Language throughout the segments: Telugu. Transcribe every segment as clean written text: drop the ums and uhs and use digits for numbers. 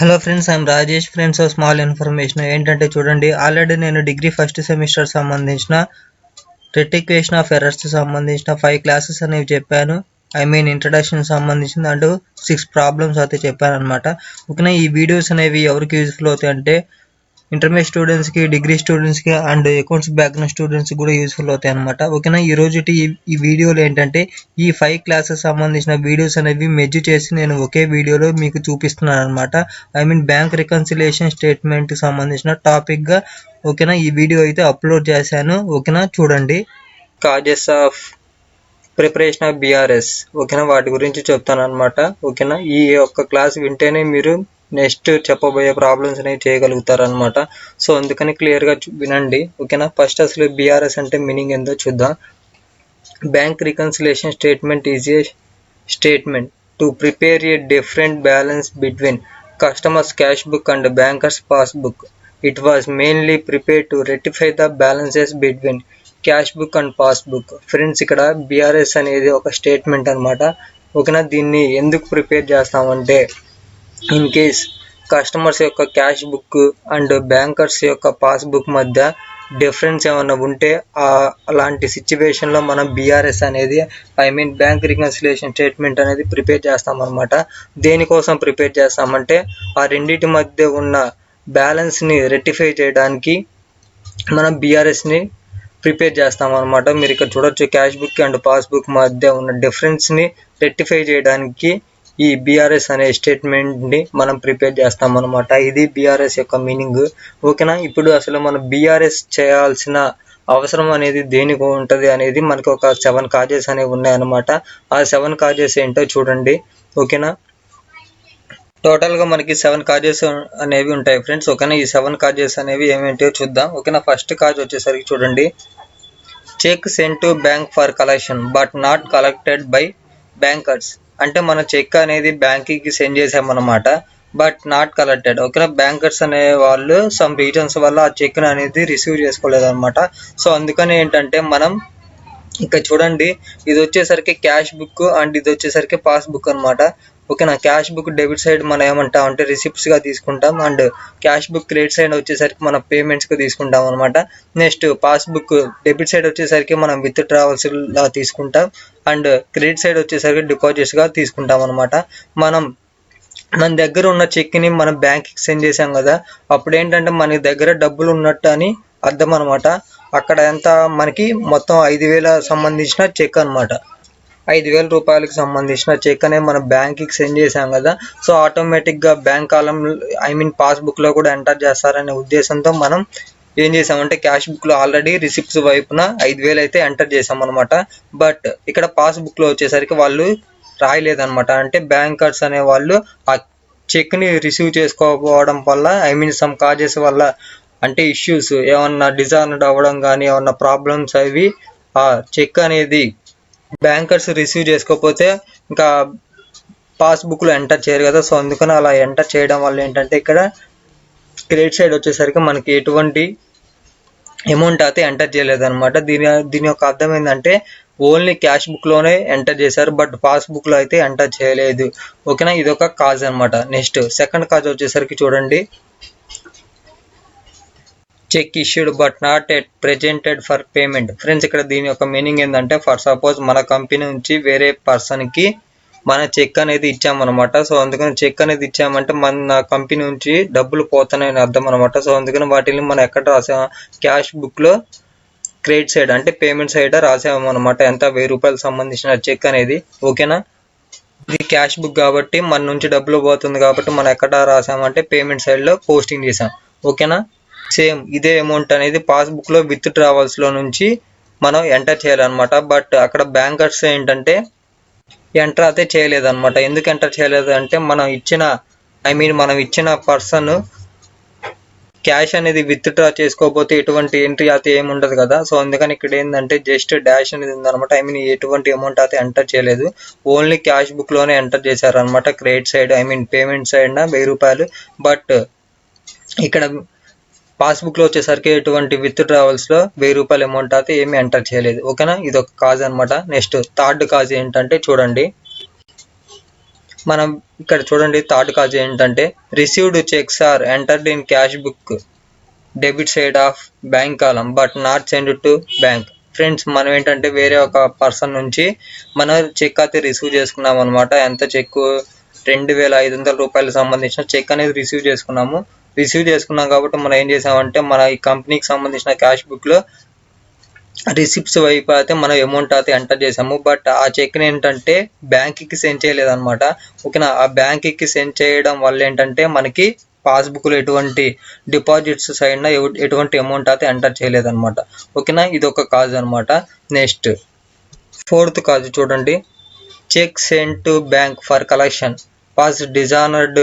Hello friends, I'm Rajesh. Friends, small information ఏంటంటే చూడండి, ఆల్రెడీ నేను డిగ్రీ ఫస్ట్ సెమిస్టర్ సంబంధించిన రెటిక్యులేషన్ ఆఫ్ ఎర్రర్స్ సంబంధించిన 5 క్లాసెస్ అనేవి చెప్పాను. ఇంట్రడక్షన్ సంబంధించింది అంటూ 6 ప్రాబ్లమ్స్ అయితే చెప్పాను అనమాట. ఓకేనా, ఈ వీడియోస్ అనేవి ఎవరికి యూజ్ఫుల్ అవుతాయి అంటే ఇంటర్మీడియట్ స్టూడెంట్స్కి, డిగ్రీ స్టూడెంట్స్కి అండ్ అకౌంట్స్ బ్యాక్గ్రౌండ్ స్టూడెంట్స్కి కూడా యూస్ఫుల్ అవుతాయి అనమాట. ఓకేనా, ఈ రోజుటి ఈ వీడియోలో ఏంటంటే ఈ 5 క్లాసెస్ సంబంధించిన వీడియోస్ అనేవి మెర్జ్ చేసి నేను ఒకే వీడియోలో మీకు చూపిస్తున్నాను అనమాట. బ్యాంక్ రికన్సిలియేషన్ స్టేట్మెంట్ సంబంధించిన టాపిక్గా ఓకేనా ఈ వీడియో అయితే అప్లోడ్ చేశాను. ఓకేనా, చూడండి. Causes of preparation of BRS ఓకేనా, వాటి గురించి చెప్తాను అనమాట. ఓకేనా, ఈ యొక్క క్లాస్ వింటేనే మీరు నెక్స్ట్ చెప్పబోయే ప్రాబ్లమ్స్ అనేవి చేయగలుగుతారు అనమాట. సో అందుకని క్లియర్గా వినండి. ఓకేనా, ఫస్ట్ అసలు బీఆర్ఎస్ అంటే మీనింగ్ ఏందో చూద్దాం. Bank reconciliation statement is a statement to prepare a different balance between customers' cash book and bankers' passbook. It was mainly prepared to rectify the balances between cash book and passbook. Friends, ఇక్కడ బీఆర్ఎస్ అనేది ఒక స్టేట్మెంట్ అనమాట. ఓకేనా, దీన్ని ఎందుకు ప్రిపేర్ చేస్తామంటే ఇన్ కేస్ కస్టమర్స్ యొక్క క్యాష్ బుక్ అండ్ బ్యాంకర్స్ యొక్క పాస్బుక్ మధ్య డిఫరెన్స్ ఏమైనా ఉంటే అలాంటి సిచ్యువేషన్లో మనం బీఆర్ఎస్ అనేది బ్యాంక్ రికన్సిలియేషన్ స్టేట్మెంట్ అనేది ప్రిపేర్ చేస్తామన్నమాట. దేనికోసం ప్రిపేర్ చేస్తామంటే ఆ రెండింటి మధ్య ఉన్న బ్యాలెన్స్ని రెక్టిఫై చేయడానికి మనం బీఆర్ఎస్ని ప్రిపేర్ చేస్తామన్నమాట. మీరు ఇక్కడ చూడొచ్చు, క్యాష్ బుక్ అండ్ పాస్బుక్ మధ్య ఉన్న డిఫరెన్స్ని రెక్టిఫై చేయడానికి ఈ బీఆర్ఎస్ అనే స్టేట్మెంట్ని మనం ప్రిపేర్ చేస్తామన్నమాట. ఇది బీఆర్ఎస్ యొక్క మీనింగ్. ఓకేనా, ఇప్పుడు అసలు మనం బీఆర్ఎస్ చేయాల్సిన అవసరం అనేది దేనికి ఉంటుంది అనేది మనకు ఒక 7 కాజెస్ అనేవి ఉన్నాయన్నమాట. ఆ 7 కాజెస్ ఏంటో చూడండి. ఓకేనా, టోటల్గా మనకి 7 కాజెస్ అనేవి ఉంటాయి ఫ్రెండ్స్. ఓకేనా, ఈ 7 కాజెస్ అనేవి ఏమేంటో చూద్దాం. ఓకేనా, ఫస్ట్ కాజ్ వచ్చేసరికి చూడండి, cheque sent to bank for collection but not collected by bankers. అంటే మన చెక్ అనేది బ్యాంక్కి సెండ్ చేసామన్నమాట, బట్ నాట్ కలెక్టెడ్. ఓకేనా, బ్యాంకర్స్ అనే వాళ్ళు సమ్ రీజన్స్ వల్ల ఆ చెక్ అనేది రిసీవ్ చేసుకోలేదన్నమాట. సో అందుకని ఏంటంటే మనం ఇక్కడ చూడండి, ఇది వచ్చేసరికి క్యాష్ బుక్ అండ్ ఇది వచ్చేసరికి పాస్బుక్ అనమాట. ఓకేనా, క్యాష్ బుక్ డెబిట్ సైడ్ మనం ఏమంటాం అంటే రిసిప్ట్స్గా తీసుకుంటాం, and cash book credit side వచ్చేసరికి మనం పేమెంట్స్గా తీసుకుంటాం అనమాట. నెక్స్ట్ పాస్బుక్ డెబిట్ సైడ్ వచ్చేసరికి మనం విత్ డ్రావల్స్లా తీసుకుంటాం, అండ్ క్రెడిట్ సైడ్ వచ్చేసరికి డిపాజిట్స్గా తీసుకుంటాం అనమాట. మన దగ్గర ఉన్న చెక్ని మనం బ్యాంక్కి సెండ్ చేసాం కదా, అప్పుడు ఏంటంటే మన దగ్గర డబ్బులు ఉన్నట్టు అని అర్థం అనమాట. అక్కడ ఎంత మనకి మొత్తం 5,000 సంబంధించిన చెక్ అనమాట. 5,000 రూపాయలకు సంబంధించిన చెక్ అనేది మనం బ్యాంక్కి సెండ్ చేసాం కదా, సో ఆటోమేటిక్గా బ్యాంక్ కాలం పాస్బుక్లో కూడా ఎంటర్ చేస్తారనే ఉద్దేశంతో మనం ఏం చేసామంటే క్యాష్ బుక్లో ఆల్రెడీ రిసిప్ట్స్ వైపున 5,000 అయితే ఎంటర్ చేసాం అనమాట. బట్ ఇక్కడ పాస్బుక్లో వచ్చేసరికి వాళ్ళు రాయలేదన్నమాట. అంటే బ్యాంకర్స్ అనే వాళ్ళు ఆ చెక్ని రిసీవ్ చేసుకోకపోవడం వల్ల సమ్ కాజెస్ వల్ల, అంటే ఇష్యూస్ ఏమన్నా డిజార్నర్డ్ అవ్వడం కానీ ఏమన్నా ప్రాబ్లమ్స్ అవి ఆ చెక్ అనేది బ్యాంకర్స్ రిసీవ్ చేసుకోకపోతే ఇంకా పాస్బుక్లో ఎంటర్ చేయరు కదా. సో అందుకని అలా ఎంటర్ చేయడం వల్ల ఏంటంటే ఇక్కడ క్రెడిట్ సైడ్ వచ్చేసరికి మనకి ఎటువంటి అమౌంట్ అయితే ఎంటర్ చేయలేదన్నమాట. దీని యొక్క అర్థం ఏంటంటే ఓన్లీ క్యాష్ బుక్లోనే ఎంటర్ చేశారు, బట్ పాస్బుక్లో అయితే ఎంటర్ చేయలేదు. ఓకేనా, ఇది ఒక కాజ్ అనమాట. నెక్స్ట్ సెకండ్ కాజ్ వచ్చేసరికి చూడండి, cheque issued but not at presented for payment. Friends, ఇక్కడ దీని యొక్క మీనింగ్ ఏంటంటే ఫర్ సపోజ్ మన కంపెనీ నుంచి వేరే పర్సన్కి మన చెక్ అనేది ఇచ్చామన్నమాట. సో అందుకని చెక్ అనేది ఇచ్చామంటే మన కంపెనీ నుంచి డబ్బులు పోతాయని అర్థం అనమాట. సో అందుకని వాటిని మనం ఎక్కడ రాసాము, క్యాష్ బుక్లో క్రెడిట్ సైడ్ అంటే పేమెంట్ సైడ్ రాసాము అనమాట. ఎంత 1,000 రూపాయలకు సంబంధించిన చెక్ అనేది. ఓకేనా, ఇది క్యాష్ బుక్ కాబట్టి మన నుంచి డబ్బులు పోతుంది కాబట్టి మనం ఎక్కడ రాసామంటే పేమెంట్ సైడ్లో పోస్టింగ్ చేసాం. ఓకేనా, సేమ్ ఇదే అమౌంట్ అనేది పాస్బుక్లో విత్ డ్రావల్స్లో నుంచి మనం ఎంటర్ చేయాలన్నమాట. బట్ అక్కడ బ్యాంకర్స్ ఏంటంటే ఎంటర్ అయితే చేయలేదన్నమాట. ఎందుకు ఎంటర్ చేయలేదు అంటే మనం ఇచ్చిన పర్సన్ క్యాష్ అనేది విత్ డ్రా చేసుకోకపోతే ఎటువంటి ఎంట్రీ అయితే ఏమి ఉండదు కదా. సో అందుకని ఇక్కడ ఏంటంటే జస్ట్ డాష్ అనేది ఉందన్నమాట. ఎటువంటి అమౌంట్ అయితే ఎంటర్ చేయలేదు, ఓన్లీ క్యాష్ బుక్లోనే ఎంటర్ చేశారనమాట. క్రెడిట్ సైడ్ పేమెంట్ సైడ్న 1,000 రూపాయలు, బట్ ఇక్కడ పాస్బుక్లో వచ్చేసరికి ఎటువంటి విత్ డ్రావల్స్లో 1,000 రూపాయల అమౌంట్ అయితే ఏమి ఎంటర్ చేయలేదు. ఓకేనా, ఇది ఒక కాజ్ అనమాట. నెక్స్ట్ థర్డ్ కాజ్ ఏంటంటే చూడండి, మనం ఇక్కడ చూడండి థర్డ్ కాజ్ ఏంటంటే received cheques are entered in cash book debit side of bank column but not send to bank. Friends మనం ఏంటంటే వేరే ఒక పర్సన్ నుంచి మనం చెక్ అయితే రిసీవ్ చేసుకున్నాం అనమాట. ఎంత చెక్ 2500 రూపాయలకు సంబంధించిన చెక్ అనేది రిసీవ్ చేసుకున్నాం కాబట్టి మనం ఏం చేసామంటే మన ఈ కంపెనీకి సంబంధించిన క్యాష్ బుక్ లో రిసిప్ట్స్ వైపు అయితే మనం అమౌంట్ అయితే ఎంటర్ చేసాము. బట్ ఆ చెక్ని ఏంటంటే బ్యాంక్కి సెండ్ చేయలేదన్నమాట. ఓకేనా, ఆ బ్యాంక్కి సెండ్ చేయడం వల్ల ఏంటంటే మనకి పాస్బుక్లో ఎటువంటి డిపాజిట్స్ సైడ్ ఎటువంటి అమౌంట్ అయితే ఎంటర్ చేయలేదన్నమాట. ఓకేనా, ఇది ఒక కాజ్ అనమాట. నెక్స్ట్ ఫోర్త్ కాజ్ చూడండి, cheque send to bank for collection was dishonoured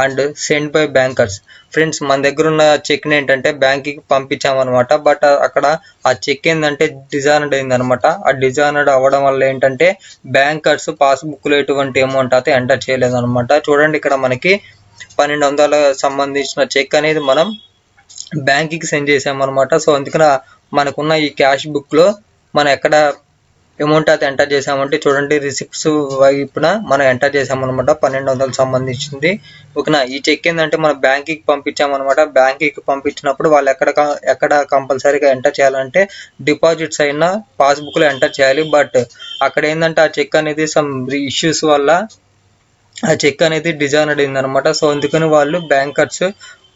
and send by bankers. Friends మన దగ్గర ఉన్న చెక్ని ఏంటంటే బ్యాంక్కి పంపించామన్నమాట. బట్ అక్కడ ఆ చెక్ ఏంటంటే డిజానర్డ్ అయిందనమాట. ఆ డిజానర్డ్ అవ్వడం వల్ల ఏంటంటే బ్యాంకర్స్ పాస్బుక్లో ఎటువంటి అమౌంట్ అయితే ఎంటర్ చేయలేదన్నమాట. చూడండి ఇక్కడ మనకి 1200 సంబంధించిన చెక్ అనేది మనం బ్యాంక్కి సెండ్ చేసామన్నమాట. సో అందుకని మనకున్న ఈ క్యాష్ బుక్లో మనం ఎక్కడ అమౌంట్ అయితే ఎంటర్ చేసామంటే చూడండి రిసిప్ట్స్ వైపున మనం ఎంటర్ చేసామన్నమాట 1200 సంబంధించింది. ఓకేనా, ఈ చెక్ ఏంటంటే మనం బ్యాంక్కి పంపించామన్నమాట. బ్యాంక్కి పంపించినప్పుడు వాళ్ళు ఎక్కడ కంపల్సరీగా ఎంటర్ చేయాలంటే డిపాజిట్స్ అయినా పాస్బుక్లో ఎంటర్ చేయాలి. బట్ అక్కడ ఏంటంటే ఆ చెక్ అనేది సమ్ ఇష్యూస్ వల్ల ఆ చెక్ అనేది డిజానర్డ్ అయిందనమాట. సో అందుకని వాళ్ళు బ్యాంకర్స్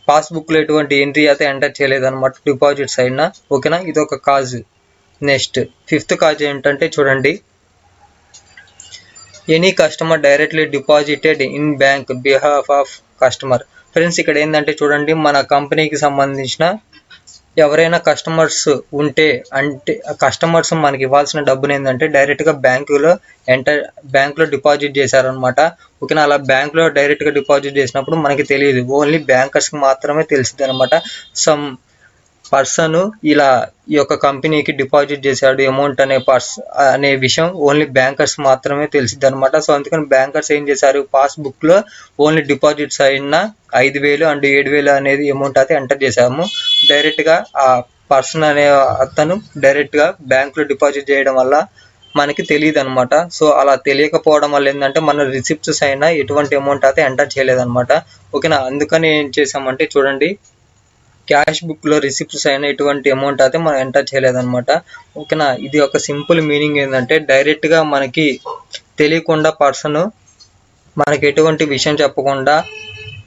పాస్బుక్లో ఎటువంటి ఎంట్రీ అయితే ఎంటర్ చేయలేదన్నమాట డిపాజిట్స్ అయినా. ఓకేనా, ఇది ఒక కాజ్. నెక్స్ట్ ఫిఫ్త్ కాజ్ ఏంటంటే చూడండి, any customer directly deposited in bank behalf of customer. Friends ఇక్కడ ఏంటంటే చూడండి మన కంపెనీకి సంబంధించిన ఎవరైనా కస్టమర్స్ ఉంటే అంటే కస్టమర్స్ మనకి ఇవ్వాల్సిన డబ్బుని ఏంటంటే డైరెక్ట్గా బ్యాంకులో డిపాజిట్ చేశారనమాట. ఓకేనా, అలా బ్యాంకులో డైరెక్ట్గా డిపాజిట్ చేసినప్పుడు మనకి తెలియదు, ఓన్లీ బ్యాంకర్స్కి మాత్రమే తెలిసింది అనమాట. సమ్ పర్సన్ ఇలా ఈ యొక్క కంపెనీకి డిపాజిట్ చేశాడు అమౌంట్ అనే విషయం ఓన్లీ బ్యాంకర్స్ మాత్రమే తెలిసింది అనమాట. సో అందుకని బ్యాంకర్స్ ఏం చేశారు, పాస్బుక్లో ఓన్లీ డిపాజిట్స్ అయిన 5000 అండ్ 7000 అనేది అమౌంట్ అయితే ఎంటర్ చేశాము. డైరెక్ట్గా ఆ పర్సన్ అనే అతను డైరెక్ట్గా బ్యాంకులో డిపాజిట్ చేయడం వల్ల మనకి తెలియదు అనమాట. సో అలా తెలియకపోవడం వల్ల ఏంటంటే మన రిసిప్ట్స్ అయినా ఎటువంటి అమౌంట్ అయితే ఎంటర్ చేయలేదన్నమాట. ఓకేనా, అందుకని ఏం చేసామంటే చూడండి క్యాష్ బుక్లో రిసిప్ట్స్ అయినా ఎటువంటి అమౌంట్ అయితే మనం ఎంటర్ చేయలేదన్నమాట. ఓకేనా, ఇది ఒక సింపుల్ మీనింగ్ ఏంటంటే డైరెక్ట్గా మనకి తెలియకుండా మనకి ఎటువంటి విషయం చెప్పకుండా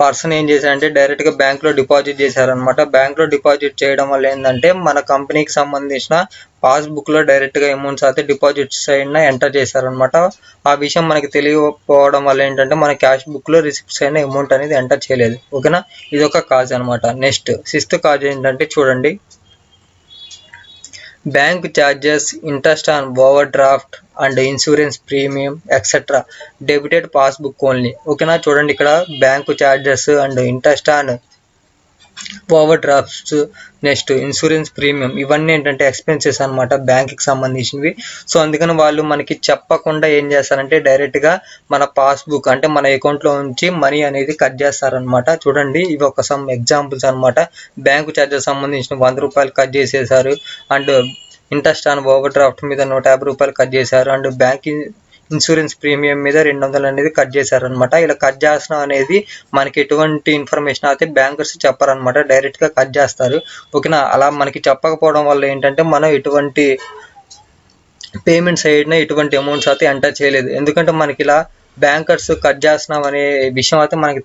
పర్సన్ ఏం చేశారంటే డైరెక్ట్గా బ్యాంక్లో డిపాజిట్ చేశారనమాట. బ్యాంక్లో డిపాజిట్ చేయడం వల్ల ఏంటంటే మన కంపెనీకి సంబంధించిన పాస్బుక్లో డైరెక్ట్గా అమౌంట్స్ అయితే డిపాజిట్స్ అయినా ఎంటర్ చేశారనమాట. ఆ విషయం మనకి తెలియకపోవడం వల్ల ఏంటంటే మన క్యాష్ బుక్లో రిసిప్ట్స్ అయిన అమౌంట్ అనేది ఎంటర్ చేయలేదు. ఓకేనా, ఇది ఒక కాజ్ అనమాట. నెక్స్ట్ సిక్స్త్ కాజ్ ఏంటంటే చూడండి, bank charges interest on over draft and insurance premium etcetera debited passbook only. ఓకేనా, చూడండి ఇక్కడ bank charges and interest on over drafts next insurance premium ఇవన్నీ ఏంటంటే ఎక్స్పెన్సెస్ అనమాట బ్యాంక్కి సంబంధించినవి. సో అందుకని వాళ్ళు మనకి చెప్పకుండా ఏం చేస్తారంటే డైరెక్ట్గా మన పాస్బుక్ అంటే మన అకౌంట్లో నుంచి మనీ అనేది కట్ చేస్తారనమాట. చూడండి ఇవి ఒక సమ్ ఎగ్జాంపుల్స్ అనమాట. బ్యాంకు ఛార్జెస్ సంబంధించిన 100 రూపాయలు కట్ చేసేసారు, and interest on over draft మీద 150 రూపాయలు కట్ చేశారు, అండ్ బ్యాంక్ ఇన్సూరెన్స్ ప్రీమియం మీద 200 అనేది కట్ చేశారనమాట. ఇలా కట్ చేసిన అనేది మనకి ఎటువంటి ఇన్ఫర్మేషన్ అయితే బ్యాంకర్స్ చెప్పారనమాట, డైరెక్ట్గా కట్ చేస్తారు. ఓకేనా, అలా మనకి చెప్పకపోవడం వల్ల ఏంటంటే మనం ఎటువంటి పేమెంట్ సైడ్న ఎటువంటి అమౌంట్స్ అయితే ఎంటర్ చేయలేదు. ఎందుకంటే మనకి ఇలా బ్యాంకర్స్ కట్ చేస్తున్నాం అనే విషయం అయితే మనకి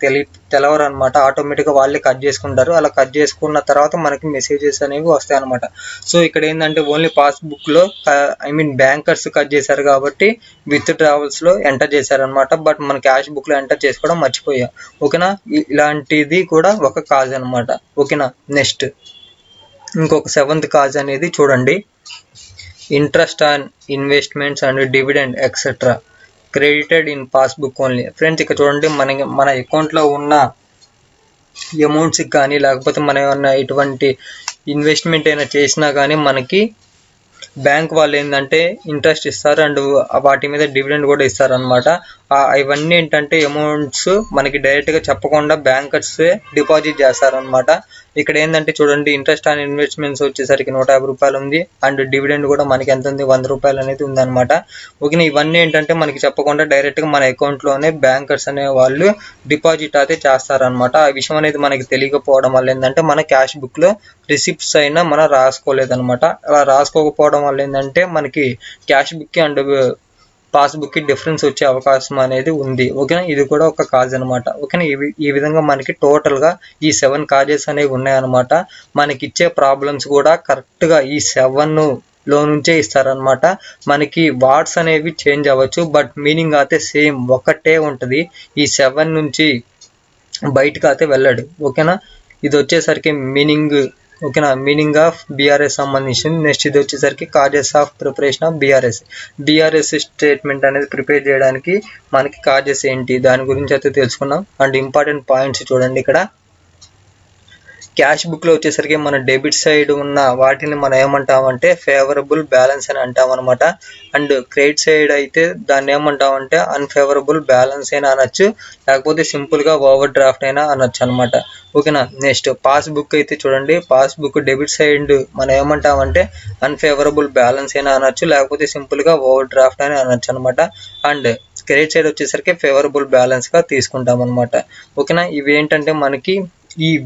తెలవరు అనమాట. ఆటోమేటిక్గా వాళ్ళే కట్ చేసుకుంటారు. అలా కట్ చేసుకున్న తర్వాత మనకి మెసేజెస్ అనేవి వస్తాయి అనమాట. సో ఇక్కడ ఏంటంటే ఓన్లీ పాస్బుక్లో బ్యాంకర్స్ కట్ చేశారు కాబట్టి విత్ డ్రావల్స్లో ఎంటర్ చేశారనమాట. బట్ మన క్యాష్ బుక్లో ఎంటర్ చేసుకోవడం మర్చిపోయాం. ఓకేనా, ఇలాంటిది కూడా ఒక కాజ్ అనమాట. ఓకేనా, నెక్స్ట్ ఇంకొక 7th కాజ్ అనేది చూడండి, interest on investments and dividend etcetera credited in passbook only. Friends ఇక్కడ చూడండి మన అకౌంట్లో ఉన్న అమౌంట్స్కి కానీ లేకపోతే మనం ఏమన్నా ఎటువంటి ఇన్వెస్ట్మెంట్ అయినా చేసినా కానీ మనకి బ్యాంక్ వాళ్ళు ఏంటంటే ఇంట్రెస్ట్ ఇస్తారు అండ్ వాటి మీద డివిడెండ్ కూడా ఇస్తారనమాట. ఇవన్నీ ఏంటంటే అమౌంట్స్ మనకి డైరెక్ట్గా చెప్పకుండా బ్యాంకర్స్ డిపాజిట్ చేస్తారనమాట. ఇక్కడ ఏంటంటే చూడండి, ఇంట్రెస్ట్ ఆన్ ఇన్వెస్ట్మెంట్స్ వచ్చేసరికి 150 రూపాయలు ఉంది. అండ్ డివిడెండ్ కూడా మనకి ఎంత ఉంది, 100 రూపాయలు అనేది ఉందన్నమాట. ఓకే, ఇవన్నీ ఏంటంటే మనకి చెప్పకుండా డైరెక్ట్గా మన అకౌంట్లోనే బ్యాంకర్స్ అనే వాళ్ళు డిపాజిట్ అయితే చేస్తారనమాట. ఆ విషయం అనేది మనకి తెలియకపోవడం వల్ల ఏంటంటే మన క్యాష్ బుక్లో రిసిప్ట్స్ అయినా మనం రాసుకోలేదనమాట. అలా రాసుకోకపోవడం వల్ల ఏంటంటే మనకి క్యాష్ బుక్ అండ్ పాస్బుక్ కి డిఫరెన్స్ వచ్చే అవకాశం అనేది ఉంది. ఓకేనా, ఇది కూడా ఒక కాజ్ అనమాట. ఓకేనా, ఈ విధంగా మనకి టోటల్ గా ఈ 7 కాజెస్ అనేవి ఉన్నాయన్నమాట. మనకి ఇచ్చే ప్రాబ్లమ్స్ కూడా కరెక్ట్ గా ఈ 7 లో నుంచే ఇస్తారనమాట. మనకి వార్డ్స్ అనేవి చేంజ్ అవ్వచ్చు, బట్ మీనింగ్ అయితే సేమ్ ఒకటే ఉంటది. ఈ 7 నుంచి బయటకు అయితే వెళ్ళడు. ఓకేనా, ఇది వచ్చేసరికి మీనింగ్. ఓకేనా, మీనింగ్ ఆఫ్ బీఆర్ఎస్ సంబంధించింది. నెక్స్ట్ ఇది వచ్చేసరికి causes of preparation of BRS statement అనేది ప్రిపేర్ చేయడానికి మనకి కాజెస్ ఏంటి దాని గురించి అయితే తెలుసుకున్నాం. అండ్ ఇంపార్టెంట్ పాయింట్స్ చూడండి, ఇక్కడ క్యాష్ బుక్ లో వచ్చేసరికి మన డెబిట్ సైడ్ ఉన్న వాటిని మనం ఏమంటామంటే ఫేవరబుల్ బ్యాలెన్స్ అని అంటాం అనమాట. అండ్ క్రెడిట్ సైడ్ అయితే దాన్ని ఏమంటామంటే అన్ఫేవరబుల్ బ్యాలెన్స్ అయినా అనొచ్చు, లేకపోతే సింపుల్ గా ఓవర్ డ్రాఫ్ట్ అయినా అనొచ్చు అనమాట. ఓకేనా, నెక్స్ట్ పాస్బుక్ అయితే చూడండి, పాస్బుక్ డెబిట్ సైడ్ మనం ఏమంటామంటే అన్ఫేవరబుల్ బ్యాలెన్స్ అయినా అనొచ్చు, లేకపోతే సింపుల్ గా ఓవర్ డ్రాఫ్ట్ అని అనొచ్చు అనమాట. అండ్ క్రెడిట్ సైడ్ వచ్చేసరికి ఫేవరబుల్ బ్యాలెన్స్ గా తీసుకుంటాం అనమాట. ఓకేనా, ఇవి ఏంటంటే మనకి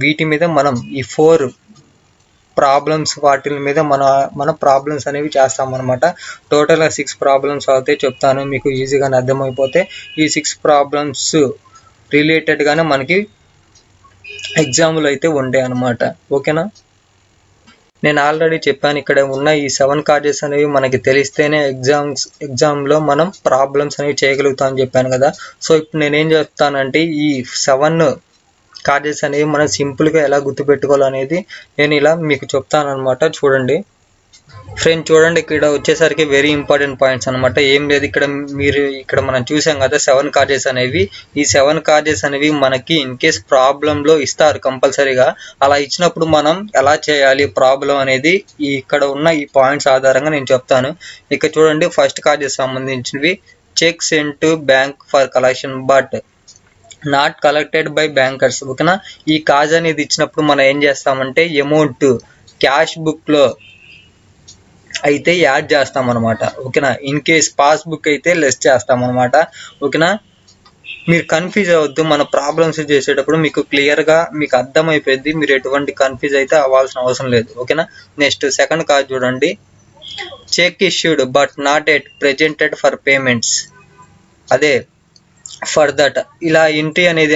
వీటి మీద మనం ఈ 4 ప్రాబ్లమ్స్ వాటి మీద మన ప్రాబ్లమ్స్ అనేవి చేస్తాం అనమాట. టోటల్గా 6 ప్రాబ్లమ్స్ అయితే చెప్తాను, మీకు ఈజీగానే అర్థమైపోతే. ఈ 6 ప్రాబ్లమ్స్ రిలేటెడ్ గానే మనకి ఎగ్జామ్లు అయితే ఉండే అనమాట. ఓకేనా, నేను ఆల్రెడీ చెప్పాను, ఇక్కడ ఉన్న ఈ 7 కాజెస్ అనేవి మనకి తెలిస్తేనే ఎగ్జామ్లో మనం ప్రాబ్లమ్స్ అనేవి చేయగలుగుతాం అని చెప్పాను కదా. సో ఇప్పుడు నేనేం చెప్తానంటే ఈ 7 కాజెస్ అనేవి మనం సింపుల్గా ఎలా గుర్తుపెట్టుకోవాలనేది నేను ఇలా మీకు చెప్తాను అనమాట. చూడండి ఫ్రెండ్స్, చూడండి ఇక్కడ వచ్చేసరికి వెరీ ఇంపార్టెంట్ పాయింట్స్ అనమాట. ఏం లేదు, ఇక్కడ మనం చూసాం కదా 7 కాజెస్ అనేవి. ఈ 7 కాజెస్ అనేవి మనకి ఇన్ కేస్ ప్రాబ్లంలో ఇస్తారు కంపల్సరీగా. అలా ఇచ్చినప్పుడు మనం ఎలా చేయాలి ప్రాబ్లం అనేది ఇక్కడ ఉన్న ఈ పాయింట్స్ ఆధారంగా నేను చెప్తాను. ఇక్కడ చూడండి, ఫస్ట్ కాజెస్ సంబంధించినవి checks into bank for collection but not collected by bankers. ఓకేనా, ఈ కాజ్ అనేది ఇచ్చినప్పుడు మనం ఏం చేస్తామంటే అమౌంట్ క్యాష్ బుక్ లో అయితే యాడ్ చేస్తాం అనమాట. ఓకేనా, ఇన్ కేస్ పాస్బుక్ అయితే లెస్ చేస్తాం అనమాట. ఓకేనా, మీరు కన్ఫ్యూజ్ అవ్వద్దు, మన ప్రాబ్లమ్స్ చేసేటప్పుడు మీకు క్లియర్ గా మీకు అర్థమైపోయింది, మీరు ఎటువంటి కన్ఫ్యూజ్ అయితే అవ్వాల్సిన అవసరం లేదు. ఓకేనా, నెక్స్ట్ సెకండ్ కాజ్ చూడండి, cheque issued but not at presented for payments. అదే ఫర్ దట్ ఇలా ఎంట్రీ అనేది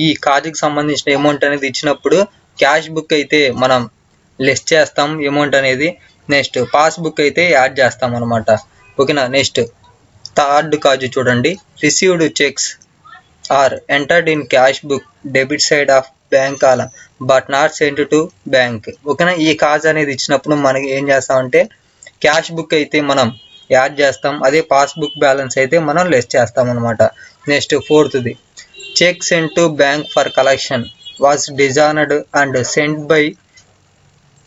ఈ కాజుకి సంబంధించిన అమౌంట్ అనేది ఇచ్చినప్పుడు క్యాష్ బుక్ అయితే మనం లెస్ చేస్తాం అమౌంట్ అనేది. నెక్స్ట్ పాస్బుక్ అయితే యాడ్ చేస్తాం అనమాట. ఓకేనా, నెక్స్ట్ థర్డ్ కాజు చూడండి, received cheques are entered in cash book debit side of bank column but not sent to bank. ఓకేనా, ఈ కాజ్ అనేది ఇచ్చినప్పుడు మనకి ఏం చేస్తామంటే క్యాష్ బుక్ అయితే మనం యాడ్ చేస్తాం, అదే పాస్బుక్ బ్యాలెన్స్ అయితే మనం లెస్ చేస్తాం అనమాట. నెక్స్ట్ ఫోర్త్ది, cheque sent to bank for collection was dishonoured and sent by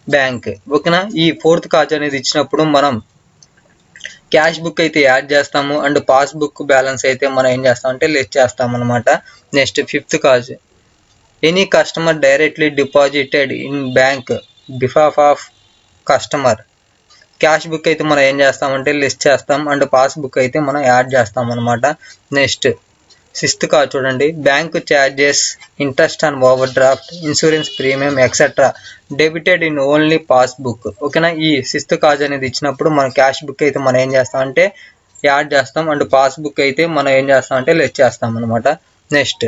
bank. ఓకేనా, ఈ ఫోర్త్ కాజ్ అనేది ఇచ్చినప్పుడు మనం క్యాష్ బుక్ అయితే యాడ్ చేస్తాము అండ్ పాస్బుక్ బ్యాలెన్స్ అయితే మనం ఏం చేస్తామంటే లెస్ చేస్తాం అనమాట. Next fifth cause, any customer directly deposited in bank behalf of customer. Cash book అయితే మనం ఏం చేస్తామంటే లిస్ట్ చేస్తాం అండ్ పాస్బుక్ అయితే మనం యాడ్ చేస్తాం అనమాట. నెక్స్ట్ సిక్స్త్ కాజ్ చూడండి, bank charges, interest on over draft, insurance premium etcetera debited in only passbook. ఓకేనా, ఈ సిక్స్త్ కాజ్ అనేది ఇచ్చినప్పుడు మన క్యాష్ బుక్ అయితే మనం ఏం చేస్తామంటే యాడ్ చేస్తాం అండ్ పాస్బుక్ అయితే మనం ఏం చేస్తామంటే లెస్ చేస్తాం అనమాట. Next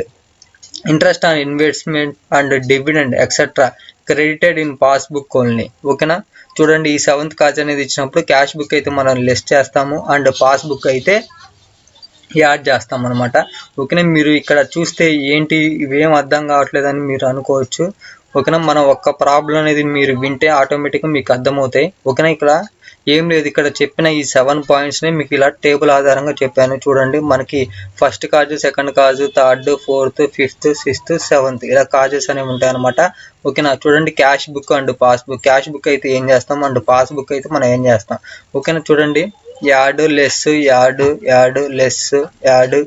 interest on investment and dividend etcetera credited in passbook only. ఓకేనా, చూడండి ఈ సెవెంత్ కాజ్ అనేది ఇచ్చినప్పుడు క్యాష్ బుక్ అయితే మనం లెస్ చేస్తాము అండ్ పాస్బుక్ అయితే యాడ్ చేస్తాం అనమాట. ఓకేనా, మీరు ఇక్కడ చూస్తే ఏంటి ఇవేం అర్థం కావట్లేదని మీరు అనుకోవచ్చు. ఓకేనా, మనం ఒక్క ప్రాబ్లం అనేది మీరు వింటే ఆటోమేటిక్గా మీకు అర్థమవుతాయి. ఓకేనా, ఇక్కడ ఏం లేదు, ఇక్కడ చెప్పిన ఈ 7 పాయింట్స్ని మీకు ఇలా టేబుల్ ఆధారంగా చెప్పాను. చూడండి, మనకి first cause, second cause, third, fourth, fifth, sixth, seventh ఇలా కాజెస్ అనేవి ఉంటాయి అనమాట. ఓకేనా, చూడండి cash book and passbook. Cash book అయితే ఏం చేస్తాం అండ్ పాస్బుక్ అయితే మనం ఏం చేస్తాం. ఓకేనా, చూడండి add less, add less, add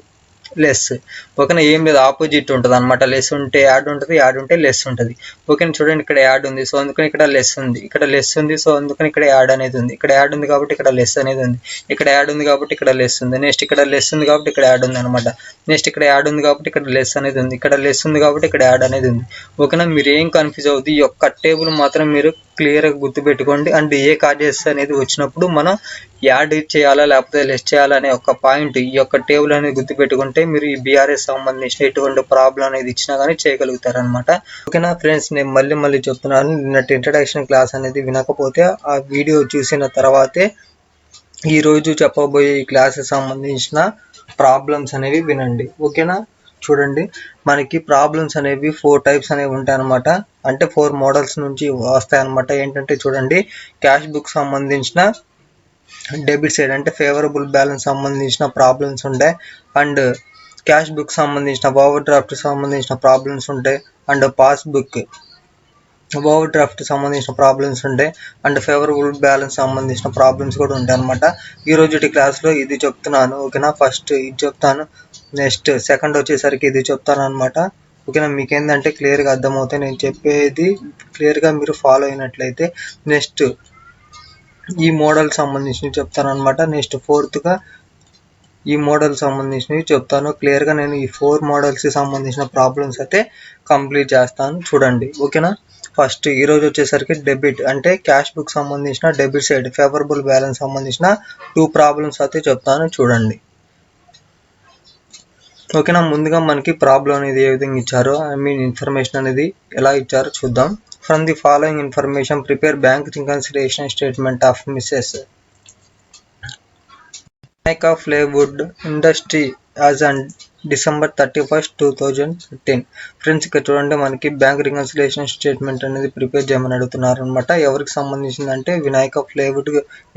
less. ఓకేనా, ఏం లేదు, ఆపోజిట్ ఉంటుంది అనమాట. లెస్ ఉంటే యాడ్ ఉంటుంది, యాడ్ ఉంటే లెస్ ఉంటుంది. ఓకేనా, చూడండి ఇక్కడ యాడ్ ఉంది, సో అందుకని ఇక్కడ లెస్ ఉంది. ఇక్కడ లెస్ ఉంది, సో అందుకని ఇక్కడ యాడ్ అనేది ఉంది. ఇక్కడ యాడ్ ఉంది కాబట్టి ఇక్కడ లెస్ అనేది ఉంది. ఇక్కడ యాడ్ ఉంది కాబట్టి ఇక్కడ లెస్ ఉంది. నెక్స్ట్ ఇక్కడ లెస్ ఉంది కాబట్టి ఇక్కడ యాడ్ ఉంది అనమాట. నెక్స్ట్ ఇక్కడ యాడ్ ఉంది కాబట్టి ఇక్కడ లెస్ అనేది ఉంది. ఇక్కడ లెస్ ఉంది కాబట్టి ఇక్కడ యాడ్ అనేది ఉంది. ఓకేనా, మీరు ఏం కన్ఫ్యూజ్ అవుతుంది, ఈ యొక్క టేబుల్ మాత్రం మీరు క్లియర్గా గుర్తుపెట్టుకోండి. అండ్ ఏ కాజెస్ అనేది వచ్చినప్పుడు మనం యాడ్ చేయాలా లేకపోతే లెస్ చేయాలా అనే ఒక పాయింట్, ఈ యొక్క టేబుల్ అనేది గుర్తుపెట్టుకుంటే మీరు ఈ బీఆర్ఎస్ సంబంధించిన ఎటువంటి ప్రాబ్లం అనేది ఇచ్చినా కానీ చేయగలుగుతారు అనమాట. ఓకేనా ఫ్రెండ్స్, నేను మళ్ళీ చెప్తున్నాను, నిన్నటి ఇంట్రడక్షన్ క్లాస్ అనేది వినకపోతే ఆ వీడియో చూసిన తర్వాతే ఈరోజు చెప్పబోయే ఈ క్లాస్కి సంబంధించిన ప్రాబ్లమ్స్ అనేవి వినండి. ఓకేనా, చూడండి మనకి ప్రాబ్లమ్స్ అనేవి 4 టైప్స్ అనేవి ఉంటాయి అనమాట. అంటే 4 మోడల్స్ నుంచి వస్తాయి అనమాట. ఏంటంటే చూడండి, క్యాష్ బుక్ సంబంధించిన డెబిట్ సైడ్ అంటే ఫేవరబుల్ బ్యాలెన్స్ సంబంధించిన ప్రాబ్లమ్స్ ఉంటాయి. అండ్ క్యాష్ బుక్ సంబంధించిన ఓవర్ డ్రాఫ్ట్ సంబంధించిన ప్రాబ్లమ్స్ ఉంటాయి. అండ్ పాస్బుక్ ఓవర్ డ్రాఫ్ట్ సంబంధించిన ప్రాబ్లమ్స్ ఉంటాయి. అండ్ ఫేవరబుల్ బ్యాలెన్స్ సంబంధించిన ప్రాబ్లమ్స్ కూడా ఉంటాయి అనమాట. ఈ రోజు క్లాస్లో ఇది చెప్తున్నాను. ఓకేనా, ఫస్ట్ ఇది చెప్తాను, నెక్స్ట్ సెకండ్ వచ్చేసరికి ఇది చెప్తాను అనమాట. ఓకేనా, మీకు ఏంటంటే క్లియర్గా అర్థమవుతాయి నేను చెప్పేది. క్లియర్గా మీరు ఫాలో అయినట్లయితే నెక్స్ట్ ఈ మోడల్ సంబంధించినవి చెప్తాను అనమాట. నెక్స్ట్ ఫోర్త్గా ఈ మోడల్ సంబంధించినవి చెప్తాను. క్లియర్గా నేను ఈ 4 మోడల్స్కి సంబంధించిన ప్రాబ్లమ్స్ అయితే కంప్లీట్ చేస్తాను, చూడండి. ఓకేనా, ఫస్ట్ ఈరోజు వచ్చేసరికి డెబిట్ అంటే క్యాష్ బుక్ సంబంధించిన డెబిట్ సైడ్ ఫేవరబుల్ బ్యాలెన్స్ సంబంధించిన 2 ప్రాబ్లమ్స్ అయితే చెప్తాను, చూడండి. ఓకేనా, ముందుగా మనకి ప్రాబ్లం అనేది ఏ విధంగా ఇచ్చారో ఇన్ఫర్మేషన్ అనేది ఎలా ఇచ్చారో చూద్దాం. From the following information prepare bank reconciliation statement of Mrs Vinayaka plywood industry as on December 31st, 2015. Friends, ఇక్కడ చూడండి మనకి బ్యాంక్ రికన్సిలియేషన్ స్టేట్మెంట్ అనేది ప్రిపేర్ చేయమని అడుగుతున్నారు అనమాట. ఎవరికి సంబంధించింది అంటే వినాయక ప్లైవుడ్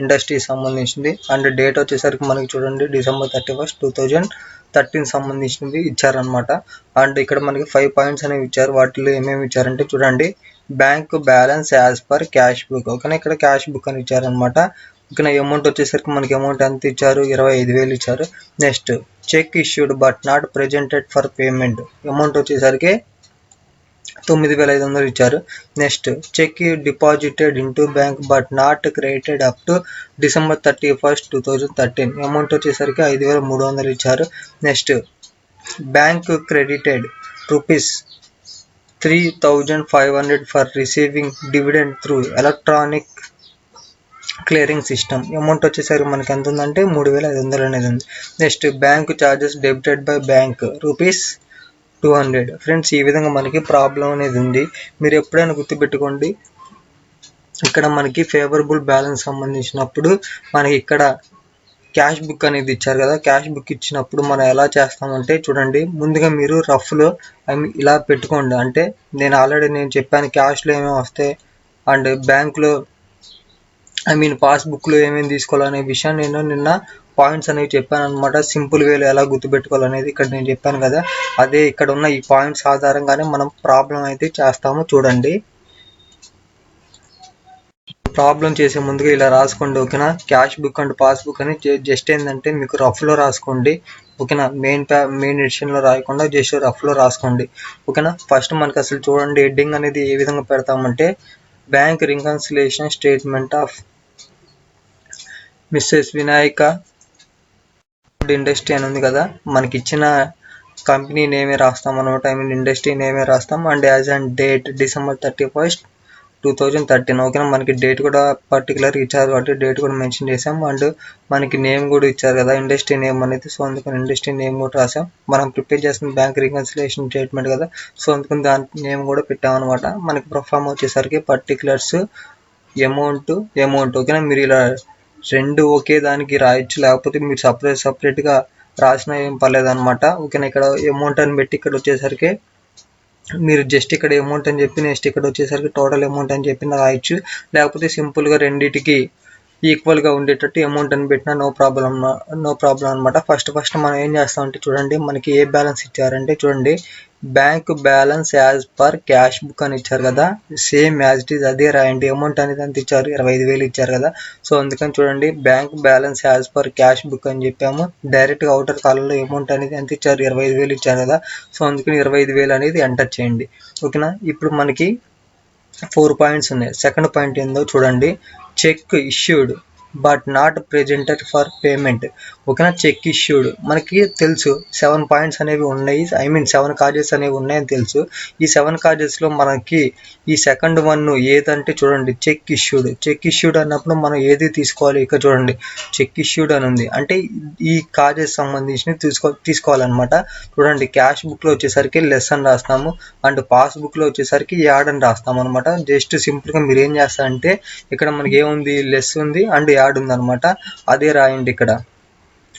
ఇండస్ట్రీ సంబంధించింది. అండ్ డేట్ వచ్చేసరికి మనకి చూడండి December 31st, 2013 సంబంధించినవి ఇచ్చారనమాట. అండ్ ఇక్కడ మనకి 5 పాయింట్స్ అనేవి ఇచ్చారు. వాటిలో ఏమేమి ఇచ్చారంటే చూడండి, bank balance as per cash book. ఓకేనా, ఇక్కడ క్యాష్ బుక్ అని ఇచ్చారనమాట. ఓకేనా, అమౌంట్ వచ్చేసరికి మనకి అమౌంట్ ఎంత ఇచ్చారు, 25,000 ఇచ్చారు. Next cheque issued but not presented for payment, amount వచ్చేసరికి 9,500 ఇచ్చారు. Next cheque deposited into bank but not credited up to December 31st, 2013, amount వచ్చేసరికి 5,300 ఇచ్చారు. Next bank credited ₹3,500 for receiving dividend through electronic clearing system, amount వచ్చేసరికి మనకి ఎంత ఉందంటే 3,500 అనేది ఉంది. Next bank charges debited by bank ₹200. Friends, ఈ విధంగా మనకి ప్రాబ్లం అనేది ఉంది. మీరు ఎప్పుడైనా గుర్తుపెట్టుకోండి, ఇక్కడ మనకి ఫేవరబుల్ బ్యాలెన్స్ సంబంధించినప్పుడు మనకి ఇక్కడ క్యాష్ బుక్ అనేది ఇచ్చారు కదా, క్యాష్ బుక్ ఇచ్చినప్పుడు మనం ఎలా చేస్తామంటే చూడండి, ముందుగా మీరు రఫ్లో ఇలా పెట్టుకోండి. అంటే నేను ఆల్రెడీ చెప్పాను క్యాష్లో ఏమేమి వస్తాయి అండ్ బ్యాంక్లో పాస్బుక్లో ఏమేమి తీసుకోవాలనే విషయం నేను నిన్న పాయింట్స్ అనేవి చెప్పాను అనమాట. సింపుల్ వేలో ఎలా గుర్తుపెట్టుకోవాలనేది ఇక్కడ నేను చెప్పాను కదా, అదే ఇక్కడ ఉన్న ఈ పాయింట్స్ ఆధారంగానే మనం ప్రాబ్లం అయితే చేస్తాము, చూడండి. ప్రాబ్లం చేసే ముందుగా ఇలా రాసుకోండి. ఓకేనా, క్యాష్ బుక్ అండ్ పాస్బుక్ అని జస్ట్ ఏంటంటే మీకు రఫ్లో రాసుకోండి. ఓకేనా, మెయిన్ ఎడిషన్లో రాయకుండా జస్ట్ రఫ్లో రాసుకోండి. ఓకేనా, ఫస్ట్ మనకి అసలు చూడండి హెడ్డింగ్ అనేది ఏ విధంగా పెడతామంటే bank reconciliation statement of Mrs Vinayaka industry అని ఉంది కదా, మనకి ఇచ్చిన కంపెనీ నేమే రాస్తాం అనమాట. ఇండస్ట్రీ నేమే రాస్తాం. And as and date December 31st, 2013. ఓకేనా, మనకి డేట్ కూడా పర్టికులర్ ఇచ్చారు కాబట్టి డేట్ కూడా మెన్షన్ చేసాం. అండ్ మనకి నేమ్ కూడా ఇచ్చారు కదా, ఇండస్ట్రీ నేమ్ అనేది, సో అందుకని ఇండస్ట్రీ నేమ్ కూడా రాసాం. మనం ప్రిపేర్ చేసిన బ్యాంక్ రికన్సిలియేషన్ స్టేట్మెంట్ కదా, సో అందుకని దాని నేమ్ కూడా పెట్టామన్నమాట. మనకి ప్రొఫార్మ్ వచ్చేసరికి పర్టికులర్స్ అమౌంట్. ఓకేనా, మీరు ఇలా రెండు ఒకే దానికి రాయొచ్చు, లేకపోతే మీరు సపరేట్గా రాసినా ఏం పర్లేదు అనమాట. ఓకేనా, ఇక్కడ అమౌంట్ అని పెట్టి ఇక్కడ వచ్చేసరికి మీరు జస్ట్ ఇక్కడ అమౌంట్ అని చెప్పి నెక్స్ట్ ఇక్కడ వచ్చేసరికి టోటల్ అమౌంట్ అని చెప్పి రాయొచ్చు, లేకపోతే సింపుల్గా రెండింటికి ఈక్వల్గా ఉండేటట్టు అమౌంట్ అని పెట్టినా నో ప్రాబ్లం అనమాట. ఫస్ట్ మనం ఏం చేస్తామంటే చూడండి, మనకి ఏ బ్యాలెన్స్ ఇచ్చారంటే చూడండి bank balance as per cash book అని ఇచ్చారు కదా, సేమ్ యాజ్ ఇట్ ఈజ్ అదే రాయండి. అమౌంట్ అనేది ఎంత ఇచ్చారు, 25,000 ఇచ్చారు కదా. సో అందుకని చూడండి bank balance as per cash book అని చెప్పాము. డైరెక్ట్గా అవుటర్ కాలంలో అమౌంట్ అనేది ఎంత ఇచ్చారు, 25,000 ఇచ్చారు కదా. సో అందుకని 25,000 అనేది ఎంటర్ చేయండి. ఓకేనా. ఇప్పుడు మనకి 4 పాయింట్స్ ఉన్నాయి. సెకండ్ పాయింట్ ఏందో చూడండి, cheque issued but not presented for payment. ఓకేనా. చెక్ ఇష్యూడ్ మనకి తెలుసు 7 పాయింట్స్ అనేవి ఉన్నాయి, 7 కాజెస్ అనేవి ఉన్నాయని తెలుసు. ఈ 7 కాజెస్లో మనకి ఈ సెకండ్ వన్ ఏదంటే చూడండి చెక్ ఇష్యూడ్. చెక్ ఇష్యూడ్ అన్నప్పుడు మనం ఏది తీసుకోవాలి, ఇక్కడ చూడండి చెక్ ఇష్యూడ్ అని ఉంది అంటే ఈ కాజెస్ సంబంధించి తీసుకోవాలన్నమాట. చూడండి క్యాష్ బుక్లో వచ్చేసరికి లెస్ అని రాస్తాము, అండ్ పాస్ బుక్లో వచ్చేసరికి యాడ్ అని రాస్తాము అనమాట. జస్ట్ సింపుల్గా మీరు ఏం చేస్తారంటే ఇక్కడ మనకి ఏముంది, లెస్ ఉంది అండ్ యాడ్ ఉంది అనమాట, అదే రాయండి ఇక్కడ.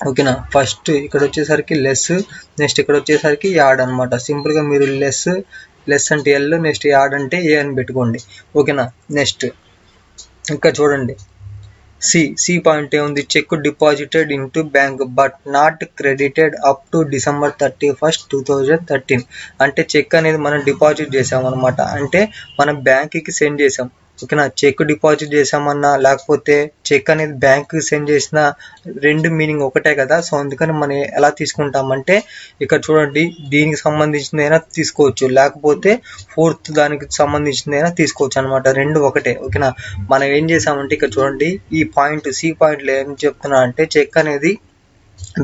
ఓకేనా. ఫస్ట్ ఇక్కడ వచ్చేసరికి లెస్, నెక్స్ట్ ఇక్కడ వచ్చేసరికి యాడ్ అనమాట. సింపుల్గా మీరు లెస్ అంటే ఎల్, నెక్స్ట్ యాడ్ అంటే ఏ అని పెట్టుకోండి. ఓకేనా. నెక్స్ట్ ఇంకా చూడండి సి పాయింట్ ఏముంది, cheque deposited into bank but not credited up to December 31st, 2013. అంటే చెక్ అనేది మనం డిపాజిట్ చేసామన్నమాట, అంటే మనం బ్యాంక్కి సెండ్ చేసాం. ఓకేనా. చెక్ డిపాజిట్ చేసామన్నా లేకపోతే చెక్ అనేది బ్యాంక్కి సెండ్ చేసిన రెండు మీనింగ్ ఒకటే కదా. సో అందుకని మనం ఎలా తీసుకుంటామంటే ఇక్కడ చూడండి దీనికి సంబంధించిందైనా తీసుకోవచ్చు, లేకపోతే ఫోర్త్ దానికి సంబంధించిందైనా తీసుకోవచ్చు అనమాట, రెండు ఒకటే. ఓకేనా. మనం ఏం చేసామంటే ఇక్కడ చూడండి ఈ పాయింట్ సి పాయింట్లో ఏం చెప్తున్నా అంటే చెక్ అనేది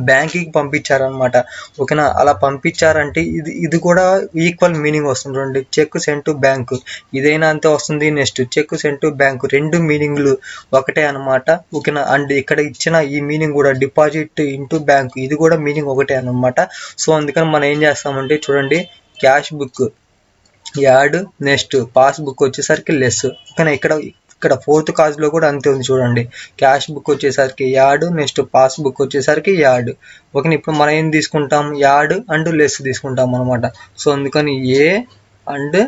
బ్యాంక్కి పంపించారనమాట. ఓకేనా. అలా పంపించారంటే ఇది కూడా ఈక్వల్ మీనింగ్ వస్తుంది. చూడండి చెక్ సెండ్ టు బ్యాంక్, ఇదైనా అంతే వస్తుంది. Next cheque send to bank, రెండు మీనింగ్లు ఒకటే అనమాట. ఓకేనా. అండ్ ఇక్కడ ఇచ్చిన ఈ మీనింగ్ కూడా డిపాజిట్ ఇంటూ బ్యాంక్, ఇది కూడా మీనింగ్ ఒకటే అనమాట. సో అందుకని మనం ఏం చేస్తామంటే చూడండి cash book add, next pass book వచ్చేసరికి లెస్. ఓకేనా. ఇక్కడ ఫోర్త్ కాజ్లో కూడా అంతే ఉంది చూడండి, క్యాష్ బుక్ వచ్చేసరికి యాడ్, నెక్స్ట్ పాస్ బుక్ వచ్చేసరికి యాడ్. ఓకే. ఇప్పుడు మనం ఏం తీసుకుంటాం, యాడ్ అండ్ లెస్ తీసుకుంటాం అనమాట. సో అందుకని ఏ అండ్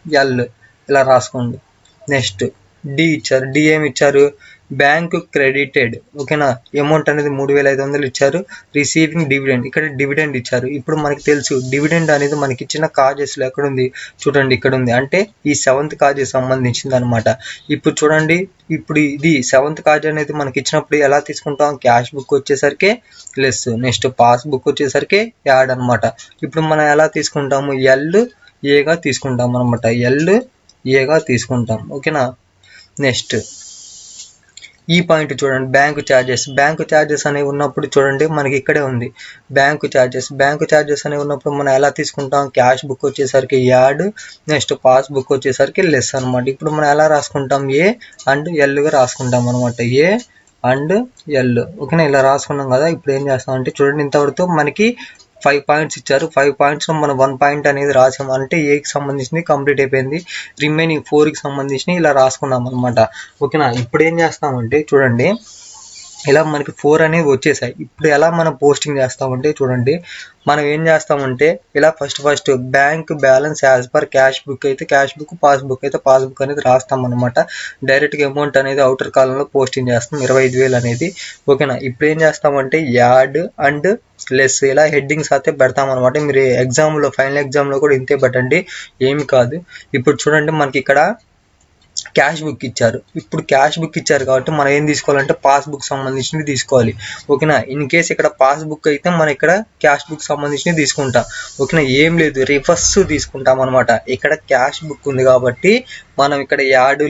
ఎల్ ఇలా రాసుకోండి. నెక్స్ట్ డి ఇచ్చారు, డి ఏమి ఇచ్చారు, బ్యాంక్ క్రెడిటెడ్. ఓకేనా. అమౌంట్ అనేది 3,500 ఇచ్చారు. రిసీవింగ్ డివిడెండ్, ఇక్కడ డివిడెండ్ ఇచ్చారు. ఇప్పుడు మనకి తెలుసు డివిడెండ్ అనేది మనకి ఇచ్చిన కాజెస్లో ఎక్కడ ఉంది, చూడండి ఇక్కడ ఉంది, అంటే ఈ 7th కాజెస్ సంబంధించింది అనమాట. ఇప్పుడు చూడండి ఇప్పుడు ఇది 7th కాజ్ అనేది మనకి ఇచ్చినప్పుడు ఎలా తీసుకుంటాం, క్యాష్ బుక్ వచ్చేసరికి లెస్, నెక్స్ట్ పాస్ బుక్ వచ్చేసరికి యాడ్ అనమాట. ఇప్పుడు మనం ఎలా తీసుకుంటాము, ఎల్ ఏగా తీసుకుంటాం అనమాట, ఎల్ ఏగా తీసుకుంటాం. ఓకేనా. నెక్స్ట్ ఈ పాయింట్ చూడండి బ్యాంకు ఛార్జెస్ అనేవి ఉన్నప్పుడు చూడండి మనకి ఇక్కడే ఉంది బ్యాంకు ఛార్జెస్ అనేవి ఉన్నప్పుడు మనం ఎలా తీసుకుంటాం, క్యాష్ బుక్ వచ్చేసరికి యాడ్, నెక్స్ట్ పాస్ బుక్ వచ్చేసరికి లెస్ అనమాట. ఇప్పుడు మనం ఎలా రాసుకుంటాం, ఏ అండ్ ఎల్గా రాసుకుంటాం అనమాట, ఏ అండ్ ఎల్. ఓకేనా. ఇలా రాసుకున్నాం కదా. ఇప్పుడు ఏం చేస్తామంటే చూడండి ఇంతవరకు మనకి 5 పాయింట్స్ ఇచ్చారు. 5 పాయింట్స్లో మనం 1 పాయింట్ అనేది రాసాం, అంటే ఏకి సంబంధించింది కంప్లీట్ అయిపోయింది. రిమైనింగ్ 4కి సంబంధించి ఇలా రాసుకున్నాం అనమాట. ఓకేనా. ఇప్పుడు ఏం చేస్తామంటే చూడండి ఇలా మనకి 4 అనేవి వచ్చేసాయి. ఇప్పుడు ఎలా మనం పోస్టింగ్ చేస్తామంటే చూడండి మనం ఏం చేస్తామంటే ఇలా first bank balance as per cash book అయితే క్యాష్ బుక్, పాస్ బుక్ అయితే పాస్ బుక్ అనేది రాస్తాం అనమాట. డైరెక్ట్గా అమౌంట్ అనేది అవుటర్ కాలంలో పోస్టింగ్ చేస్తాం 25,000 అనేది. ఓకేనా. ఇప్పుడు ఏం చేస్తామంటే యాడ్ అండ్ లెస్ ఇలా హెడ్డింగ్స్ అయితే పెడతాం అనమాట. మీరు ఎగ్జామ్లో ఫైనల్ ఎగ్జామ్లో కూడా ఇంతే పెట్టండి, ఏమి కాదు. ఇప్పుడు చూడండి మనకి ఇక్కడ క్యాష్ బుక్ ఇచ్చారు. ఇప్పుడు క్యాష్ బుక్ ఇచ్చారు కాబట్టి మనం ఏం తీసుకోవాలంటే పాస్ బుక్ సంబంధించినవి తీసుకోవాలి. ఓకేనా. ఇన్ కేస్ ఇక్కడ పాస్ బుక్ అయితే మనం ఇక్కడ క్యాష్ బుక్ సంబంధించినవి తీసుకుంటాం. ఓకేనా. ఏం లేదు రివర్స్ తీసుకుంటాం అనమాట. ఇక్కడ క్యాష్ బుక్ ఉంది కాబట్టి మనం ఇక్కడ యాడ్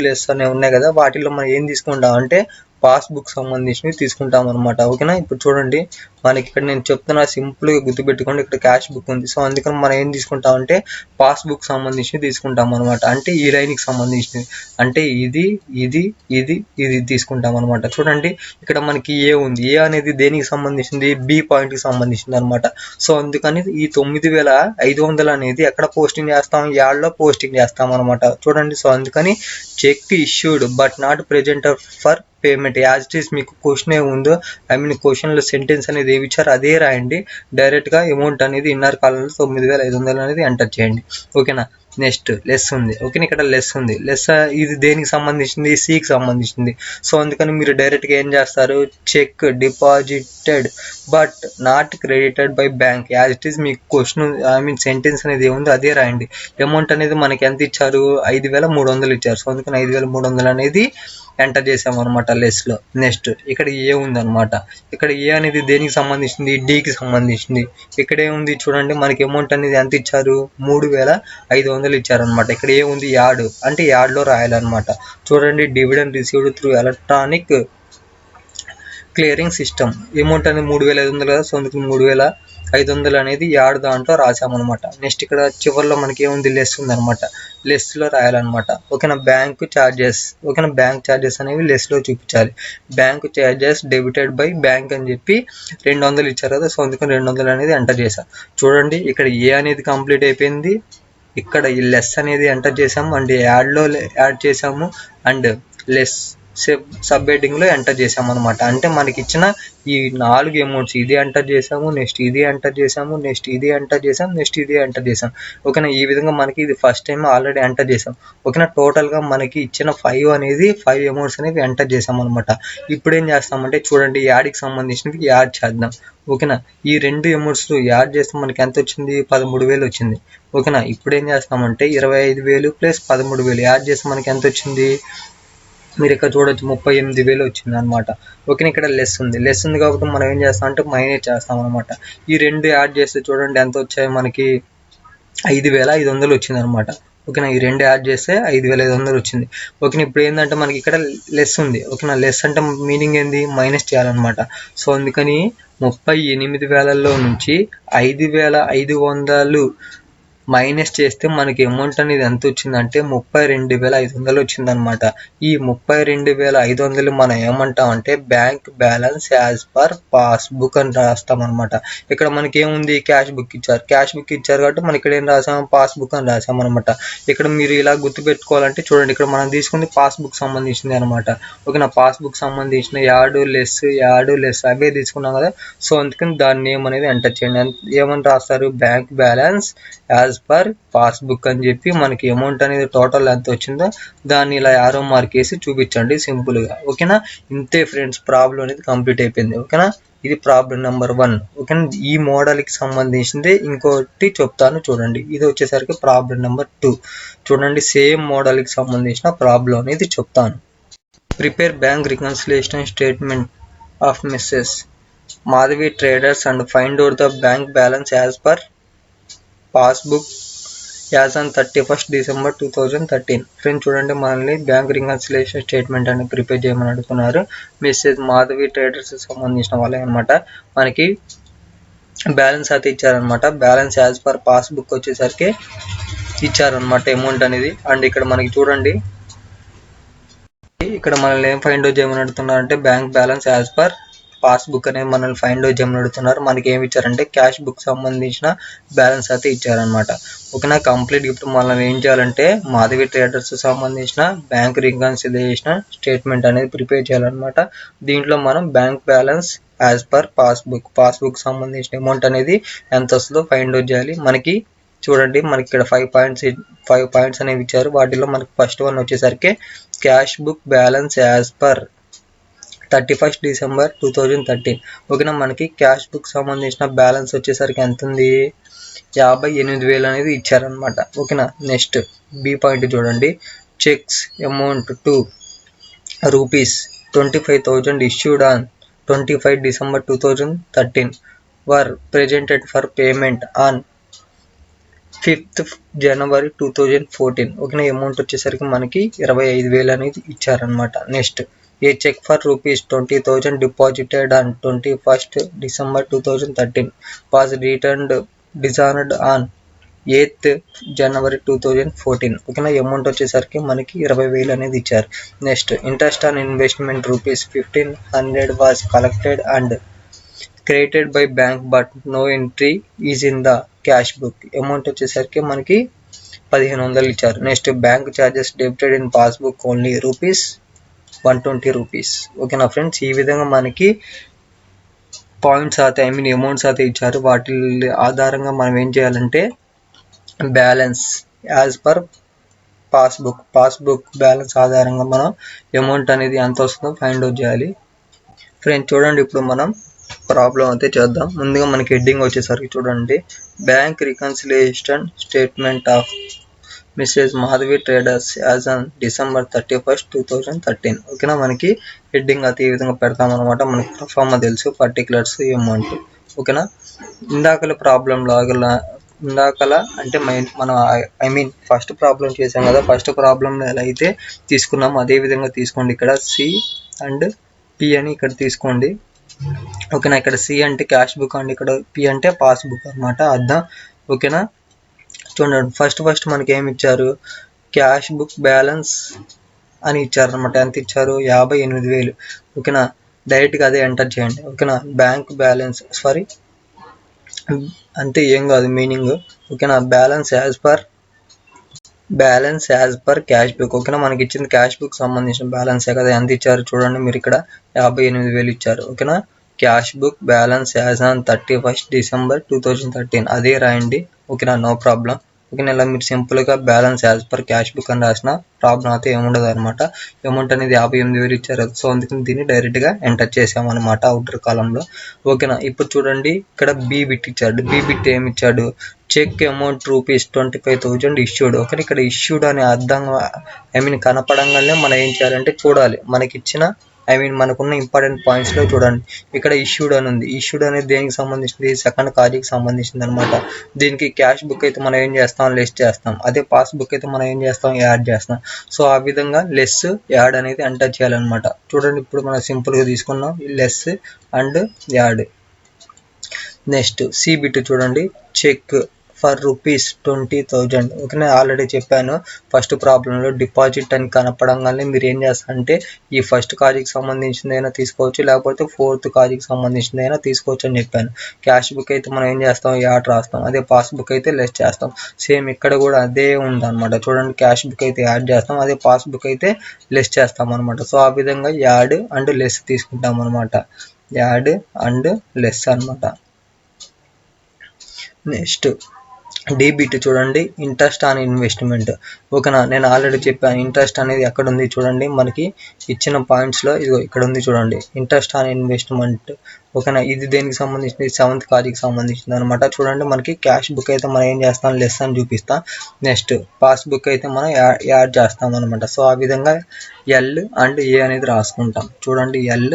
లెస్ అనేవి ఉన్నాయి కదా, వాటిల్లో మనం ఏం తీసుకుంటాం అంటే పాస్ బుక్ సంబంధించినవి తీసుకుంటాం అనమాట. ఓకేనా. ఇప్పుడు చూడండి మనకి ఇక్కడ నేను చెప్తున్నా సింపుల్గా గుర్తుపెట్టుకోండి, ఇక్కడ క్యాష్ బుక్ ఉంది. సో అందుకని మనం ఏం తీసుకుంటాం అంటే పాస్ బుక్ సంబంధించినవి తీసుకుంటాం అనమాట, అంటే ఈ లైన్కి సంబంధించినవి, అంటే ఇది తీసుకుంటాం అనమాట. చూడండి ఇక్కడ మనకి ఏ ఉంది, ఏ అనేది దేనికి సంబంధించింది, బి పాయింట్కి సంబంధించింది అనమాట. సో అందుకని ఈ 9,500 అనేది ఎక్కడ పోస్టింగ్ చేస్తాం, యాడ్లో పోస్టింగ్ చేస్తాం అనమాట. చూడండి. సో అందుకని cheque issued but not present for payment as it is. మీకు క్వశ్చన్ ఏముందో క్వశ్చన్లో సెంటెన్స్ అనేది ఏమి ఇచ్చారో అదే రాయండి. డైరెక్ట్గా అమౌంట్ అనేది ఇన్నర్ కాలంలో 9,500 అనేది ఎంటర్ చేయండి. ఓకేనా. నెక్స్ట్ లెస్ ఉంది. ఓకేనా, ఇక్కడ లెస్ ఉంది. లెస్ ఇది దేనికి సంబంధించింది? సికి సంబంధించింది. సో అందుకని మీరు డైరెక్ట్గా ఏం చేస్తారు, cheque deposited but not credited by bank as it is. మీకు క్వశ్చన్ సెంటెన్స్ అనేది ఏముంది అదే రాయండి. అమౌంట్ అనేది మనకి ఎంత ఇచ్చారు, 5,300 ఇచ్చారు. సో అందుకని 5,300 అనేది ఎంటర్ చేసాము అనమాట లెస్లో. నెక్స్ట్ ఇక్కడ ఏ ఉందన్నమాట. ఇక్కడ ఏ అనేది దేనికి సంబంధించింది, డికి సంబంధించింది. ఇక్కడ ఏముంది చూడండి, మనకి అమౌంట్ అనేది ఎంత ఇచ్చారు, 3,500 ఇచ్చారనమాట. ఇక్కడ ఏముంది, యాడ్ అంటే యాడ్లో రాయాలన్నమాట. చూడండి, dividend received through electronic clearing system. Amount అనేది 3,500 కదా, సో అందుకు 3,500 అనేది యాడ్ దాంట్లో రాసామన్నమాట. నెక్స్ట్ ఇక్కడ చివరిలో మనకి ఏముంది, లెస్ ఉందన్నమాట. లెస్లో రాయాలన్నమాట. ఓకేనా, బ్యాంకు ఛార్జెస్. ఓకేనా, బ్యాంక్ ఛార్జెస్ అనేవి లెస్లో చూపించాలి. Bank charges debited by bank అని చెప్పి 200 ఇచ్చారు కదా, సో అందుకని 200 అనేది ఎంటర్ చేశాను. చూడండి, ఇక్కడ ఏ అనేది కంప్లీట్ అయిపోయింది. ఇక్కడ ఈ లెస్ అనేది ఎంటర్ చేసాము అండ్ యాడ్లో యాడ్ చేసాము అండ్ లెస్ సబ్ హెడ్డింగ్లో ఎంటర్ చేసాము అనమాట. అంటే మనకి ఇచ్చిన ఈ 4 అమౌంట్స్ ఇది ఎంటర్ చేసాము, నెక్స్ట్ ఇది ఎంటర్ చేసాము, నెక్స్ట్ ఇది ఎంటర్ చేసాము, నెక్స్ట్ ఇది ఎంటర్ చేసాం. ఓకేనా, ఈ విధంగా మనకి ఇది ఫస్ట్ టైం ఆల్రెడీ ఎంటర్ చేసాం. ఓకేనా, టోటల్గా మనకి ఇచ్చిన 5 అమౌంట్స్ అనేవి ఎంటర్ చేసాం అనమాట. ఇప్పుడు ఏం చేస్తామంటే చూడండి, యాడ్కి సంబంధించినవి యాడ్ చేద్దాం. ఓకేనా, ఈ 2 అమౌంట్స్ యాడ్ చేస్తే మనకి ఎంత వచ్చింది, 13,000 వచ్చింది. ఓకేనా, ఇప్పుడు ఏం చేస్తామంటే 25,000 ప్లస్ 13,000 యాడ్ చేస్తే మనకి ఎంత వచ్చింది, మీరు ఇక్కడ చూడొచ్చు 38,000 వచ్చింది అనమాట. ఓకే, ఇక్కడ లెస్ ఉంది కాబట్టి మనం ఏం చేస్తాం అంటే మైనస్ చేస్తాం అనమాట. ఈ 2 యాడ్ చేస్తే చూడండి ఎంత వచ్చాయి మనకి, 5,500 వచ్చింది అనమాట. ఓకేనా, ఈ 2 యాడ్ చేస్తే 5,500 వచ్చింది. ఓకేనా, ఇప్పుడు ఏంటంటే మనకి ఇక్కడ లెస్ ఉంది. ఓకేనా, లెస్ అంటే మీనింగ్ ఏంది, మైనస్ చేయాలన్నమాట. సో అందుకని 38,000లో నుంచి 5,500 మైనస్ చేస్తే మనకి అమౌంట్ అనేది ఎంత వచ్చిందంటే 32,500 వచ్చిందనమాట. ఈ 32,500 మనం ఏమంటామంటే bank balance as per passbook అని రాస్తామన్నమాట. ఇక్కడ మనకి ఏముంది, క్యాష్ బుక్ ఇచ్చారు కాబట్టి మనం ఇక్కడ ఏం రాసాము, పాస్బుక్ అని రాసామన్నమాట. ఇక్కడ మీరు ఇలా గుర్తుపెట్టుకోవాలంటే చూడండి, ఇక్కడ మనం తీసుకుంది పాస్బుక్ సంబంధించింది అనమాట. ఓకేనా, పాస్బుక్ సంబంధించిన యాడ్ లెస్ అవే తీసుకున్నాం కదా, సో అందుకని దాని నేమ్ అనేది ఎంటర్ చేయండి. ఏమని రాస్తారు, bank balance as per passbook అని చెప్పి మనకి అమౌంట్ అనేది టోటల్ ఎంత వచ్చిందో దాన్ని ఇలా యారో మార్క్ వేసి చూపించండి సింపుల్గా. ఓకేనా, ఇంతే ఫ్రెండ్స్, ప్రాబ్లం అనేది కంప్లీట్ అయిపోయింది. ఓకేనా, ఇది ప్రాబ్లం నెంబర్ 1. ఓకేనా, ఈ మోడల్కి సంబంధించింది ఇంకోటి చెప్తాను చూడండి. ఇది వచ్చేసరికి ప్రాబ్లం నెంబర్ 2. చూడండి, సేమ్ మోడల్కి సంబంధించిన ప్రాబ్లం అనేది చెప్తాను. Prepare bank reconciliation statement of missus Madhavi traders and find out the bank balance as per passbook as on 31st December 2013. Friends చూడండి, మనల్ని బ్యాంక్ రికన్సిలియేషన్ స్టేట్మెంట్ అని ప్రిపేర్ చేయమని అడుగుతున్నారు. మిస్సెస్ మాధవి ట్రేడర్స్ సంబంధించిన వాళ్ళే అనమాట. మనకి బ్యాలెన్స్ అయితే ఇచ్చారనమాట. బ్యాలెన్స్ యాజ్ పర్ పాస్బుక్ వచ్చేసరికి ఇచ్చారనమాట అమౌంట్ అనేది. అండ్ ఇక్కడ మనకి చూడండి, ఇక్కడ మనల్ని ఏం ఫైండ్ అవుట్ చేయమని అడుగుతున్నారంటే bank balance as per passbook అనేది మనల్ని ఫైండ్ అవుట్ చేయమని అడుగుతున్నారు. మనకి ఏమి ఇచ్చారంటే క్యాష్ బుక్ సంబంధించిన బ్యాలెన్స్ అయితే ఇచ్చారనమాట. ఓకేనా, కంప్లీట్ ఇప్పుడు మనం ఏం చేయాలంటే మాధవి ట్రేడర్స్ సంబంధించిన బ్యాంక్ రికన్సిలియేషన్ స్టేట్మెంట్ అనేది ప్రిపేర్ చేయాలన్నమాట. దీంట్లో మనం bank balance as per passbook సంబంధించిన అమౌంట్ అనేది ఎంత వస్తుందో ఫైండ్ అవుట్ చేయాలి. మనకి చూడండి, మనకి ఇక్కడ 5 పాయింట్స్ అనేవి ఇచ్చారు. వాటిలో మనకి ఫస్ట్ వన్ వచ్చేసరికి cash book balance as per 31st December 2013. ఓకేనా, మనకి క్యాష్ బుక్ సంబంధించిన బ్యాలెన్స్ వచ్చేసరికి ఎంత ఉంది, 58,000 అనేది ఇచ్చారనమాట. ఓకేనా, నెక్స్ట్ బి పాయింట్ చూడండి, checks amount to ₹25,000 issued on 25 December 2013 were presented for payment on 5th January 2014. ఓకేనా, అమౌంట్ వచ్చేసరికి మనకి 25,000 అనేది ఇచ్చారనమాట. Next a cheque for ₹20,000 deposited on 21st December 2013 was dishonoured on 8th January 2014. ఓకేనా, అమౌంట్ వచ్చేసరికి మనకి 20,000 అనేది ఇచ్చారు. Next interest on investment ₹1,500 was collected and created by bank but no entry is in the cash book. Amount వచ్చేసరికి మనకి 1,500 ఇచ్చారు. Next bank charges debited in passbook only ₹120. ఓకేనా ఫ్రెండ్స్, ఈ విధంగా మనకి పాయింట్స్ అయితే అమౌంట్స్ అయితే ఇచ్చారు. వాటి ఆధారంగా మనం ఏం చేయాలంటే balance as per passbook balance ఆధారంగా మనం అమౌంట్ అనేది ఎంత వస్తుందో ఫైండ్ అవుట్ చేయాలి. ఫ్రెండ్స్ చూడండి, ఇప్పుడు మనం ప్రాబ్లం అయితే చేద్దాం. ముందుగా మనకి హెడ్డింగ్ వచ్చేసరికి చూడండి, bank reconciliation statement of missus Madhavi traders as on December 31st, 2013. ఓకేనా, మనకి హెడ్డింగ్ అయితే ఈ విధంగా పెడతాం అనమాట. మనకి ప్రొఫార్మా తెలుసు, పర్టికులర్స్ అమౌంట్. ఓకేనా, ఇందాకల అంటే మనం ఫస్ట్ ప్రాబ్లం చేసాం కదా, ఫస్ట్ ప్రాబ్లం ఎలా అయితే తీసుకున్నాం అదే విధంగా తీసుకోండి. ఇక్కడ సి అండ్ పి అని ఇక్కడ తీసుకోండి. ఓకేనా, ఇక్కడ సి అంటే క్యాష్ బుక్ అండ్ ఇక్కడ పి అంటే పాస్బుక్ అనమాట అర్థం. ఓకేనా, చూడండి ఫస్ట్ మనకి ఏమి ఇచ్చారు, క్యాష్ బుక్ బ్యాలెన్స్ అని ఇచ్చారు అనమాట. ఎంత ఇచ్చారు, 58,000. ఓకేనా, డైరెక్ట్గా అదే ఎంటర్ చేయండి. ఓకేనా, బ్యాంక్ బ్యాలెన్స్ అంతే, ఏం కాదు మీనింగ్. ఓకేనా, balance as per cash book. ఓకేనా, మనకి ఇచ్చింది క్యాష్ బుక్ సంబంధించిన బ్యాలెన్సే కదా. ఎంత ఇచ్చారు చూడండి, మీరు ఇక్కడ 58,000 ఇచ్చారు. ఓకేనా, cash book balance as on 31st December 2013 అదే రాయండి. ఓకేనా, నో ప్రాబ్లం. ఓకేనా, ఇలా మీరు సింపుల్గా balance as per cash book అని రాసిన ప్రాబ్లం అయితే ఏముండదు అనమాట. అమౌంట్ అనేది 58,000 ఇచ్చారు, సో అందుకని దీన్ని డైరెక్ట్గా ఎంటర్ చేసామన్నమాట అవుటర్ కాలంలో. ఓకేనా, ఇప్పుడు చూడండి ఇక్కడ బి బిట్ ఇచ్చాడు. బి బిట్ ఏమి ఇచ్చాడు, చెక్ అమౌంట్ ₹25,000 ఇష్యూడ్. ఓకే, ఇక్కడ ఇష్యూడ్ అనే అర్థం కనపడంగానే మనం ఏం చేయాలంటే చూడాలి. మనకున్న ఇంపార్టెంట్ పాయింట్స్ లో చూడండి, ఇక్కడ ఇష్యూడ్ అని ఉంది. ఇష్యూడ్ అనేది దేనికి సంబంధించింది, సెకండ్ ఖాళీకి సంబంధించింది అనమాట. దీనికి క్యాష్ బుక్ అయితే మనం ఏం చేస్తాం, లెస్ చేస్తాం. అదే పాస్ బుక్ అయితే మనం ఏం చేస్తాం, యాడ్ చేస్తాం. సో ఆ విధంగా లెస్ యాడ్ అనేది ఎంటర్ చేయాలన్నమాట. చూడండి, ఇప్పుడు మనం సింపుల్ గా తీసుకున్నాం less and add. Next C bit చూడండి, చెక్ ఫర్ ₹20,000. ఓకేనా, ఆల్రెడీ చెప్పాను ఫస్ట్ ప్రాబ్లంలో డిపాజిట్ అని కనపడంగానే మీరు ఏం చేస్తారంటే ఈ ఫస్ట్ కాజీకి సంబంధించిందైనా తీసుకోవచ్చు, లేకపోతే ఫోర్త్ కాజీకి సంబంధించిందైనా తీసుకోవచ్చు అని చెప్పాను. క్యాష్ బుక్ అయితే మనం ఏం చేస్తాం, యాడ్ రాస్తాం. అదే పాస్బుక్ అయితే లెస్ చేస్తాం. సేమ్ ఇక్కడ కూడా అదే ఉందన్నమాట. చూడండి, క్యాష్ బుక్ అయితే యాడ్ చేస్తాం, అదే పాస్బుక్ అయితే లెస్ చేస్తాం అనమాట. సో ఆ విధంగా యాడ్ అండ్ లెస్ తీసుకుంటాం అనమాట. యాడ్ అండ్ లెస్ అనమాట. నెక్స్ట్ డీబిట్ చూడండి, ఇంట్రెస్ట్ ఆన్ ఇన్వెస్ట్మెంట్. ఓకేనా, నేను ఆల్రెడీ చెప్పాను ఇంట్రెస్ట్ అనేది ఎక్కడ ఉంది చూడండి, మనకి ఇచ్చిన పాయింట్స్ లో ఇదిగో ఇక్కడ ఉంది చూడండి, ఇంట్రెస్ట్ ఆన్ ఇన్వెస్ట్మెంట్. ఓకేనా, ఇది దేనికి సంబంధించింది, సెవెంత్ కాజీకి సంబంధించింది అనమాట. చూడండి, మనకి క్యాష్ బుక్ అయితే మనం ఏం చేస్తాం, లెస్ అని చూపిస్తాం. నెక్స్ట్ పాస్ బుక్ అయితే మనం యాడ్ చేస్తాం అనమాట. సో ఆ విధంగా ఎల్ అండ్ ఏ అనేది రాసుకుంటాం. చూడండి, ఎల్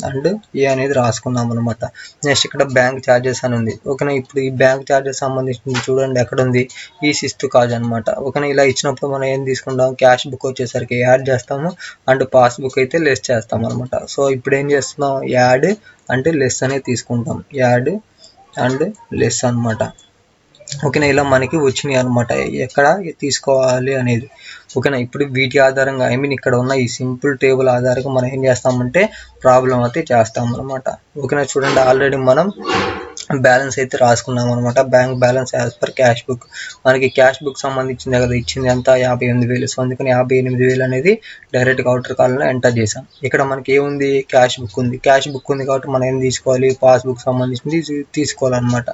అండ్ ఏ అనేది రాసుకున్నాం అనమాట. నెక్స్ట్ ఇక్కడ బ్యాంక్ ఛార్జెస్ అని ఉంది. ఓకేనా, ఇప్పుడు ఈ బ్యాంక్ ఛార్జెస్ సంబంధించింది చూడండి ఎక్కడ ఉంది, ఈ సిక్స్త్ కాజ్ అనమాట. ఓకేనా, ఇలా ఇచ్చినప్పుడు మనం ఏం తీసుకుంటాం, క్యాష్ బుక్ వచ్చేసరికి యాడ్ చేస్తాము అండ్ పాస్ బుక్ అయితే లెస్ చేస్తాం అనమాట. సో ఇప్పుడు ఏం చేస్తున్నాం, యాడ్ అంటే లెస్ అనేది తీసుకుంటాం, యాడ్ అండ్ లెస్ అనమాట. ఓకేనా, ఇలా మనకి వచ్చినాయి అనమాట ఎక్కడ తీసుకోవాలి అనేది. ఓకేనా, ఇప్పుడు వీటి ఆధారంగా ఇక్కడ ఉన్న ఈ సింపుల్ టేబుల్ ఆధారంగా మనం ఏం చేస్తామంటే ప్రాబ్లం అయితే చేస్తాం అనమాట. ఓకేనా, చూడండి ఆల్రెడీ మనం బ్యాలెన్స్ అయితే రాసుకున్నాం అనమాట. Bank balance as per cash book. మనకి క్యాష్ బుక్ సంబంధించింది కదా, ఇచ్చింది ఎంత, 58,000. సో అందుకని 58,000 అనేది డైరెక్ట్గా అవుటర్ కాలంలో ఎంటర్ చేసాం. ఇక్కడ మనకి ఏముంది, క్యాష్ బుక్ ఉంది. క్యాష్ బుక్ ఉంది కాబట్టి మనం ఏం తీసుకోవాలి, పాస్ బుక్ సంబంధించింది తీసుకోవాలన్నమాట.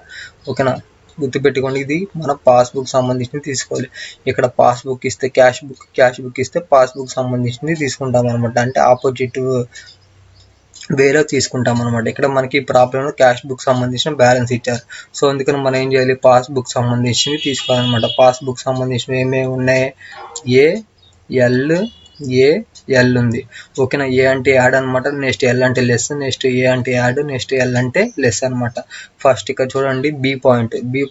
ఓకేనా, గుర్తుపెట్టుకోండి, ఇది మన పాస్బుక్ సంబంధించింది తీసుకోవాలి. ఇక్కడ పాస్బుక్ ఇస్తే క్యాష్ బుక్ ఇస్తే పాస్బుక్ సంబంధించింది తీసుకుంటాం అనమాట. అంటే ఆపోజిట్ వేరే తీసుకుంటాం అనమాట. ఇక్కడ మనకి ప్రాబ్లంలో క్యాష్ బుక్ సంబంధించిన బ్యాలెన్స్ ఇచ్చారు. సో అందుకని మనం ఏం చేయాలి, పాస్బుక్ సంబంధించినవి తీసుకోవాలన్నమాట. పాస్బుక్ సంబంధించినవి ఏమేమి ఉన్నాయి, ఎల్ ఉంది. ఓకేనా, ఏ అంటే యాడ్ అనమాట, నెక్స్ట్ ఎల్ అంటే లెస్, నెక్స్ట్ ఏ అంటే యాడ్, నెక్స్ట్ ఎల్ అంటే లెస్ అనమాట. ఫస్ట్ ఇక్కడ చూడండి బి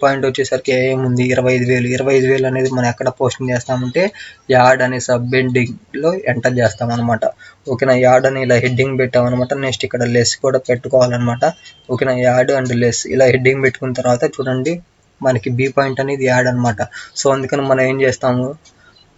పాయింట్ వచ్చేసరికి ఏముంది, 25,000. 25,000 అనేది మనం ఎక్కడ పోస్టింగ్ చేస్తామంటే యాడ్ అనే సబ్ హెడ్డింగ్ లో ఎంటర్ చేస్తాం అనమాట. ఓకేనా, యాడ్ అని ఇలా హెడ్డింగ్ పెట్టామన్నమాట. నెక్స్ట్ ఇక్కడ లెస్ కూడా పెట్టుకోవాలన్నమాట. ఓకేనా, యాడ్ అండ్ లెస్ ఇలా హెడ్డింగ్ పెట్టుకున్న తర్వాత చూడండి మనకి బి పాయింట్ అనేది యాడ్ అనమాట. సో అందుకని మనం ఏం చేస్తాము,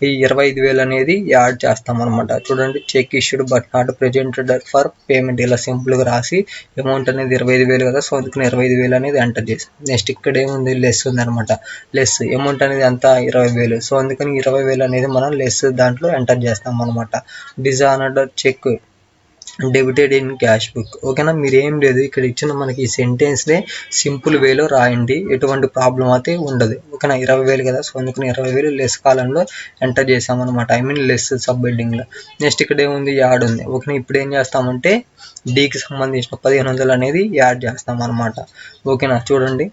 ఈ 25,000 అనేది యాడ్ చేస్తాం అనమాట. చూడండి, cheque issued but not presented for payment. ఇలా సింపుల్ గా రాసి అమౌంట్ అనేది 25,000 కదా, సో అందుకని 25,000 అనేది ఎంటర్ చేసాం. నెక్స్ట్ ఇక్కడ ఏముంది, లెస్ ఉంది అనమాట. లెస్ అమౌంట్ అనేది ఎంత, 20,000. సో అందుకని 20,000 అనేది మనం లెస్ దాంట్లో ఎంటర్ చేస్తాం అనమాట. Dishonoured cheque debited in cash book. ఓకేనా, మీరు ఏం లేదు ఇక్కడ ఇచ్చిన మనకి ఈ సెంటెన్స్నే సింపుల్ వేలో రాయండి, ఎటువంటి ప్రాబ్లం అయితే ఉండదు. ఓకేనా, 20,000 కదా, సో అందుకని 20,000 లెస్ కాలంలో ఎంటర్ చేసామన్నమాట, ఐ మీన్ లెస్ సబ్ హెడ్డింగ్లో. నెక్స్ట్ ఇక్కడ ఏముంది, యాడ్ ఉంది. ఓకేనా, ఇప్పుడు ఏం చేస్తామంటే డీకి సంబంధించిన 1500 అనేది యాడ్ చేస్తాం అనమాట. ఓకేనా, చూడండి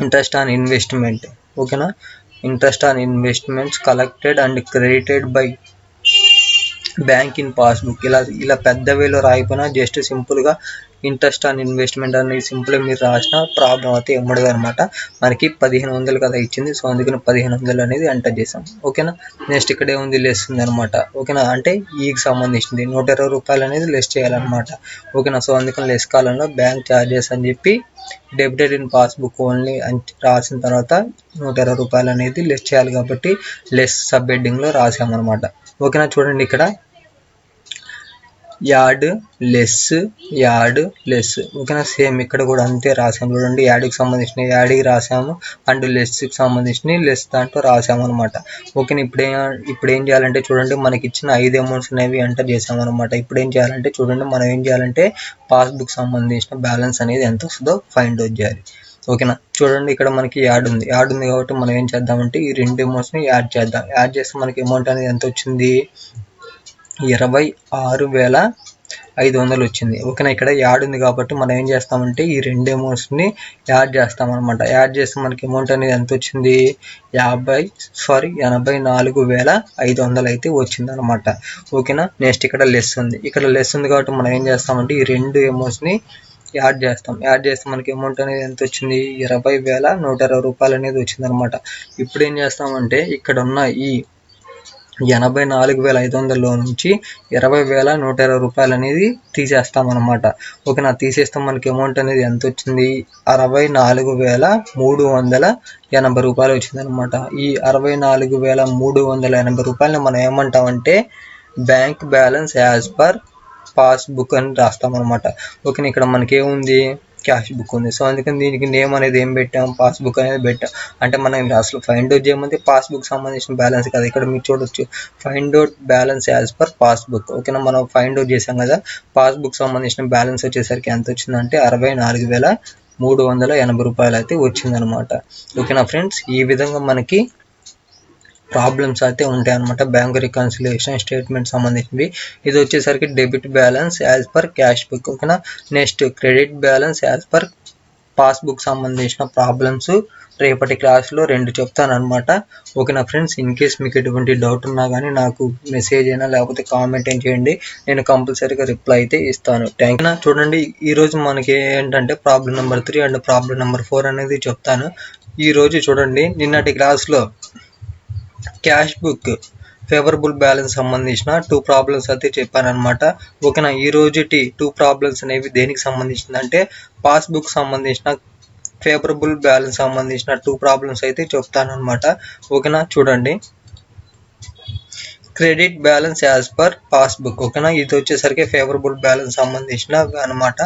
ఇంట్రెస్ట్ ఆన్ ఇన్వెస్ట్మెంట్. ఓకేనా, interest on investments collected and credited by bank in passbook. ఇలా పెద్ద వేలో రాయిపోయినా జస్ట్ సింపుల్గా ఇంట్రెస్ట్ ఆన్ ఇన్వెస్ట్మెంట్ అనేది సింపుల్గా మీరు రాసిన ప్రాబ్లం అయితే ఉండదు అనమాట. మనకి 1500 కదా ఇచ్చింది, సో అందుకని 1500 అనేది ఎంటర్ చేసాం. ఓకేనా, నెక్స్ట్ ఇక్కడ ఏముంది, లెస్ ఉంది అనమాట. ఓకేనా, అంటే ఈకి సంబంధించింది 120 రూపాయలు అనేది లెస్ చేయాలన్నమాట. ఓకేనా, సో అందుకని లెస్ కాలంలో బ్యాంక్ ఛార్జెస్ అని చెప్పి డెబిటెడ్ ఇన్ పాస్బుక్ ఓన్లీ అని రాసిన తర్వాత 120 రూపాయలు అనేది లెస్ చేయాలి కాబట్టి లెస్ సబ్ హెడ్డింగ్లో రాసామన్నమాట. ఓకేనా, చూడండి ఇక్కడ యాడ్ లెస్. ఓకేనా, సేమ్ ఇక్కడ కూడా అంతే రాసాము. చూడండి యాడ్కి సంబంధించిన యాడ్కి రాసాము అండ్ లెస్కి సంబంధించిన లెస్ దాంట్లో రాసాము అనమాట. ఓకేనా, ఇప్పుడు ఏం చేయాలంటే చూడండి మనకి ఇచ్చిన 5 అమౌంట్స్ అనేవి ఎంటర్ చేసాము అనమాట. ఇప్పుడు ఏం చేయాలంటే చూడండి మనం ఏం చేయాలంటే పాస్బుక్ సంబంధించిన బ్యాలెన్స్ అనేది ఎంత వస్తుందో ఫైండ్ అవుట్ చేయాలి. ఓకేనా, చూడండి ఇక్కడ మనకి యాడ్ ఉంది కాబట్టి మనం ఏం చేద్దామంటే ఈ 2 అమౌంట్స్ని యాడ్ చేద్దాం. యాడ్ చేస్తే మనకి అమౌంట్ అనేది ఎంత వచ్చింది, 26,500 వచ్చింది. ఓకేనా, ఇక్కడ యాడ్ ఉంది కాబట్టి మనం ఏం చేస్తామంటే ఈ 2 అమౌంట్స్ని యాడ్ చేస్తాం అనమాట. యాడ్ చేస్తే మనకి అమౌంట్ అనేది ఎంత వచ్చింది, 84,500 అయితే వచ్చింది అనమాట. ఓకేనా, నెక్స్ట్ ఇక్కడ లెస్ ఉంది కాబట్టి మనం ఏం చేస్తామంటే ఈ 2 అమౌంట్స్ని యాడ్ చేస్తాం. యాడ్ చేస్తే మనకి అమౌంట్ అనేది ఎంత వచ్చింది, 20,120 రూపాయలు అనేది వచ్చింది అనమాట. ఇప్పుడు ఏం చేస్తామంటే ఇక్కడ ఉన్న ఈ 84,500లో నుంచి 20,120 రూపాయలు అనేది తీసేస్తాం అనమాట. ఓకేనా, తీసేస్తాం మనకి అమౌంట్ అనేది ఎంత వచ్చింది, 64,380 రూపాయలు వచ్చింది అనమాట. ఈ 64,380 రూపాయలని మనం ఏమంటామంటే bank balance as per passbook అని రాస్తాం అనమాట. ఓకేనా, ఇక్కడ మనకి ఏముంది, క్యాష్ బుక్ ఉంది, సో అందుకని దీనికి నేమ్ అనేది ఏం పెట్టాం, పాస్బుక్ అనేది పెట్టాం. అంటే మనం అసలు ఫైండ్ అవుట్ చేయమంది పాస్బుక్ సంబంధించిన బ్యాలెన్స్ కదా, ఇక్కడ మీరు చూడొచ్చు find out balance as per passbook. ఓకేనా, మనం ఫైండ్ అవుట్ చేసాం కదా, పాస్బుక్ సంబంధించిన బ్యాలెన్స్ వచ్చేసరికి ఎంత వచ్చిందంటే 64,380 రూపాయలు అయితే వచ్చిందనమాట. ఓకేనా ఫ్రెండ్స్, ఈ విధంగా మనకి ప్రాబ్లమ్స్ అయితే ఉంటాయి అనమాట బ్యాంక్ రికన్సిలియేషన్ స్టేట్మెంట్ సంబంధించినవి. ఇది వచ్చేసరికి debit balance as per cash book. ఓకేనా, next credit balance as per passbook సంబంధించిన ప్రాబ్లమ్స్ రేపటి క్లాస్లో 2 చెప్తాను అనమాట. ఓకేనా ఫ్రెండ్స్, ఇన్ కేస్ మీకు ఎటువంటి డౌట్ ఉన్నా కానీ నాకు మెసేజ్ అయినా లేకపోతే కామెంట్ ఏం చేయండి, నేను కంపల్సరీగా రిప్లై అయితే ఇస్తాను. Thank you. చూడండి ఈరోజు మనకి ఏంటంటే problem number 3 and problem number 4 అనేది చెప్తాను. ఈరోజు చూడండి నిన్నటి క్లాస్లో క్యాష్ బుక్ ఫేవరబుల్ బ్యాలెన్స్ సంబంధించిన 2 ప్రాబ్లమ్స్ అయితే చెప్పాను అనమాట. ఓకేనా, ఈ రోజుటి 2 ప్రాబ్లమ్స్ అనేవి దేనికి సంబంధించిందంటే పాస్బుక్ సంబంధించిన ఫేవరబుల్ బ్యాలెన్స్ సంబంధించిన 2 ప్రాబ్లమ్స్ అయితే చెప్తాను అనమాట. ఓకేనా, చూడండి credit balance as per passbook. ఓకేనా, ఇది వచ్చేసరికి ఫేవరబుల్ బ్యాలెన్స్ సంబంధించిన అనమాట,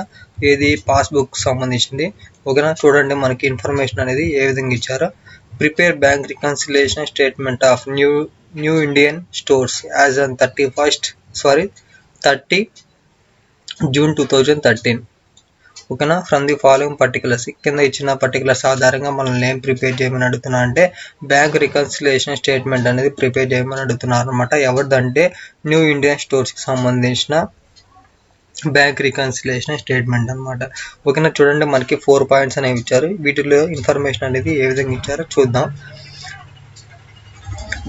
ఇది పాస్బుక్ సంబంధించింది. ఓకేనా, చూడండి మనకి ఇన్ఫర్మేషన్ అనేది ఏ విధంగా ఇచ్చారో. Prepare bank reconciliation statement of new Indian stores as on 30 June 2013. ఓకేనా, ఫ్రమ్ ది ఫాలోయింగ్ పర్టికులర్స్, కింద ఇచ్చిన పర్టికులర్స్ ఆధారంగా మనల్ని ఏం ప్రిపేర్ చేయమని అడుగుతున్నా అంటే బ్యాంక్ రికన్సిలియేషన్ స్టేట్మెంట్ అనేది ప్రిపేర్ చేయమని అడుగుతున్నారు అనమాట. ఎవరిదంటే న్యూ ఇండియన్ స్టోర్స్కి సంబంధించిన బ్యాంక్ రికన్సిలియేషన్ స్టేట్మెంట్ అనమాట. ఓకేనా, చూడండి మనకి 4 పాయింట్స్ అనేవి ఇచ్చారు, వీటిలో ఇన్ఫర్మేషన్ అనేది ఏ విధంగా ఇచ్చారో చూద్దాం.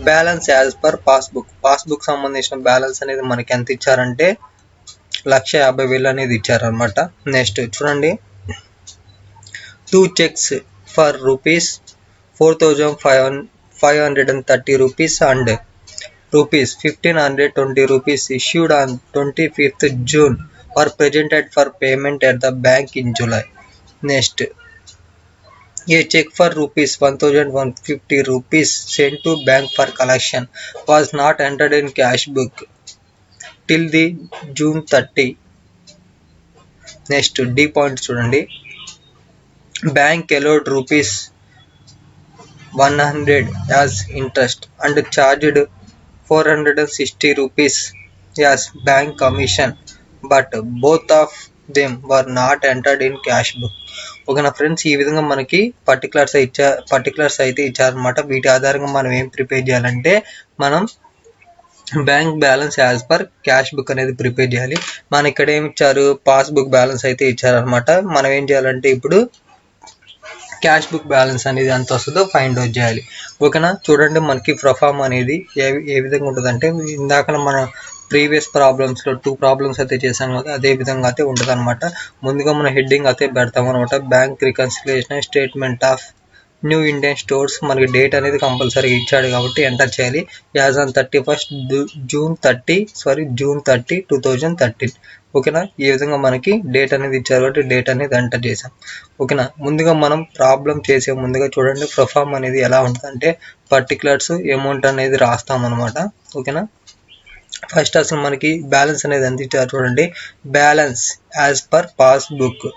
బ్యాలెన్స్ యాజ్ పర్ పాస్బుక్ సంబంధించిన బ్యాలెన్స్ అనేది మనకి ఎంత ఇచ్చారంటే 1,50,000 అనేది ఇచ్చారనమాట. నెక్స్ట్ చూడండి 2 checks for ₹4,530 and ₹1,520 issued on 25th June were presented for payment at the bank in July. Next, a check for ₹1,150 sent to bank for collection was not entered in cash book till the June 30. Next, D point చూడండి, bank allowed ₹100 as interest and charged ₹460 as bank commission but both of them were not entered in cash book. ఓకేనా ఫ్రెండ్స్, ఈ విధంగా మనకి పర్టికులర్స్ అయితే ఇచ్చారనమాట. వీటి ఆధారంగా మనం ఏం ప్రిపేర్ చేయాలంటే మనం bank balance as per cash book అనేది ప్రిపేర్ చేయాలి. మన ఇక్కడ ఏమి ఇచ్చారు, పాస్బుక్ బ్యాలెన్స్ అయితే ఇచ్చారనమాట. మనం ఏం చేయాలంటే ఇప్పుడు క్యాష్ బుక్ బ్యాలెన్స్ అనేది ఎంత వస్తుందో ఫైండ్ అవుట్ చేయాలి. ఓకేనా, చూడండి మనకి ప్రొఫార్మ్ అనేది ఏ విధంగా ఉంటుందంటే, ఇందాక మన ప్రీవియస్ ప్రాబ్లమ్స్లో 2 ప్రాబ్లమ్స్ అయితే చేశాను కదా, అదే విధంగా అయితే ఉంటుంది అనమాట. ముందుగా మనం హెడ్డింగ్ అయితే పెడతాం అనమాట, bank reconciliation statement of new Indian stores. మనకి డేట్ అనేది కంపల్సరీగా ఇచ్చాడు కాబట్టి ఎంటర్ చేయాలి. As on 31st June 30 2013. ఓకేనా, ఈ విధంగా మనకి డేట్ అనేది ఇచ్చారు కాబట్టి డేట్ అనేది ఎంటర్ చేసాం. ఓకేనా, ముందుగా మనం ప్రాబ్లం చేసే ముందుగా చూడండి ప్రొఫార్మ్ అనేది ఎలా ఉంటుందంటే, పర్టికులర్స్ అమౌంట్ అనేది రాస్తాం అనమాట. ఓకేనా, ఫస్ట్ అసలు మనకి బ్యాలెన్స్ అనేది ఎంత ఇచ్చారు చూడండి, బ్యాలెన్స్ యాజ్ పర్ పాస్బుక్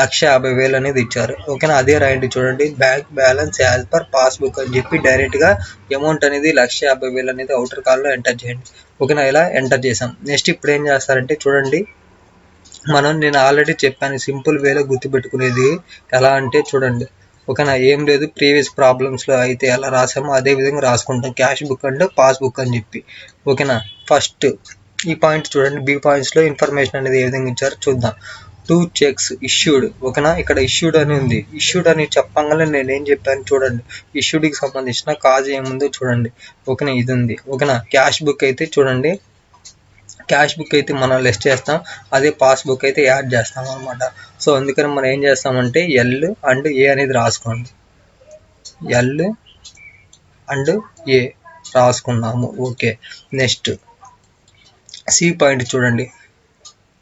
1,50,000 అనేది ఇచ్చారు. ఓకేనా, అదే రాయండి చూడండి, bank balance as per passbook అని చెప్పి డైరెక్ట్గా అమౌంట్ అనేది 1,50,000 అనేది అవుటర్ కాల్లో ఎంటర్ చేయండి. ఓకేనా, ఇలా ఎంటర్ చేసాం. నెక్స్ట్ ఇప్పుడు ఏం చేస్తారంటే చూడండి, నేను ఆల్రెడీ చెప్పాను సింపుల్ వేలో గుర్తుపెట్టుకునేది ఎలా అంటే చూడండి. ఓకేనా, ఏం లేదు, ప్రీవియస్ ప్రాబ్లమ్స్లో అయితే ఎలా రాసామో అదే విధంగా రాసుకుంటాం, క్యాష్ బుక్ అండ్ పాస్బుక్ అని చెప్పి. ఓకేనా, ఫస్ట్ ఈ పాయింట్స్ చూడండి, బి పాయింట్స్లో ఇన్ఫర్మేషన్ అనేది ఏ విధంగా ఇచ్చారో చూద్దాం. 2 చెక్స్ ఇష్యూడ్. ఓకేనా, ఇక్కడ ఇష్యూడ్ అని ఉంది. ఇష్యూడ్ అని చెప్పగానే నేను ఏం చెప్పాను చూడండి, ఇష్యూడ్కి సంబంధించిన కాజ్ ఏముందో చూడండి. ఓకేనా, ఇది ఉంది. ఓకేనా, క్యాష్ బుక్ అయితే చూడండి, క్యాష్ బుక్ అయితే మనం లెస్ చేస్తాం, అదే పాస్బుక్ అయితే యాడ్ చేస్తాం అనమాట. సో అందుకని మనం ఏం చేస్తామంటే ఎల్ అండ్ ఏ అనేది రాసుకోండి, ఎల్ అండ్ ఏ రాసుకున్నాము. ఓకే, నెక్స్ట్ సి పాయింట్ చూడండి,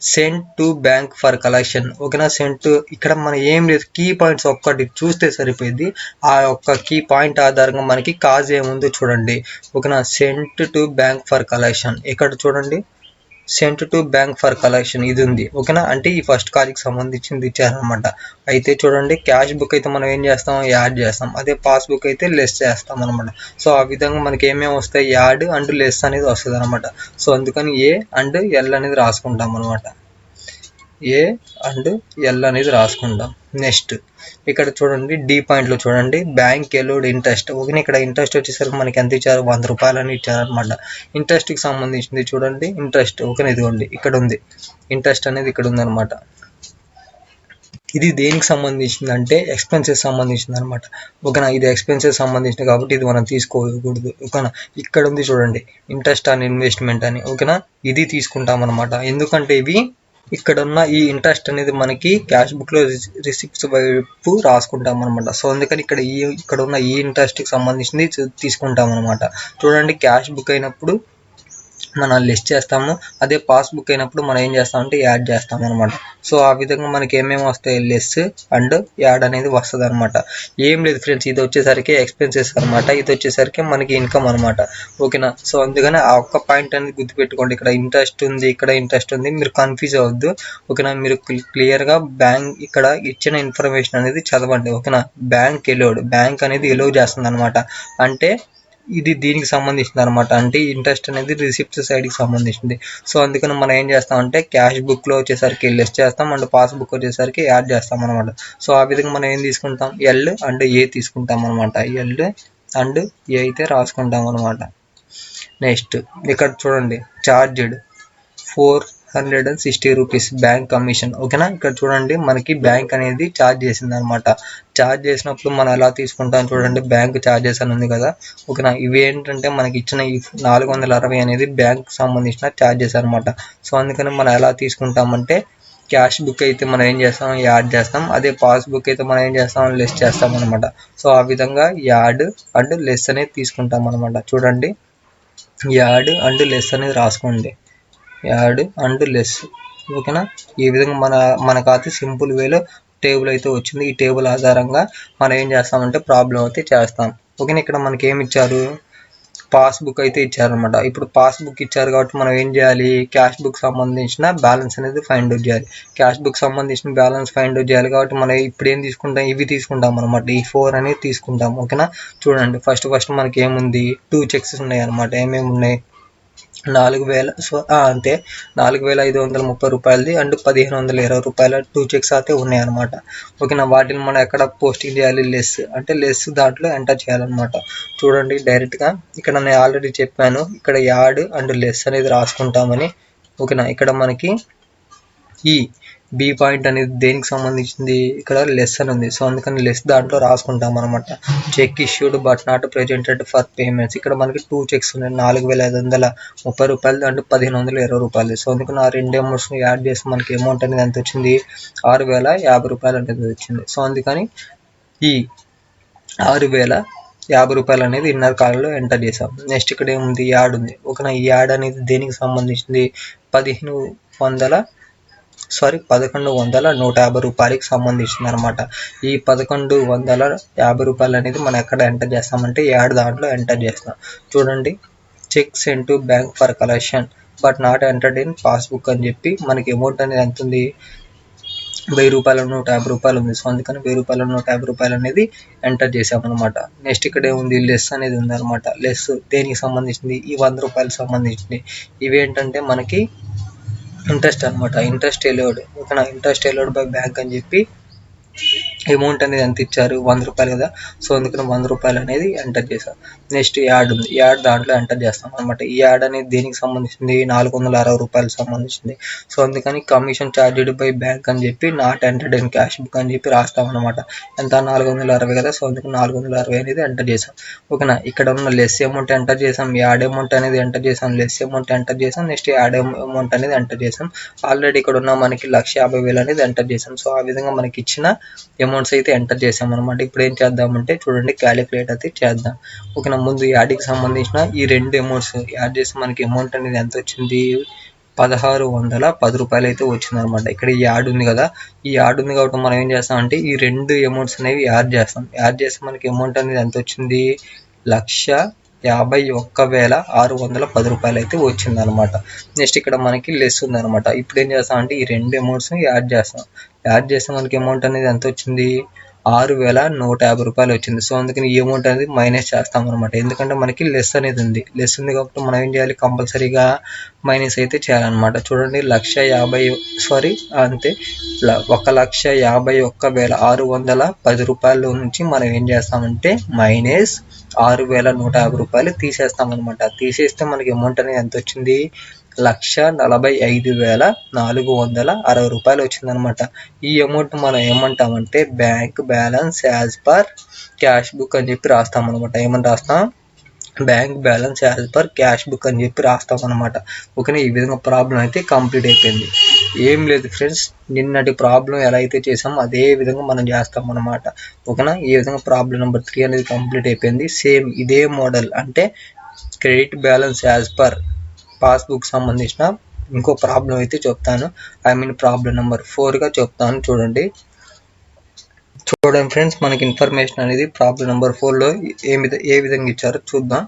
send to bank for collection. ఓకేనా, సెండ్ టు, ఇక్కడ మనం ఏం లేదు, కీ పాయింట్స్ ఒక్కటి చూస్తే సరిపోయింది. ఆ ఒక్క కీ పాయింట్ ఆధారంగా మనకి కాజ్ ఏముందో చూడండి. ఓకేనా, send to bank for collection, ఇక్కడ చూడండి cent to bank for collection ఇది ఉంది. ఓకేనా, అంటే ఈ ఫస్ట్ కాజ్కి సంబంధించింది ఇచ్చారనమాట. అయితే చూడండి క్యాష్ బుక్ అయితే మనం ఏం చేస్తాం, యాడ్ చేస్తాం, అదే పాస్బుక్ అయితే లెస్ చేస్తాం అనమాట. సో ఆ విధంగా మనకి ఏమేమి వస్తాయి, యాడ్ అండ్ లెస్ అనేది వస్తుంది అనమాట. సో అందుకని ఏ అండ్ ఎల్ అనేది రాసుకుంటాం అనమాట, ఏ అండ్ ఎల్ అనేది రాసుకుంటాం. నెక్స్ట్ ఇక్కడ చూడండి డి పాయింట్లో చూడండి, బ్యాంక్ ఎలోడ్ ఇంట్రెస్ట్. ఓకే, ఇక్కడ ఇంట్రెస్ట్ వచ్చేసరికి మనకి ఎంత ఇచ్చారు, 100 రూపాయలు అని ఇచ్చారనమాట. ఇంట్రెస్ట్కి సంబంధించింది చూడండి, ఇంట్రెస్ట్. ఓకేనా, ఇదిగోండి ఇక్కడ ఉంది, ఇంట్రెస్ట్ అనేది ఇక్కడ ఉందన్నమాట. ఇది దేనికి సంబంధించింది అంటే ఎక్స్పెన్సెస్ సంబంధించింది అనమాట. ఓకేనా, ఇది ఎక్స్పెన్సెస్ సంబంధించింది కాబట్టి ఇది మనం తీసుకోకూడదు. ఓకేనా, ఇక్కడ ఉంది చూడండి, ఇంట్రెస్ట్ ఆన్ ఇన్వెస్ట్మెంట్ అని. ఓకేనా, ఇది తీసుకుంటాం అనమాట. ఎందుకంటే ఇవి ఇక్కడ ఉన్న ఈ ఇంట్రెస్ట్ అనేది మనకి క్యాష్ బుక్లో రిసిప్ట్స్ వైపు రాసుకుంటాం అనమాట. సో అందుకని ఇక్కడ ఉన్న ఈ ఇంట్రెస్ట్కి సంబంధించింది తీసుకుంటాం అనమాట. చూడండి క్యాష్ బుక్ అయినప్పుడు మనం లిస్ట్ చేస్తాము, అదే పాస్బుక్ అయినప్పుడు మనం ఏం చేస్తామంటే యాడ్ చేస్తాం అనమాట. సో ఆ విధంగా మనకి ఏమేమి వస్తాయి, లెస్ అండ్ యాడ్ అనేది వస్తుంది అనమాట. ఏం లేదు ఫ్రెండ్స్, ఇది వచ్చేసరికి ఎక్స్పెన్సెస్ అనమాట, ఇది వచ్చేసరికి మనకి ఇన్కమ్ అనమాట. ఓకేనా, సో అందుకని ఆ ఒక్క పాయింట్ అనేది గుర్తుపెట్టుకోండి, ఇక్కడ ఇంట్రెస్ట్ ఉంది, ఇక్కడ ఇంట్రెస్ట్ ఉంది, మీరు కన్ఫ్యూజ్ అవ్వద్దు. ఓకేనా, మీరు క్లియర్గా బ్యాంక్ ఇక్కడ ఇచ్చిన ఇన్ఫర్మేషన్ అనేది చదవండి. ఓకేనా, బ్యాంక్ ఎలోడ్, బ్యాంక్ అనేది ఎలో చేస్తుంది అనమాట, అంటే ఇది దీనికి సంబంధించింది అనమాట, అంటే ఇంట్రెస్ట్ అనేది రిసిప్ట్స్ సైడ్కి సంబంధించింది. సో అందుకని మనం ఏం చేస్తామంటే క్యాష్ బుక్లో వచ్చేసరికి లెస్ చేస్తాం అండ్ పాస్బుక్ వచ్చేసరికి యాడ్ చేస్తాం అనమాట. సో ఆ విధంగా మనం ఏం తీసుకుంటాం, ఎల్ అండ్ ఏ తీసుకుంటాం అనమాట, ఎల్ అండ్ ఏ అయితే రాసుకుంటాం అనమాట. నెక్స్ట్ ఇక్కడ చూడండి, చార్జ్డ్ 460 రూపీస్ బ్యాంక్ కమిషన్. ఓకేనా, ఇక్కడ చూడండి మనకి బ్యాంక్ అనేది ఛార్జ్ చేసింది అనమాట. ఛార్జ్ చేసినప్పుడు మనం ఎలా తీసుకుంటాం చూడండి, బ్యాంక్ ఛార్జెస్ అని ఉంది కదా. ఓకేనా, ఇవి ఏంటంటే మనకి ఇచ్చిన ఈ 460 అనేది బ్యాంక్ సంబంధించిన ఛార్జెస్ అనమాట. సో అందుకని మనం ఎలా తీసుకుంటామంటే క్యాష్ బుక్ అయితే మనం ఏం చేస్తాం, యాడ్ చేస్తాం, అదే పాస్బుక్ అయితే మనం ఏం చేస్తాం, లెస్ చేస్తాం అనమాట. సో ఆ విధంగా యాడ్ అండ్ లెస్ అనేది తీసుకుంటాం అనమాట. చూడండి యాడ్ అండ్ లెస్ అనేది రాసుకోండి, యాడ్ అండ్ లెస్. ఓకేనా, ఈ విధంగా మన ఖాతా సింపుల్ వేలో టేబుల్ అయితే వచ్చింది. ఈ టేబుల్ ఆధారంగా మనం ఏం చేస్తామంటే ప్రాబ్లం అయితే చేస్తాం. ఓకేనా, ఇక్కడ మనకి ఏమి ఇచ్చారు, పాస్బుక్ అయితే ఇచ్చారనమాట. ఇప్పుడు పాస్బుక్ ఇచ్చారు కాబట్టి మనం ఏం చేయాలి, క్యాష్ బుక్ సంబంధించిన బ్యాలెన్స్ అనేది ఫైండ్ అవుట్ చేయాలి. క్యాష్ బుక్ సంబంధించిన బ్యాలెన్స్ ఫైండ్ అవుట్ చేయాలి కాబట్టి మనం ఇప్పుడు ఏం తీసుకుంటాం, ఇవి తీసుకుంటాం అనమాట, ఈ 4 అనేది తీసుకుంటాం. ఓకేనా, చూడండి ఫస్ట్ మనకి ఏముంది, 2 చెక్స్ ఉన్నాయి అనమాట. ఏమేమి ఉన్నాయి, 4000 అంతే 4530 రూపాయలది అండ్ 1520 రూపాయల 2 చెక్స్ అయితే ఉన్నాయన్నమాట. ఓకేనా, వాటిని మనం ఎక్కడ పోస్టింగ్ చేయాలి, లెస్ దాంట్లో ఎంటర్ చేయాలన్నమాట. చూడండి డైరెక్ట్గా ఇక్కడ నేను ఆల్రెడీ చెప్పాను, ఇక్కడ యాడ్ అండ్ లెస్ అనేది రాసుకుంటామని. ఓకేనా, ఇక్కడ మనకి ఈ బి పాయింట్ అనేది దేనికి సంబంధించింది, ఇక్కడ లెస్ అని ఉంది. సో అందుకని లెస్ దాంట్లో రాసుకుంటాం అనమాట. Cheque issued but not presented for payments. ఇక్కడ మనకి 2 చెక్స్ ఉన్నాయి, 4530 రూపాయలు అండ్ 1520 రూపాయలు. సో అందుకని ఆ 2 అమౌంట్స్ యాడ్ చేసి మనకి అమౌంట్ అనేది ఎంత వచ్చింది, 6050 రూపాయలు అనేది వచ్చింది. సో అందుకని ఈ 6050 రూపాయలు అనేది ఇన్నర్ కాలంలో ఎంటర్ చేసాం. నెక్స్ట్ ఇక్కడ ఏముంది, యాడ్ ఉంది. ఓకేనా, ఈ యాడ్ అనేది దేనికి సంబంధించింది, 1150 రూపాయలకి సంబంధించింది అనమాట. ఈ 1150 రూపాయలు అనేది మనం ఎక్కడ ఎంటర్ చేస్తామంటే యాడ్ దాంట్లో ఎంటర్ చేస్తాం. చూడండి, cheque send to bank for collection but not entered in passbook అని చెప్పి మనకి అమౌంట్ అనేది ఎంత ఉంది, 1000 రూపాయలు 150 రూపాయలు ఉంది. సో అందుకని 1000 రూపాయలు 150 రూపాయలు అనేది ఎంటర్ చేసామన్నమాట. నెక్స్ట్ ఇక్కడ ఏముంది, లెస్ అనేది ఉంది అనమాట. లెస్ దేనికి సంబంధించింది, ఈ 100 రూపాయలకు సంబంధించింది. ఇవేంటంటే మనకి ఇంట్రెస్ట్ అనమాట, ఇంట్రెస్ట్ ఎలోడ్. ఓకేనా, ఇంట్రెస్ట్ ఎలోడ్ బై బ్యాంక్ అని చెప్పి అమౌంట్ అనేది ఎంత ఇచ్చారు, 100 రూపాయలు కదా. సో అందుకని 100 రూపాయలు అనేది ఎంటర్ చేసాం. నెక్స్ట్ యాడ్ ఉంది, యాడ్ దాంట్లో ఎంటర్ చేస్తాం అనమాట. ఈ యాడ్ అనేది దేనికి సంబంధించింది, 460 రూపాయలకు సంబంధించింది. సో అందుకని కమిషన్ ఛార్జ్డ్ బై బ్యాంక్ అని చెప్పి not entered in cash book అని చెప్పి రాస్తాం అనమాట. ఎంత, 460 కదా. సో అందుకని 460 అనేది ఎంటర్ చేసాం. ఓకేనా, ఇక్కడ ఉన్న లెస్ అమౌంట్ ఎంటర్ చేసాం, యాడ్ అమౌంట్ అనేది ఎంటర్ చేసాం, లెస్ అమౌంట్ ఎంటర్ చేసాం, నెక్స్ట్ యాడ్ అమౌంట్ అనేది ఎంటర్ చేసాం. ఆల్రెడీ ఇక్కడ ఉన్న మనకి 1,50,000 అనేది ఎంటర్ చేసాం. సో ఆ విధంగా మనకి ఇచ్చిన అమౌంట్స్ అయితే ఎంటర్ చేసాం అనమాట. ఇప్పుడు ఏం చేద్దామంటే చూడండి, క్యాలిక్యులేట్ అయితే చేద్దాం. ఓకేనా, ముందు యాడ్కి సంబంధించిన ఈ 2 అమౌంట్స్ యాడ్ చేసి మనకి అమౌంట్ అనేది ఎంత వచ్చింది, 1610 రూపాయలు అయితే వచ్చింది అనమాట. ఇక్కడ ఈ యాడ్ ఉంది కదా, ఈ యాడ్ ఉంది కాబట్టి మనం ఏం చేస్తామంటే ఈ 2 అమౌంట్స్ అనేవి యాడ్ చేస్తాం. యాడ్ చేస్తే మనకి అమౌంట్ అనేది ఎంత వచ్చింది, 1,51,610 రూపాయలు అయితే వచ్చింది అనమాట. నెక్స్ట్ ఇక్కడ మనకి లెస్ ఉంది అనమాట. ఇప్పుడు ఏం చేస్తామంటే ఈ 2 అమౌంట్స్ని యాడ్ చేస్తాం. యాడ్ చేస్తే మనకి అమౌంట్ అనేది ఎంత వచ్చింది, 6,150 రూపాయలు వచ్చింది. సో అందుకని ఈ అమౌంట్ అనేది మైనస్ చేస్తాం అనమాట. ఎందుకంటే మనకి లెస్ అనేది ఉంది, లెస్ ఉంది కాబట్టి మనం ఏం చేయాలి, కంపల్సరీగా మైనస్ అయితే చేయాలన్నమాట. చూడండి, 1,51,610 రూపాయల నుంచి మనం ఏం చేస్తామంటే మైనస్ 6,150 రూపాయలు తీసేస్తాం అనమాట. తీసేస్తే మనకి అమౌంట్ అనేది ఎంత వచ్చింది, 1,45,460 రూపాయలు వచ్చిందనమాట. ఈ అమౌంట్ మనం ఏమంటామంటే bank balance as per cash book అని చెప్పి రాస్తాం అనమాట. ఏమని రాస్తాం, bank balance as per cash book అని చెప్పి రాస్తాం అనమాట. ఓకేనా, ఈ విధంగా ప్రాబ్లం అయితే కంప్లీట్ అయిపోయింది. ఏం లేదు ఫ్రెండ్స్, నిన్నటి ప్రాబ్లం ఎలా అయితే చేసామో అదే విధంగా మనం చేస్తాం అనమాట. ఓకేనా, ఈ విధంగా ప్రాబ్లం నెంబర్ 3 అనేది కంప్లీట్ అయిపోయింది. సేమ్ ఇదే మోడల్ అంటే credit balance as per passbook సంబంధించిన ఇంకో ప్రాబ్లం అయితే చెప్తాను. ప్రాబ్లం నెంబర్ 4గా చెప్తాను. చూడండి ఫ్రెండ్స్, మనకి ఇన్ఫర్మేషన్ అనేది ప్రాబ్లం నెంబర్ 4లో ఏ విధంగా ఇచ్చారో చూద్దాం.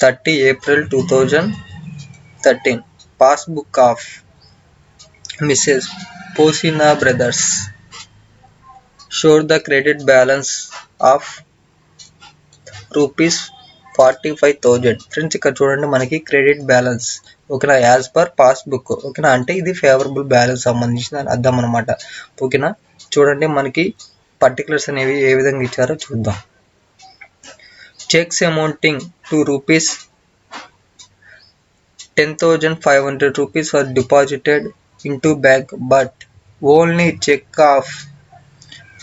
30 April 2013 పాస్బుక్ ఆఫ్ మిసెస్ పోసినా brothers showed the credit balance of ₹45,000. Friends ఇక్కడ చూడండి, మనకి క్రెడిట్ బ్యాలెన్స్ ఓకేనా యాజ్ పర్ పాస్బుక్. ఓకేనా, అంటే ఇది ఫేవరబుల్ బ్యాలెన్స్ సంబంధించిన అర్థం అనమాట. ఓకేనా, చూడండి మనకి పర్టికులర్స్ అనేవి ఏ విధంగా ఇచ్చారో చూద్దాం. Checks amounting to ₹10,500 were deposited into bank but only check of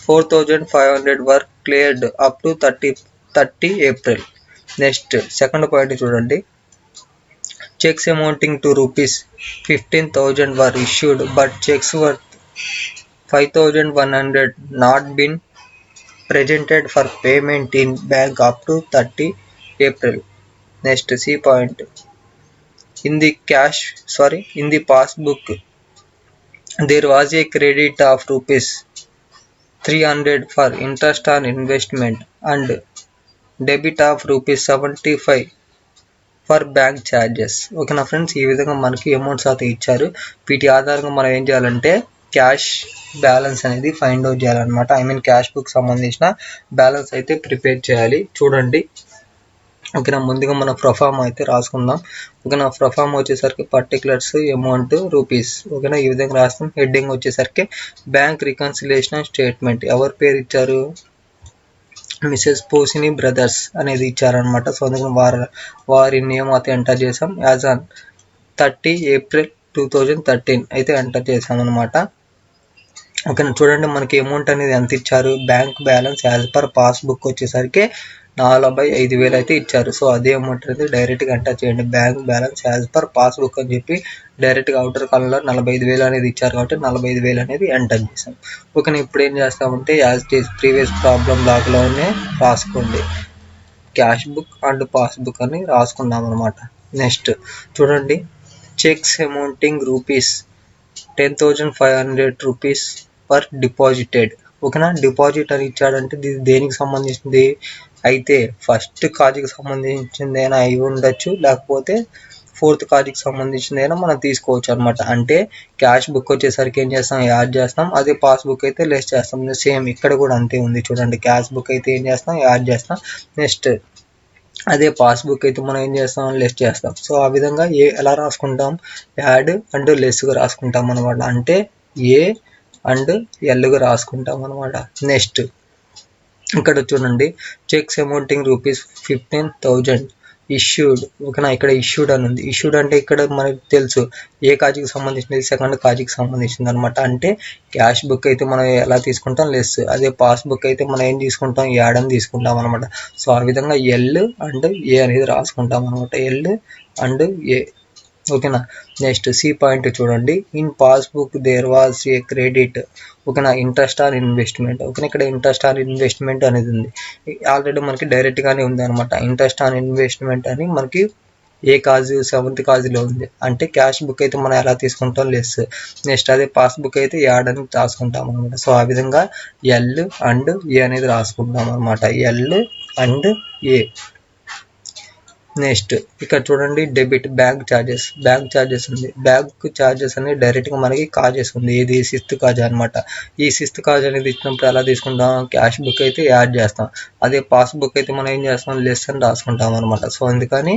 4,500 were cleared up to 30 April. Next second point చూడండి, cheques amounting to ₹15,000 were issued but checks worth 5,100 not been presented for payment in bank up to 30 April. Next C point, in the passbook there was a credit of ₹300 for interest on investment and debit of ₹75 for bank charges. ఓకేనా ఫ్రెండ్స్, ఈ విధంగా మనకి అమౌంట్స్ అయితే ఇచ్చారు. వీటి ఆధారంగా మనం ఏం చేయాలంటే క్యాష్ బ్యాలెన్స్ అనేది ఫైండ్ అవుట్ చేయాలన్నమాట. క్యాష్ బుక్ సంబంధించిన బ్యాలెన్స్ అయితే ప్రిపేర్ చేయాలి. చూడండి, ఓకేనా. ముందుగా మన ప్రొఫార్మ్ అయితే రాసుకుందాం. ఓకేనా. ప్రొఫార్మ్ వచ్చేసరికి పర్టికులర్స్ అమౌంట్ రూపీస్. ఓకేనా. ఈ విధంగా రాస్తాం. హెడ్డింగ్ వచ్చేసరికి బ్యాంక్ రికన్సిలేషన్ స్టేట్మెంట్. ఎవరి పేరు ఇచ్చారు? మిసెస్ పోసిని బ్రదర్స్ అనేది ఇచ్చారనమాట. సో అందుకని వారి నేమ్ అయితే ఎంటర్ చేసాం. యాజ్ ఆన్ 30 ఏప్రిల్ 2013 అయితే ఎంటర్ చేసాం అనమాట. ఓకేనా. చూడండి మనకి అమౌంట్ అనేది ఎంత ఇచ్చారు? Bank balance as per passbook వచ్చేసరికి 45,000 అయితే ఇచ్చారు. సో అదే అమౌంట్ అనేది డైరెక్ట్గా ఎంటర్ చేయండి. Bank balance as per passbook అని చెప్పి డైరెక్ట్గా అవుటర్ కాలంలో 45,000 అనేది ఇచ్చారు కాబట్టి 45,000 అనేది ఎంటర్ చేసాం. ఓకేనా. ఇప్పుడు ఏం చేస్తామంటే as it is previous problem లాగానే రాసుకోండి. క్యాష్ బుక్ అండ్ పాస్బుక్ అని రాసుకున్నాం అనమాట. నెక్స్ట్ చూడండి, cheques amounting rupees 10,500 rupees per deposited. ఓకేనా. డిపాజిట్ అని ఇచ్చాడంటే ఇది దేనికి సంబంధించింది? అయితే ఫస్ట్ కాజీకి సంబంధించిందైనా అయి ఉండొచ్చు, లేకపోతే ఫోర్త్ కాజీకి సంబంధించిందైనా మనం తీసుకోవచ్చు అనమాట. అంటే క్యాష్ బుక్ వచ్చేసరికి ఏం చేస్తాం? యాడ్ చేస్తాం. అదే పాస్బుక్ అయితే లెస్ చేస్తాం. సేమ్ ఇక్కడ కూడా అంతే ఉంది చూడండి. క్యాష్ బుక్ అయితే ఏం చేస్తాం? యాడ్ చేస్తాం. నెక్స్ట్ అదే పాస్బుక్ అయితే మనం ఏం చేస్తాం? లెస్ చేస్తాం. సో ఆ విధంగా ఎలా రాసుకుంటాం? యాడ్ అండ్ లెస్గా రాసుకుంటాం అనమాట. అంటే ఏ అండ్ ఎల్గా రాసుకుంటాం అనమాట. నెక్స్ట్ ఇక్కడ చూడండి, చెక్స్ అమౌంటింగ్ రూపీస్ 15,000 ఇష్యూడ్. ఓకేనా. ఇక్కడ ఇష్యూడ్ అని ఉంది. ఇష్యూడ్ అంటే ఇక్కడ మనకు తెలుసు ఏ కాజీకి సంబంధించింది? సెకండ్ కాజీకి సంబంధించింది అనమాట. అంటే క్యాష్ బుక్ అయితే మనం ఎలా తీసుకుంటాం? లెస్. అదే పాస్బుక్ అయితే మనం ఏం తీసుకుంటాం? యాడ్ అని తీసుకుంటాం అనమాట. సో ఆ విధంగా ఎల్ అండ్ ఏ అనేది రాసుకుంటాం అనమాట. L and A. ఓకేనా. నెక్స్ట్ సి పాయింట్ చూడండి, in passbook there was a credit. ఓకేనా. Interest on investment. ఓకేనా. ఇక్కడ ఇంట్రెస్ట్ ఆన్ ఇన్వెస్ట్మెంట్ అనేది ఉంది. ఆల్రెడీ మనకి డైరెక్ట్గానే ఉంది అనమాట. ఇంట్రెస్ట్ ఆన్ ఇన్వెస్ట్మెంట్ అని మనకి ఏ కాజు 7th కాజులో ఉంది. అంటే క్యాష్ బుక్ అయితే మనం ఎలా తీసుకుంటాం? లెస్. నెక్స్ట్ అదే పాస్బుక్ అయితే యాడ్ అని రాసుకుంటాం అనమాట. సో ఆ విధంగా ఎల్ అండ్ ఏ అనేది రాసుకుంటాం అనమాట. L and A. నెక్స్ట్ ఇక్కడ చూడండి, debit bank charges. Bank charges ఉంది. బ్యాంక్ ఛార్జెస్ అనేది డైరెక్ట్గా మనకి కాజెస్ ఉంది. ఇది 6th కాజ్ అనమాట. ఈ 6th కాజ్ అనేది ఇచ్చినప్పుడు ఎలా తీసుకుంటాం? క్యాష్ బుక్ అయితే యాడ్ చేస్తాం. అదే పాస్బుక్ అయితే మనం ఏం చేస్తాం? లెస్ అని రాసుకుంటాం అనమాట. సో అందుకని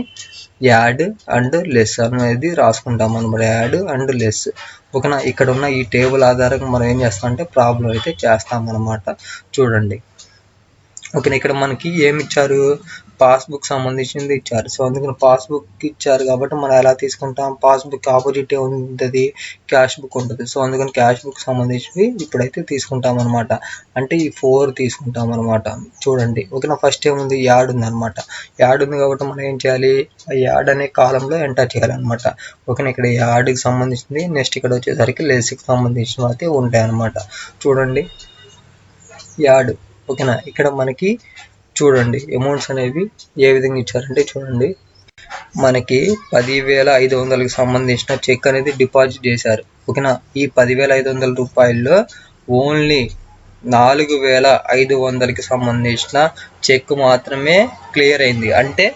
యాడ్ అండ్ లెస్ అనేది రాసుకుంటాం అనమాట. Add and less. ఓకేనా. ఇక్కడ ఉన్న ఈ టేబుల్ ఆధారంగా మనం ఏం చేస్తాం అంటే ప్రాబ్లం అయితే చేస్తాం అనమాట. చూడండి. ఓకేనా. ఇక్కడ మనకి ఏమి ఇచ్చారు? పాస్బుక్ సంబంధించింది ఇచ్చారు. సో అందుకని పాస్బుక్ ఇచ్చారు కాబట్టి మనం ఎలా తీసుకుంటాం? పాస్బుక్ ఆపోజిట్ ఉంటుంది, క్యాష్ బుక్ ఉంటుంది. సో అందుకని క్యాష్ బుక్ సంబంధించి ఇప్పుడైతే తీసుకుంటాం అనమాట. అంటే ఈ 4 తీసుకుంటాం అనమాట. చూడండి. ఓకేనా. ఫస్ట్ ఏముంది? యాడ్ ఉంది అనమాట. యాడ్ ఉంది కాబట్టి మనం ఏం చేయాలి? యాడ్ అనే కాలంలో ఎంటర్ చేయాలన్నమాట. ఓకేనా. ఇక్కడ యాడ్కి సంబంధించింది. నెక్స్ట్ ఇక్కడ వచ్చేసరికి లెస్కి సంబంధించినవి అయితే ఉంటాయి అనమాట. చూడండి, యాడ్. ఓకేనా. ఇక్కడ మనకి చూడండి అమౌంట్స్ అనేవి ఏ విధంగా ఇచ్చారంటే చూడండి, మనకి 10,500కి సంబంధించిన చెక్ అనేది డిపాజిట్ చేశారు. ఓకేనా. ఈ 10,500 రూపాయల్లో ఓన్లీ 4,500కి సంబంధించిన చెక్ మాత్రమే క్లియర్ అయింది. అంటే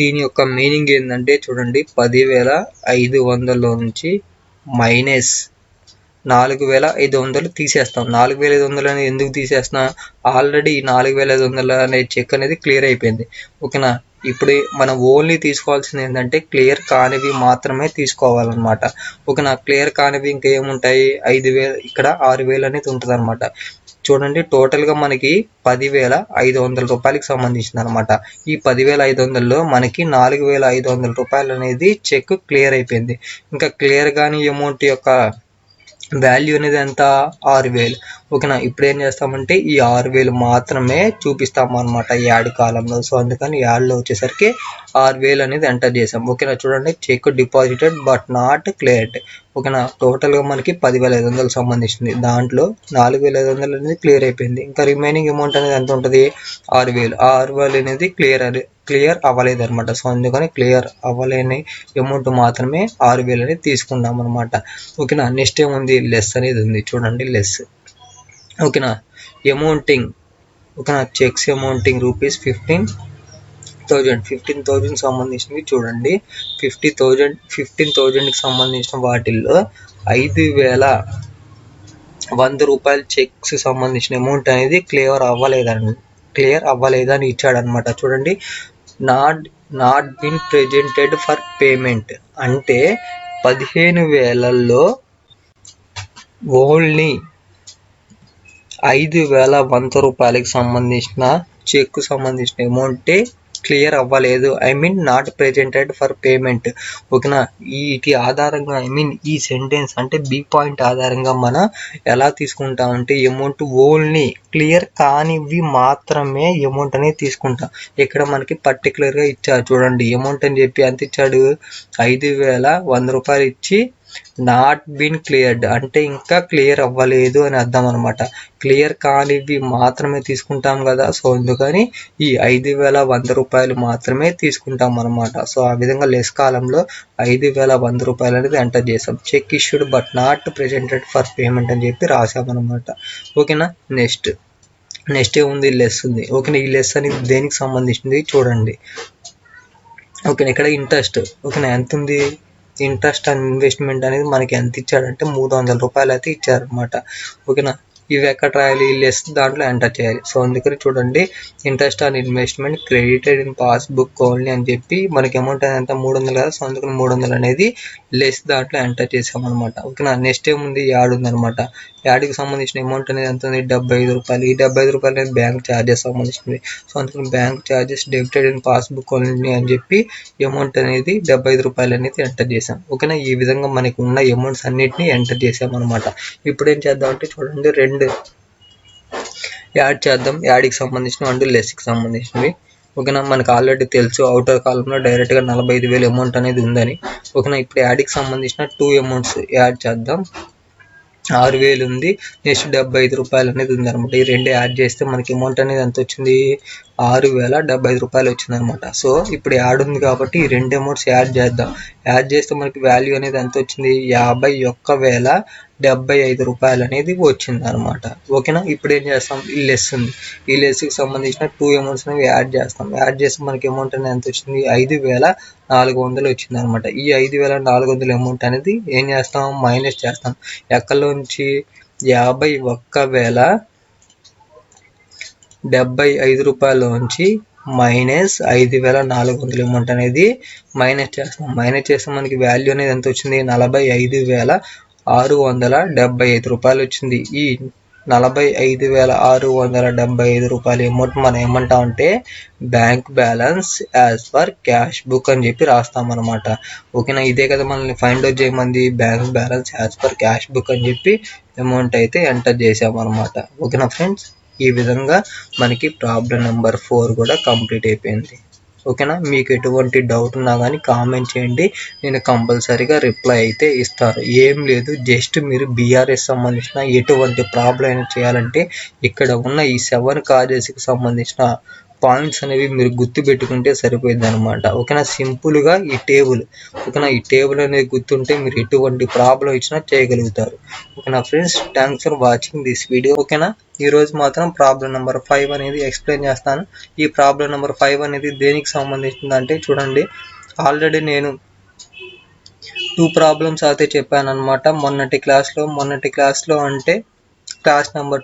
దీని యొక్క మీనింగ్ ఏంటంటే చూడండి, 10,500లో నుంచి మైనస్ 4,500 తీసేస్తాం. 4,500 అనేది ఎందుకు తీసేస్తున్నాం? ఆల్రెడీ 4,500 అనే చెక్ అనేది క్లియర్ అయిపోయింది. ఓకేనా. ఇప్పుడు మనం ఓన్లీ తీసుకోవాల్సింది ఏంటంటే క్లియర్ కానివి మాత్రమే తీసుకోవాలన్నమాట. ఓకేనా. క్లియర్ కానివి ఇంకా ఏముంటాయి? 5,000, ఇక్కడ 6,000 అనేది ఉంటుంది అనమాట. చూడండి, టోటల్గా మనకి 10,500 రూపాయలకి సంబంధించింది అనమాట. ఈ 10,500లో మనకి 4,500 రూపాయలు అనేది చెక్ క్లియర్ అయిపోయింది. ఇంకా క్లియర్ కాని అమౌంట్ యొక్క వాల్యూ అనేది ఎంత? 6,000. ఓకేనా. ఇప్పుడు ఏం చేస్తామంటే ఈ 6,000 మాత్రమే చూపిస్తాము అనమాట యాడ్ కాలంలో. సో అందుకని యాడ్లో వచ్చేసరికి 6,000 అనేది ఎంటర్ చేసాం. ఓకేనా. చూడండి, cheque deposited but not cleared. ఓకేనా. టోటల్గా మనకి 10,500 సంబంధించింది. దాంట్లో 4,500 అనేది క్లియర్ అయిపోయింది. ఇంకా రిమైనింగ్ అమౌంట్ అనేది ఎంత ఉంటుంది? 6,000. 6,000 అనేది క్లియర్ అవ్వలేదు అనమాట. సో అందుకని క్లియర్ అవ్వలేని అమౌంట్ మాత్రమే 6,000 అనేది తీసుకున్నాం అనమాట. ఓకేనా. నెక్స్ట్ ఏముంది? లెస్ అనేది ఉంది. చూడండి, లెస్. ఓకేనా. అమౌంటింగ్. ఓకేనా. చెక్స్ అమౌంటింగ్ రూపీస్ 15,000 సంబంధించినవి చూడండి. 15,000కి సంబంధించిన వాటిల్లో 5,100 రూపాయల చెక్స్ సంబంధించిన అమౌంట్ అనేది క్లియర్ అవ్వలేదని ఇచ్చాడనమాట. చూడండి, not been presented for payment అంటే 15,000లో ఓన్లీ 5,100 రూపాయలకి సంబంధించిన చెక్కు సంబంధించిన అమౌంటే క్లియర్ అవ్వలేదు. Not presented for payment. ఓకేనా, వీటి ఆధారంగా ఈ సెంటెన్స్ అంటే బి పాయింట్ ఆధారంగా మనం ఎలా తీసుకుంటామంటే అమౌంట్ ఓన్లీ క్లియర్ కానివి మాత్రమే అమౌంట్ అనేది తీసుకుంటాం. ఇక్కడ మనకి పర్టికులర్గా ఇచ్చారు చూడండి, అమౌంట్ అని చెప్పి ఎంత ఇచ్చాడు, 5,100 రూపాయలు ఇచ్చి నాట్ బీన్ క్లియర్డ్ అంటే ఇంకా క్లియర్ అవ్వలేదు అని అర్థం అనమాట. క్లియర్ కానివి మాత్రమే తీసుకుంటాం కదా, సో అందుకని ఈ 5,100 రూపాయలు మాత్రమే తీసుకుంటాం అనమాట. సో ఆ విధంగా లెస్ కాలంలో 5,100 రూపాయలు అనేది ఎంటర్ చేసాం. Cheque issued but not presented for payment అని చెప్పి రాసామన్నమాట. ఓకేనా, నెక్స్ట్ ఏముంది, లెస్ ఉంది. ఓకేనా, ఈ లెస్ అనేది దేనికి సంబంధించింది చూడండి. ఓకేనా, ఇక్కడ ఇంట్రెస్ట్. ఓకేనా, ఎంత ఉంది, ఇంట్రెస్ట్ అండ్ ఇన్వెస్ట్మెంట్ అనేది మనకి ఎంత ఇచ్చాడంటే 300 రూపాయలు అయితే ఇచ్చారనమాట. ఓకేనా, ఇవి ఎక్కడ రాయాలి, లెస్ దాంట్లో ఎంటర్ చేయాలి. సో అందుకని చూడండి, interest on investment credited in passbook only అని చెప్పి మనకి అమౌంట్ అనేది 300 కదా, సో అందుకని 300 అనేది లెస్ దాంట్లో ఎంటర్ చేసామన్నమాట. ఓకేనా, నెక్స్ట్ ఏముంది, యాడ్ ఉందన్నమాట. యాడ్కి సంబంధించిన అమౌంట్ అనేది ఎంత ఉంది, 75 రూపాయలు. ఈ 75 రూపాయలు అనేది బ్యాంక్ ఛార్జెస్ సంబంధించింది. సో అందుకని bank charges debited in passbook only అని చెప్పి అమౌంట్ అనేది 75 రూపాయలు అనేది ఎంటర్ చేసాం. ఓకేనా, ఈ విధంగా మనకి ఉన్న అమౌంట్స్ అన్నిటిని ఎంటర్ చేసాం అనమాట. ఇప్పుడు ఏం చేద్దాం అంటే చూడండి, 2 యాడ్ చేద్దాం. యాడ్కి సంబంధించిన అండ్ లెస్కి సంబంధించినవి. ఓకేనా, మనకు ఆల్రెడీ తెలుసు అవుటర్ కాలంలో డైరెక్ట్గా 45,000 అమౌంట్ అనేది ఉందని. ఓకేనా, ఇప్పుడు యాడ్కి సంబంధించిన 2 అమౌంట్స్ యాడ్ చేద్దాం. 6,000 ఉంది, నెక్స్ట్ 75 రూపాయలు అనేది ఉంది అనమాట. ఈ 2 యాడ్ చేస్తే మనకి అమౌంట్ అనేది ఎంత వచ్చింది, 6,075 రూపాయలు వచ్చింది అనమాట. సో ఇప్పుడు యాడ్ ఉంది కాబట్టి ఈ 2 అమౌంట్స్ యాడ్ చేద్దాం. యాడ్ చేస్తే మనకి వాల్యూ అనేది ఎంత వచ్చింది, 51,075 రూపాయలు అనేది వచ్చింది అనమాట. ఓకేనా, ఇప్పుడు ఏం చేస్తాం, ఈ లెస్ ఉంది. ఈ లెస్కి సంబంధించిన 2 అమౌంట్స్ అనేవి యాడ్ చేస్తాం. యాడ్ చేస్తే మనకి అమౌంట్ అనేది ఎంత వచ్చింది, 5,400 వచ్చింది అనమాట. ఈ 5,400 అమౌంట్ అనేది ఏం చేస్తాం, మైనస్ చేస్తాం. ఎక్కడలోంచి, 51,075 రూపాయలలోంచి మైనస్ 5,400 అమౌంట్ అనేది మైనస్ చేస్తాం. మైనస్ చేస్తే మనకి వాల్యూ అనేది ఎంత వచ్చింది, 45,675 రూపాయలు వచ్చింది. ఈ 45,675 రూపాయలు అమౌంట్ మనం ఏమంటామంటే bank balance as per cash book అని చెప్పి రాస్తామన్నమాట. ఓకేనా, ఇదే కదా మనల్ని ఫైండ్ అవుట్ చేయమంది, bank balance as per cash book అని చెప్పి అమౌంట్ అయితే ఎంటర్ చేసామన్నమాట. ఓకేనా ఫ్రెండ్స్, ఈ విధంగా మనకి ప్రాబ్లం నెంబర్ 4 కూడా కంప్లీట్ అయిపోయింది. ఓకేనా, మీకు ఎటువంటి డౌట్ ఉన్నా కానీ కామెంట్ చేయండి, నేను కంపల్సరీగా రిప్లై అయితే ఇస్తాను. ఏం లేదు, జస్ట్ మీరు బీఆర్ఎస్ సంబంధించిన ఎటువంటి ప్రాబ్లం అయినా చేయాలంటే ఇక్కడ ఉన్న ఈ 7 కాజెస్కి సంబంధించిన పాయింట్స్ అనేవి మీరు గుర్తు పెట్టుకుంటే సరిపోయింది అనమాట. ఓకేనా, సింపుల్గా ఈ టేబుల్, ఓకేనా, ఈ టేబుల్ అనేది గుర్తుంటే మీరు ఎటువంటి ప్రాబ్లం ఇచ్చినా చేయగలుగుతారు. ఓకేనా friends, thanks for watching this video. ఓకేనా, ఈరోజు మాత్రం ప్రాబ్లం నెంబర్ 5 అనేది ఎక్స్ప్లెయిన్ చేస్తాను. ఈ ప్రాబ్లం నెంబర్ 5 అనేది దేనికి సంబంధించిందంటే చూడండి, ఆల్రెడీ నేను 2 ప్రాబ్లమ్స్ అయితే చెప్పాను అనమాట మొన్నటి క్లాస్లో అంటే క్లాస్ నెంబర్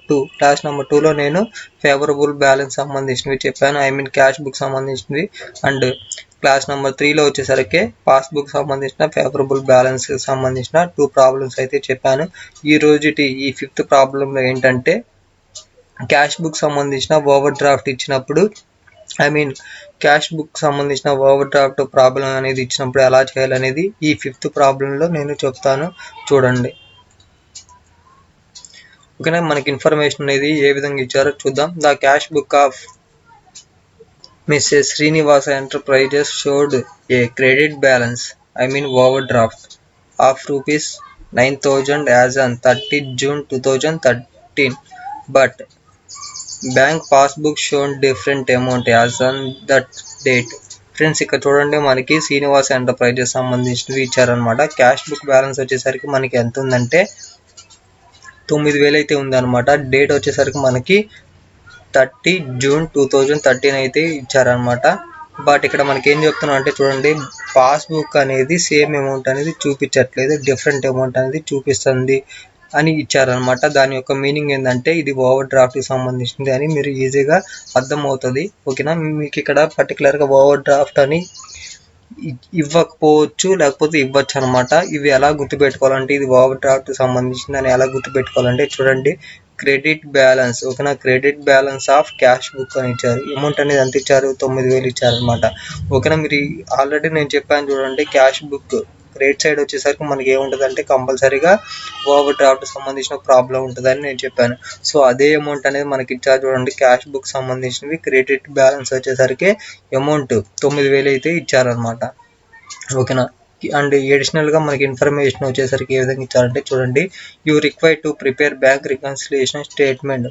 2లో నేను ఫేవరబుల్ బ్యాలెన్స్ సంబంధించినవి చెప్పాను, క్యాష్ బుక్ సంబంధించినవి. అండ్ క్లాస్ నెంబర్ 3లో వచ్చేసరికి పాస్బుక్ సంబంధించిన ఫేవరబుల్ బ్యాలెన్స్ సంబంధించిన 2 ప్రాబ్లమ్స్ అయితే చెప్పాను. ఈ రోజుటి ఈ 5th ప్రాబ్లంలో ఏంటంటే క్యాష్ బుక్ సంబంధించిన ఓవర్ డ్రాఫ్ట్ ఇచ్చినప్పుడు క్యాష్ బుక్ సంబంధించిన ఓవర్ డ్రాఫ్ట్ ప్రాబ్లం అనేది ఇచ్చినప్పుడు ఎలా చేయాలనేది ఈ 5th ప్రాబ్లంలో నేను చెప్తాను, చూడండి. ఓకేనా, మనకి ఇన్ఫర్మేషన్ అనేది ఏ విధంగా ఇచ్చారో చూద్దాం. The cash book of missus Srinivasa enterprises showed A credit balance over draft of ₹9,000 as on 30th June 2013, but bank passbook shown different amount as on that date. Friends, ఇక్కడ చూడండి, మనకి శ్రీనివాస ఎంటర్ప్రైజెస్ సంబంధించినవి ఇచ్చారనమాట. క్యాష్ బుక్ బ్యాలెన్స్ వచ్చేసరికి మనకి ఎంత ఉందంటే 9,000 అయితే ఉందన్నమాట. డేట్ వచ్చేసరికి మనకి 30 June 2013 అయితే ఇచ్చారనమాట. బట్ ఇక్కడ మనకి ఏం చెప్తున్నాం అంటే చూడండి, పాస్బుక్ అనేది సేమ్ అమౌంట్ అనేది చూపించట్లేదు, డిఫరెంట్ అమౌంట్ అనేది చూపిస్తుంది. అని ఇచ్చారనమాట. దాని యొక్క మీనింగ్ ఏంటంటే ఇది ఓవర్ డ్రాఫ్ట్కి సంబంధించింది అని మీరు ఈజీగా అర్థమవుతుంది. ఓకేనా. మీకు ఇక్కడ పర్టికులర్గా ఓవర్ డ్రాఫ్ట్ అని ఇవ్వకపోవచ్చు, లేకపోతే ఇవ్వచ్చు అనమాట. ఇవి ఎలా గుర్తుపెట్టుకోవాలంటే ఇది ఓవర్ డ్రాఫ్ట్కి సంబంధించింది అని ఎలా గుర్తుపెట్టుకోవాలంటే చూడండి, క్రెడిట్ బ్యాలెన్స్. ఓకేనా. Credit balance of cash book అని ఇచ్చారు. అమౌంట్ అనేది ఎంత ఇచ్చారు? 9,000 ఇచ్చారనమాట. ఓకేనా. మీరు ఆల్రెడీ నేను చెప్పాను చూడండి, క్యాష్ బుక్ క్రెడిట్ సైడ్ వచ్చేసరికి మనకి ఏముంటుంది అంటే కంపల్సరీగా ఓవర్ డ్రాఫ్ట్ సంబంధించిన ప్రాబ్లం ఉంటుందని నేను చెప్పాను. సో అదే అమౌంట్ అనేది మనకి ఇచ్చారు చూడండి, క్యాష్ బుక్ సంబంధించినవి క్రెడిట్ బ్యాలెన్స్ వచ్చేసరికి అమౌంట్ 9,000 అయితే ఇచ్చారనమాట. ఓకేనా. అండ్ అడిషనల్గా మనకి ఇన్ఫర్మేషన్ వచ్చేసరికి ఏ విధంగా ఇచ్చారంటే చూడండి, you require to prepare bank reconciliation statement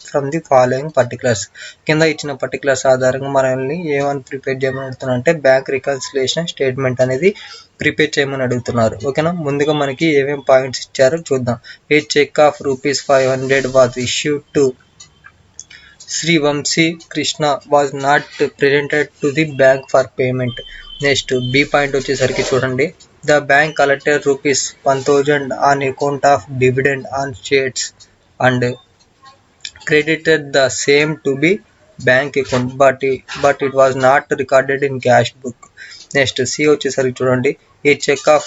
from the following particulars. కింద ఇచ్చిన పర్టికులర్స్ ఆధారంగా మనల్ని ఏమని ప్రిపేర్ చేయమని అడుగుతున్నారు అంటే బ్యాంక్ రికన్సిలియేషన్ స్టేట్మెంట్ అనేది ప్రిపేర్ చేయమని అడుగుతున్నారు. ఓకేనా. ముందుగా మనకి ఏమేమి పాయింట్స్ ఇచ్చారో చూద్దాం. A cheque of ₹500 was issued to Sri Vamsi Krishna was not presented to the bank for payment. Next B point వచ్చేసరికి చూడండి, the bank collected ₹1,000 on account of dividend on shares and credited the same to be bank account but it was not recorded in cash book. Next C వచ్చేసరికి చూడండి, a cheque of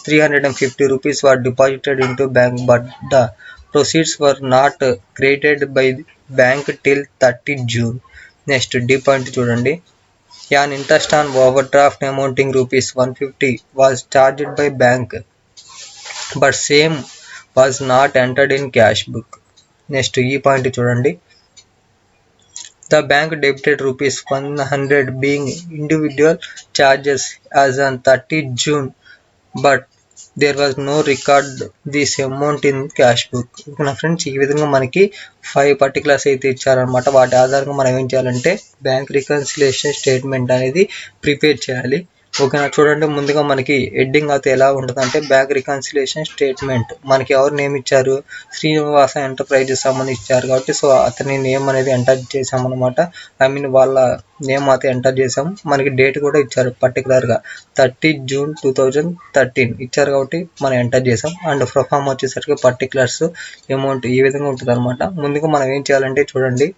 ₹350 were deposited into bank but the proceeds were not credited by bank till 30 June. Next D point చూడండి, an interest on overdraft amounting ₹150 was charged by bank but same was not entered in cash book. Next ఈ పాయింట్ చూడండి, the bank debited ₹100 being individual charges as on 30 June but there was no record this amount in cash book. ఓకేనా ఫ్రెండ్స్, ఈ విధంగా మనకి 5 పర్టికులర్స్ అయితే ఇచ్చారనమాట. వాటి ఆధారంగా మనం ఏం చేయాలంటే బ్యాంక్ రికన్సిలియేషన్ స్టేట్మెంట్ అనేది ప్రిపేర్ చేయాలి. ఓకేనా. చూడండి, ముందుగా మనకి హెడ్డింగ్ అయితే ఎలా ఉంటుంది అంటే బ్యాంక్ రికన్సిలియేషన్ స్టేట్మెంట్. మనకి ఎవరు నేమ్ ఇచ్చారు? శ్రీనివాస ఎంటర్ప్రైజెస్ సంబంధించి ఇచ్చారు కాబట్టి సో అతని నేమ్ అనేది ఎంటర్ చేసామన్నమాట. వాళ్ళ నేమ్ అయితే ఎంటర్ చేసాం. మనకి డేట్ కూడా ఇచ్చారు పర్టికులర్గా 30 జూన్ 2013 ఇచ్చారు కాబట్టి మనం ఎంటర్ చేసాం. అండ్ ప్రొఫామ్ వచ్చేసరికి పర్టికులర్స్ అమౌంట్ ఈ విధంగా ఉంటుంది అనమాట. ముందుగా మనం ఏం చేయాలంటే చూడండి,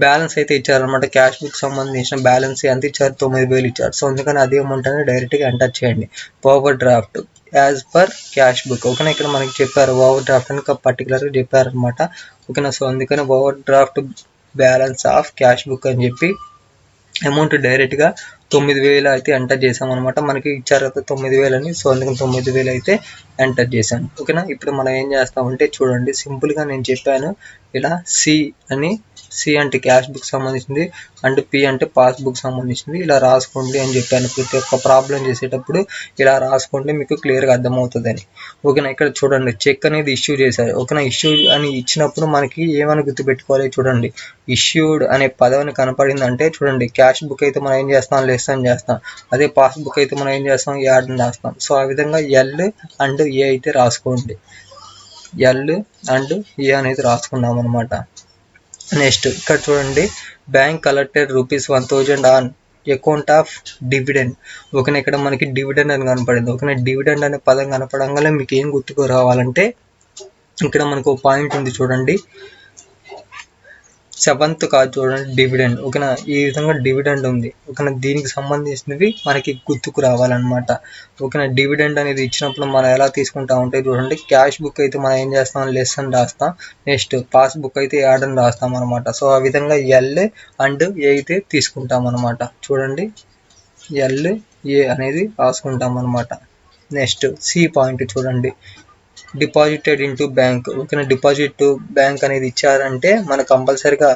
బ్యాలెన్స్ అయితే ఇచ్చారనమాట. క్యాష్ బుక్ సంబంధించిన బ్యాలెన్స్ ఎంత ఇచ్చారు? 9,000 ఇచ్చారు. సో అందుకని అదే అమౌంట్ అనేది డైరెక్ట్గా ఎంటర్ చేయండి. Over draft as per cash book. ఓకేనా. ఇక్కడ మనకి చెప్పారు ఓవర్ డ్రాఫ్ట్ అని పర్టికులర్గా చెప్పారనమాట. ఓకేనా. సో అందుకని over draft balance of cash book అని చెప్పి అమౌంట్ డైరెక్ట్గా 9,000 అయితే ఎంటర్ చేసామన్నమాట. మనకి ఇచ్చారు కదా 9,000 అని. సో అందుకని 9,000 అయితే ఎంటర్ చేశాను. ఓకేనా. ఇప్పుడు మనం ఏం చేస్తామంటే చూడండి, సింపుల్గా నేను చెప్పాను ఇలా సి అంటే క్యాష్ బుక్ సంబంధించింది అండ్ పి అంటే పాస్ బుక్ సంబంధించింది. ఇలా రాసుకోండి అని చెప్పాను. ప్రతి ఒక్క ప్రాబ్లం చేసేటప్పుడు ఇలా రాసుకోండి, మీకు క్లియర్గా అర్థమవుతుందని. ఓకేనా. ఇక్కడ చూడండి, చెక్ అనేది ఇష్యూ చేశారు. ఓకేనా. ఇష్యూ అని ఇచ్చినప్పుడు మనకి ఏమని గుర్తుపెట్టుకోవాలి చూడండి, ఇష్యూడ్ అనే పదవిని కనపడిందంటే చూడండి, క్యాష్ బుక్ అయితే మనం ఏం చేస్తాం? లెస్ అని చేస్తాం. అదే పాస్ బుక్ అయితే మనం ఏం చేస్తాం? యాడ్ అని రాస్తాం. సో ఆ విధంగా ఎల్ అండ్ ఏ అయితే రాసుకోండి. ఎల్ అండ్ ఏ అనేది రాసుకున్నాం అనమాట. నెక్స్ట్ ఇక్కడ చూడండి, bank collected ₹1,000 on account of dividend. ఓకేనా. ఇక్కడ మనకి డివిడెండ్ అని కనపడింది. ఓకేనా. డివిడెండ్ అనే పదం కనపడంగానే మీకు ఏం గుర్తుకు రావాలంటే ఇక్కడ మనకు ఒక పాయింట్ ఉంది చూడండి, 7th కాదు చూడండి, డివిడెండ్. ఓకేనా. ఈ విధంగా డివిడెండ్ ఉంది. ఓకేనా. దీనికి సంబంధించినవి మనకి గుర్తుకు రావాలన్నమాట. ఓకేనా. డివిడెండ్ అనేది ఇచ్చినప్పుడు మనం ఎలా తీసుకుంటాం అంటే చూడండి, క్యాష్ బుక్ అయితే మనం ఏం చేస్తాం? లెస్ అని రాస్తాం. నెక్స్ట్ పాస్ బుక్ అయితే యాడ్ అని రాస్తాం అనమాట. సో ఆ విధంగా ఎల్ అండ్ ఏ అయితే తీసుకుంటాం అనమాట. చూడండి, ఎల్ ఏ అనేది రాసుకుంటాం అనమాట. నెక్స్ట్ సి పాయింట్ చూడండి, డిపాజిటెడ్ ఇంటూ బ్యాంక్. ఓకేనా. డిపాజిట్ టు బ్యాంక్ అనేది ఇచ్చారంటే మనకు కంపల్సరీగా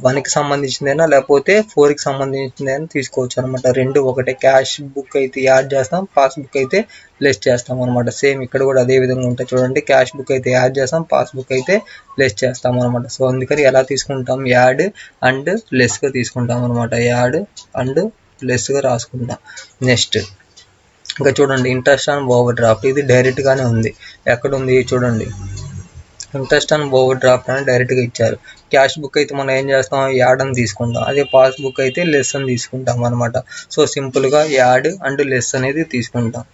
1కి సంబంధించిందైనా లేకపోతే 4కి సంబంధించిందైనా తీసుకోవచ్చు అనమాట. రెండు ఒకటే. క్యాష్ బుక్ అయితే యాడ్ చేస్తాం, పాస్ బుక్ అయితే లెస్ చేస్తాం అనమాట. సేమ్ ఇక్కడ కూడా అదే విధంగా ఉంటుంది చూడండి, క్యాష్ బుక్ అయితే యాడ్ చేస్తాం, పాస్ బుక్ అయితే లెస్ చేస్తాం అనమాట. సో అందుకని ఎలా తీసుకుంటాం? యాడ్ అండ్ లెస్గా తీసుకుంటాం అనమాట. యాడ్ అండ్ లెస్గా రాసుకుంటాం. నెక్స్ట్ ఇంకా చూడండి, ఇంట్రెస్ట్ ఆన్ ఓవర్ డ్రాఫ్ట్. ఇది డైరెక్ట్గానే ఉంది. ఎక్కడ ఉంది చూడండి, ఇంట్రెస్ట్ ఆన్ ఓవర్ డ్రాఫ్ట్ అని డైరెక్ట్గా ఇచ్చారు. క్యాష్ బుక్ అయితే మనం ఏం చేస్తాం? యాడ్ అని తీసుకుంటాం. అదే పాస్ బుక్ అయితే లెస్ అని తీసుకుంటాం అనమాట. సో సింపుల్గా యాడ్ అండ్ లెస్ అనేది తీసుకుంటాం.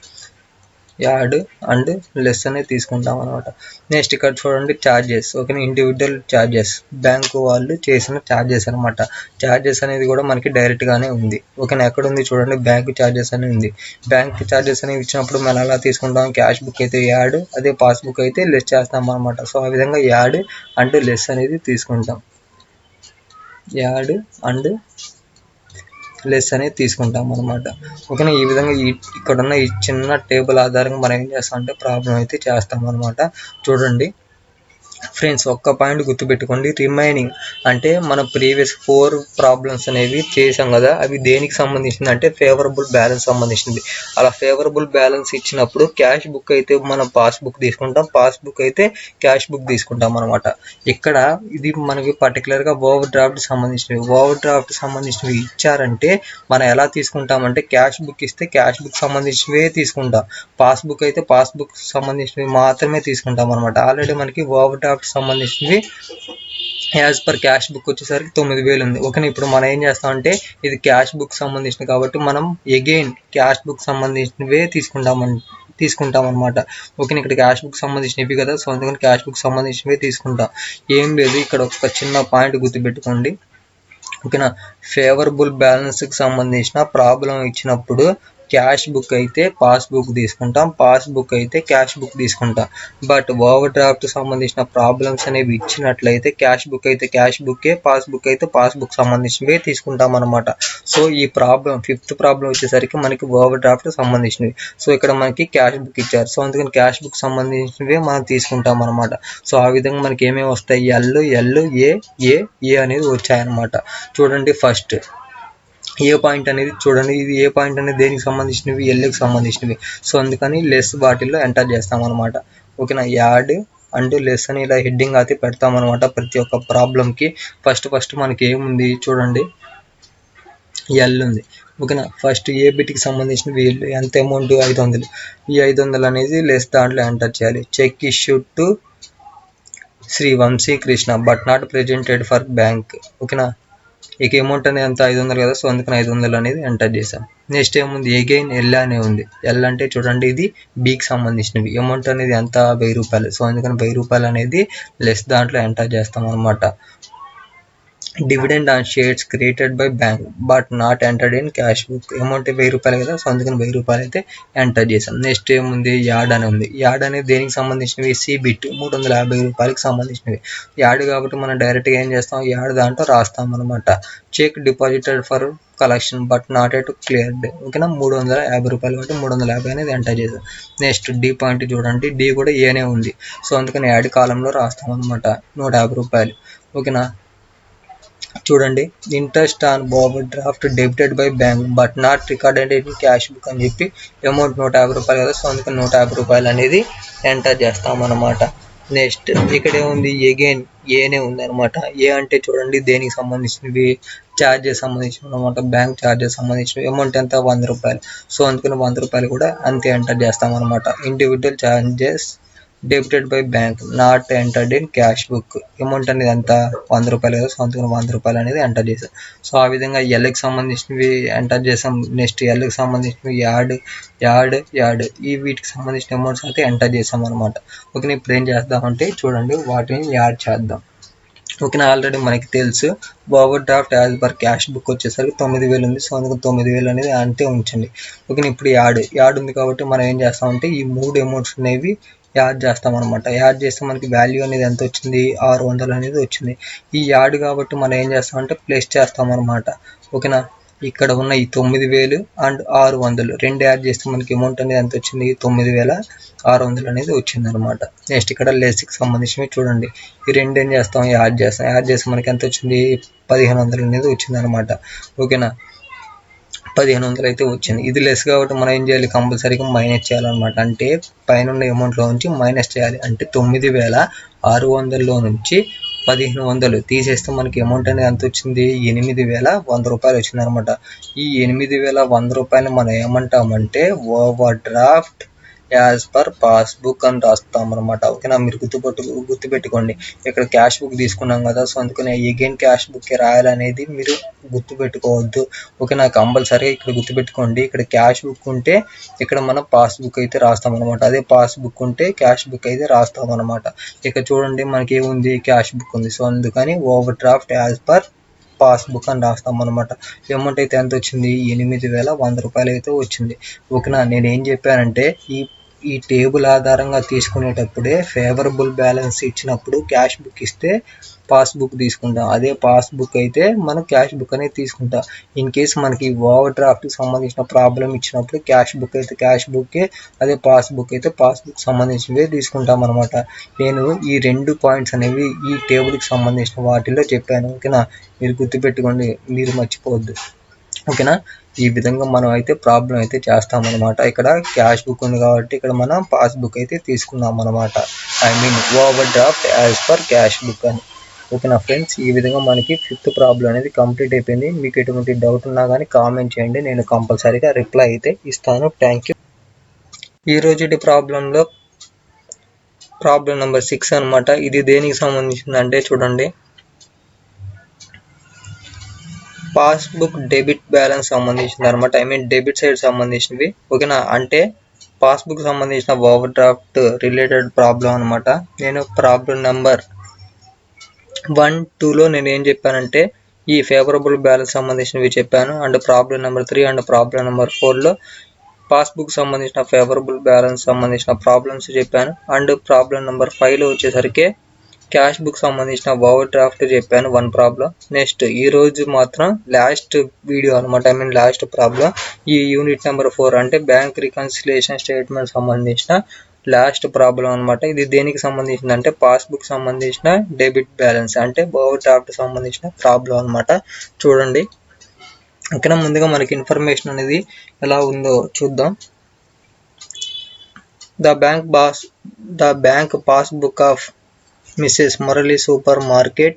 యాడ్ అండ్ లెస్ అనేది తీసుకుంటాం అనమాట. నెక్స్ట్ ఇక్కడ చూడండి ఛార్జెస్. ఓకేనా, ఇండివిజువల్ ఛార్జెస్, బ్యాంకు వాళ్ళు చేసిన ఛార్జెస్ అనమాట. ఛార్జెస్ అనేది కూడా మనకి డైరెక్ట్గానే ఉంది. ఓకేనా, ఎక్కడ ఉంది చూడండి, బ్యాంకు ఛార్జెస్ అని ఉంది. బ్యాంక్ ఛార్జెస్ అనేవి ఇచ్చినప్పుడు మనం ఎలా తీసుకుంటాం, క్యాష్ బుక్ అయితే యాడ్, అదే పాస్బుక్ అయితే లెస్ చేస్తాం అనమాట. సో ఆ విధంగా యాడ్ అండ్ లెస్ అనేది తీసుకుంటాం. యాడ్ అండ్ లెస్ అనేది తీసుకుంటాం అనమాట. ఓకేనా, ఈ విధంగా ఇక్కడ ఉన్న ఈ చిన్న టేబుల్ ఆధారంగా మనం ఏం చేస్తాం అంటే ప్రాబ్లం అయితే చేస్తాం అనమాట. చూడండి ఫ్రెండ్స్, ఒక్క పాయింట్ గుర్తుపెట్టుకోండి, రిమైనింగ్ అంటే మన ప్రీవియస్ 4 ప్రాబ్లమ్స్ అనేవి చేసాం కదా, అవి దేనికి సంబంధించింది అంటే ఫేవరబుల్ బ్యాలెన్స్ సంబంధించింది. అలా ఫేవరబుల్ బ్యాలెన్స్ ఇచ్చినప్పుడు క్యాష్ బుక్ అయితే మనం పాస్బుక్ తీసుకుంటాం, పాస్బుక్ అయితే క్యాష్ బుక్ తీసుకుంటాం అనమాట. ఇక్కడ ఇది మనకి పర్టికులర్గా ఓవర్ డ్రాఫ్ట్ సంబంధించినవి. ఓవర్ డ్రాఫ్ట్ సంబంధించినవి ఇచ్చారంటే మనం ఎలా తీసుకుంటామంటే క్యాష్ బుక్ ఇస్తే క్యాష్ బుక్ సంబంధించినవే తీసుకుంటాం, పాస్బుక్ అయితే పాస్బుక్ సంబంధించినవి మాత్రమే తీసుకుంటాం అనమాట. ఆల్రెడీ మనకి ఓవర్ డ్రాఫ్ట్ సంబంధించినవి యాజ్ పర్ క్యాష్ బుక్ వచ్చేసరికి 9,000 ఉంది. ఓకే, ఇప్పుడు మనం ఏం చేస్తామంటే ఇది క్యాష్ బుక్ సంబంధించింది కాబట్టి మనం అగైన్ క్యాష్ బుక్ సంబంధించినవే తీసుకుంటాం అనమాట. ఓకే, ఇక్కడ క్యాష్ బుక్ సంబంధించినవి కదా, సో అందుకని క్యాష్ బుక్ సంబంధించినవే తీసుకుంటాం. ఏం లేదు, ఇక్కడ ఒక చిన్న పాయింట్ గుర్తుపెట్టుకోండి. ఓకేనా, ఫేవరబుల్ బ్యాలెన్స్కి సంబంధించిన ప్రాబ్లం ఇచ్చినప్పుడు క్యాష్ బుక్ అయితే పాస్బుక్ తీసుకుంటాం, పాస్బుక్ అయితే క్యాష్ బుక్ తీసుకుంటాం. బట్ ఓవర్ డ్రాఫ్ట్ సంబంధించిన ప్రాబ్లమ్స్ అనేవి ఇచ్చినట్లయితే క్యాష్ బుక్ అయితే క్యాష్ బుక్కే, పాస్బుక్ అయితే పాస్బుక్ సంబంధించినవే తీసుకుంటాం అనమాట. సో ఈ ప్రాబ్లం 5th ప్రాబ్లం వచ్చేసరికి మనకి ఓవర్ డ్రాఫ్ట్ సంబంధించినవి. సో ఇక్కడ మనకి క్యాష్ బుక్ ఇచ్చారు, సో అందుకని క్యాష్ బుక్ సంబంధించినవే మనం తీసుకుంటాం అనమాట. సో ఆ విధంగా మనకి ఏమేమి వస్తాయి, ఎల్ ఏ అనేది వచ్చాయన్నమాట. చూడండి ఫస్ట్ ఏ పాయింట్ అనేది చూడండి, ఇది ఏ పాయింట్ అనేది దేనికి సంబంధించినవి, ఎల్కి సంబంధించినవి. సో అందుకని లెస్ బాటిల్లో ఎంటర్ చేస్తాం అనమాట. ఓకేనా, యాడ్ అండ్ లెస్ అని ఇలా హెడ్డింగ్ అయితే పెడతాం అనమాట ప్రతి ఒక్క ప్రాబ్లంకి. ఫస్ట్ మనకి ఏముంది చూడండి, ఎల్ ఉంది. ఓకేనా, ఫస్ట్ ఏ బిట్కి సంబంధించినవి ఎల్, ఎంత అమౌంట్ 500. ఈ 500 అనేది లెస్ దాంట్లో ఎంటర్ చేయాలి. Cheque issued to Shri Vamshi Krishna but not presented for bank. ఓకేనా, ఇక అమౌంట్ అనేది ఎంత 500 కదా, సో అందుకని 500 అనేది ఎంటర్ చేసాం. నెక్స్ట్ ఏముంది, అగైన్ ఎల్ అనే ఉంది. ఎల్ అంటే చూడండి ఇది బీకి సంబంధించినవి. అమౌంట్ అనేది ఎంత 1000 రూపాయలు, సో అందుకని 1000 రూపాయలు అనేది లెస్ దాంట్లో ఎంటర్ చేస్తాం అనమాట. Dividend on shares created by bank but not entered in cash book. Amount 1000 రూపాయలు కదా, సో అందుకని 1000 రూపాయలు అయితే ఎంటర్ చేసాం. నెక్స్ట్ ఏముంది, యాడ్ అని ఉంది. యాడ్ అనేది దేనికి సంబంధించినవి, సి బిట్ 350 రూపాయలకి సంబంధించినవి. యాడ్ కాబట్టి మనం డైరెక్ట్గా ఏం చేస్తాం, యాడ్ దాంట్లో రాస్తాం అనమాట. Cheque deposited for collection but not at cleared. ఓకేనా, 350 రూపాయలు కాబట్టి 350 అనేది ఎంటర్ చేసాం. నెక్స్ట్ డి పాయింట్ చూడండి, డి కూడా ఏనే ఉంది, సో అందుకని యాడ్ కాలంలో రాస్తాం అనమాట 150 రూపాయలు. ఓకేనా, చూడండి interest on over draft debited by bank but not recorded in cash book అని చెప్పి అమౌంట్ 150 రూపాయలు కదా, సో అందుకని 150 రూపాయలు అనేది ఎంటర్ చేస్తామన్నమాట. నెక్స్ట్ ఇక్కడ ఏముంది, అగైన్ ఏనే ఉందన్నమాట. ఏ అంటే చూడండి దేనికి సంబంధించినవి, ఛార్జెస్ సంబంధించినవి అనమాట, బ్యాంక్ ఛార్జెస్ సంబంధించినవి. అమౌంట్ ఎంత 100 రూపాయలు, సో అందుకని 100 రూపాయలు కూడా అంతే ఎంటర్ చేస్తామన్నమాట. Individual charges debited by bank not entered in cash book. Amount అనేది ఎంత 100 రూపాయలు కదా, సో అందుకని 100 రూపాయలు అనేది ఎంటర్ చేసాం. సో ఆ విధంగా ఎల్కి సంబంధించినవి ఎంటర్ చేసాం. నెక్స్ట్ ఎల్కి సంబంధించినవి యాడ్ ఈ వీటికి సంబంధించిన అమౌంట్స్ అయితే ఎంటర్ చేసాం అనమాట. ఓకే, ఇప్పుడు ఏం చేద్దామంటే చూడండి వాటిని యాడ్ చేద్దాం. ఓకేనా, ఆల్రెడీ మనకి తెలుసు over draft as per cash book వచ్చేసరికి 9,000 ఉంది, సో అందుకని 9,000 అనేది అంతే ఉంచండి. ఓకే, ఇప్పుడు యాడ్ ఉంది కాబట్టి మనం ఏం చేస్తామంటే ఈ 3 అమౌంట్స్ అనేవి యాడ్ చేస్తాం అనమాట. యాడ్ చేస్తే మనకి వాల్యూ అనేది ఎంత వచ్చింది, 600 అనేది వచ్చింది. ఈ యాడ్ కాబట్టి మనం ఏం చేస్తామంటే ప్లస్ చేస్తాం అనమాట. ఓకేనా, ఇక్కడ ఉన్న ఈ 9,000 అండ్ 600 రెండు యాడ్ చేస్తే మనకి అమౌంట్ అనేది ఎంత వచ్చింది, 9,600 అనేది వచ్చింది అనమాట. నెక్స్ట్ ఇక్కడ లెస్కి సంబంధించినవి చూడండి, ఈ రెండు ఏం చేస్తాం, యాడ్ చేస్తే మనకి ఎంత వచ్చింది, 1,500 అనేది వచ్చింది అనమాట. ఓకేనా, 1,500 అయితే వచ్చింది. ఇది లెస్ కాబట్టి మనం ఏం చేయాలి, కంపల్సరీగా మైనస్ చేయాలన్నమాట. అంటే పైన ఉన్న అమౌంట్లో నుంచి మైనస్ చేయాలి. అంటే 9,600లో నుంచి 1,500 తీసేస్తే మనకి అమౌంట్ అనేది ఎంత వచ్చింది, 8,100 రూపాయలు వచ్చింది అనమాట. ఈ 8,100 రూపాయలు మనం ఏమంటామంటే over draft as per passbook అని రాస్తాం అనమాట. ఓకేనా, మీరు గుర్తుపెట్టుకోండి. ఇక్కడ క్యాష్ బుక్ తీసుకున్నాం కదా, సో అందుకని అగైన్ క్యాష్ బుక్ రాయాలనేది మీరు గుర్తుపెట్టుకోవద్దు. ఓకేనా, కంపల్సరీగా ఇక్కడ గుర్తుపెట్టుకోండి. ఇక్కడ క్యాష్ బుక్ ఉంటే ఇక్కడ మనం పాస్బుక్ అయితే రాస్తాం అనమాట. అదే పాస్బుక్ ఉంటే క్యాష్ బుక్ అయితే రాస్తాం అనమాట. ఇక్కడ చూడండి మనకి ఏముంది, క్యాష్ బుక్ ఉంది. సో అందుకని over draft as per passbook అని రాస్తాం అనమాట. అమౌంట్ అయితే ఎంత వచ్చింది, 8,100 రూపాయలు అయితే వచ్చింది. ఓకేనా, నేను ఏం చెప్పానంటే ఈ టేబుల్ ఆధారంగా తీసుకునేటప్పుడే ఫేవరబుల్ బ్యాలెన్స్ ఇచ్చినప్పుడు క్యాష్ బుక్ ఇస్తే పాస్బుక్ తీసుకుంటాం. అదే పాస్బుక్ అయితే మనం క్యాష్ బుక్ అనేది తీసుకుంటాం. ఇన్ కేసు మనకి ఓవర్ డ్రాఫ్ట్కి సంబంధించిన ప్రాబ్లం ఇచ్చినప్పుడు క్యాష్ బుక్ అయితే క్యాష్ బుక్కే, అదే పాస్బుక్ అయితే పాస్బుక్ సంబంధించినవే తీసుకుంటాం అనమాట. నేను ఈ 2 పాయింట్స్ అనేవి ఈ టేబుల్కి సంబంధించిన వాటిల్లో చెప్పాను. ఓకేనా, మీరు గుర్తుపెట్టుకోండి, మీరు మర్చిపోవద్దు. ఓకేనా, ఈ విధంగా మనం అయితే ప్రాబ్లం అయితే చేస్తామన్నమాట. ఇక్కడ క్యాష్ బుక్ ఉంది కాబట్టి ఇక్కడ మనం పాస్బుక్ అయితే తీసుకున్నాం అనమాట. Over draft as per cash book అని. ఓకేనా ఫ్రెండ్స్, ఈ విధంగా మనకి 5th ప్రాబ్లం అనేది కంప్లీట్ అయిపోయింది. మీకు ఎటువంటి డౌట్ ఉన్నా కానీ కామెంట్ చేయండి, నేను కంపల్సరీగా రిప్లై అయితే ఇస్తాను. Thank you. ఈ రోజుటి ప్రాబ్లంలో ప్రాబ్లం నెంబర్ 6 అనమాట. ఇది దేనికి సంబంధించింది అంటే చూడండి, పాస్బుక్ డెబిట్ బ్యాలెన్స్ సంబంధించింది అనమాట. డెబిట్ సైడ్ సంబంధించినవి. ఓకేనా, అంటే పాస్బుక్ సంబంధించిన ఓవర్ డ్రాఫ్ట్ రిలేటెడ్ ప్రాబ్లం అనమాట. నేను ప్రాబ్లం నెంబర్ 1, 2లో నేను ఏం చెప్పానంటే ఈ ఫేవరబుల్ బ్యాలెన్స్ సంబంధించినవి చెప్పాను. And problem number 3 and problem number 4లో పాస్బుక్ సంబంధించిన ఫేవరబుల్ బ్యాలెన్స్ సంబంధించిన ప్రాబ్లమ్స్ చెప్పాను. అండ్ ప్రాబ్లం నెంబర్ 5లో వచ్చేసరికి క్యాష్ బుక్ సంబంధించిన ఓవర్ డ్రాఫ్ట్ చెప్పాను 1 ప్రాబ్లం. నెక్స్ట్ ఈ రోజు మాత్రం లాస్ట్ వీడియో అనమాట. లాస్ట్ ప్రాబ్లం ఈ యూనిట్ నెంబర్ 4 అంటే బ్యాంక్ రికన్సిలియేషన్ స్టేట్మెంట్ సంబంధించిన లాస్ట్ ప్రాబ్లం అనమాట. ఇది దేనికి సంబంధించింది అంటే పాస్బుక్ సంబంధించిన డెబిట్ బ్యాలెన్స్ అంటే ఓవర్ డ్రాఫ్ట్ సంబంధించిన ప్రాబ్లం అనమాట. చూడండి, ఇక్కడ ముందుగా మనకి ఇన్ఫర్మేషన్ అనేది ఎలా ఉందో చూద్దాం. The bank passbook of Mrs. Murali Supermarket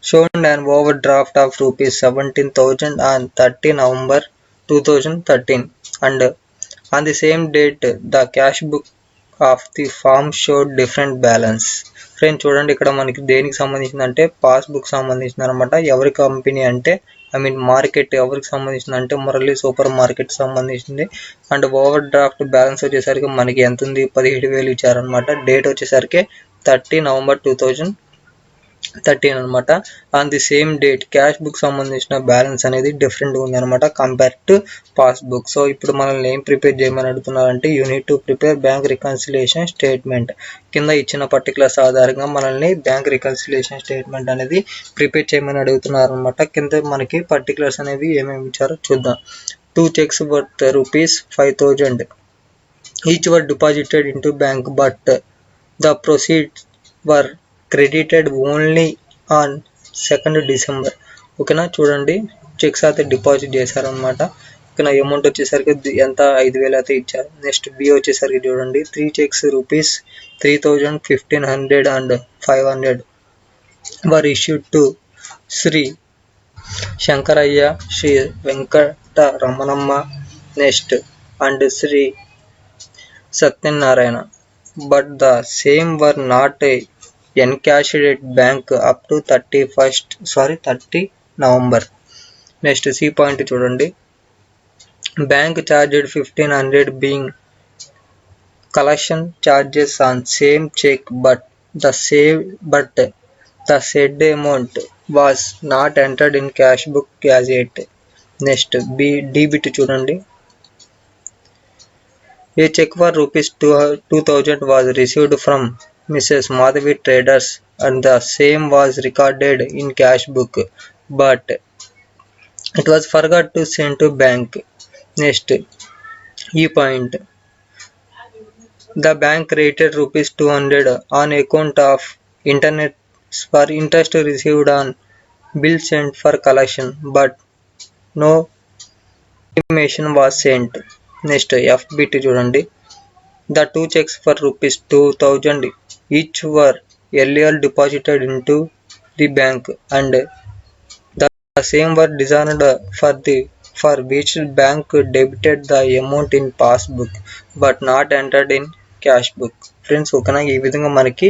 showed an overdraft of rupees 17,000 on 30 November 2013 and on the same date the cash book of the firm showed different balance. Friends చూడండి, ఇక్కడ మనకి దేనికి సంబంధించింది అంటే పాస్బుక్ సంబంధించింది అనమాట. ఎవరి కంపెనీ అంటే మార్కెట్ ఎవరికి సంబంధించింది అంటే మురళి సూపర్ మార్కెట్ సంబంధించింది. అండ్ ఓవర్ డ్రాఫ్ట్ బ్యాలెన్స్ వచ్చేసరికి మనకి ఎంత ఉంది, 17,000 ఇచ్చారనమాట. డేట్ వచ్చేసరికి 30 November 2013 అనమాట. On the same date cash book సంబంధించిన బ్యాలెన్స్ అనేది డిఫరెంట్ ఉంది అనమాట కంపేర్ టు పాస్బుక్. సో ఇప్పుడు మనల్ని ఏం ప్రిపేర్ చేయమని అడుగుతున్నారంటే you need to prepare bank reconciliation statement. కింద ఇచ్చిన పర్టికులర్స్ ఆధారంగా మనల్ని బ్యాంక్ రికన్సిలియేషన్ స్టేట్మెంట్ అనేది ప్రిపేర్ చేయమని అడుగుతున్నారు అనమాట. కింద మనకి పర్టికులర్స్ అనేవి ఏమేమి ఇచ్చారో చూద్దాం. 2 checks worth rupees 5,000 each were deposited into bank, but the proceeds were credited only on 2nd December. ఓకేనా, చూడండి చెక్స్ అయితే డిపాజిట్ చేశారనమాట. ఇక్కడ అమౌంట్ వచ్చేసరికి ఎంత 5,000 అయితే ఇచ్చారు. నెక్స్ట్ బి వచ్చేసరికి చూడండి 3 checks rupees 3,000, 1,500 and 500 were issued to Sri Shankaraya, Sri Venkata Ramanamma, next and Sri Satyanarayana, but the same were not encashed at bank up to 30 November. Next C point చూడండి, bank charged 1,500 being collection charges on same check, but the said amount was not entered in cash book as yet. Next D bit చూడండి, a check for rupees 2,000 was received from Mrs. Madhavi Traders and the same was recorded in cash book, but it was forgot to send to bank. Next E point, the bank rated rupees 200 on account of internet for interest received on bill sent for collection, but no intimation was sent. Next F bit చూడండి, the 2 checks for rupees 2,000 each were earlier deposited into the bank and the same were designed for the for which bank debited the amount in passbook but not entered in cash book. Friends ఓకేనా, ఈ విధంగా మనకి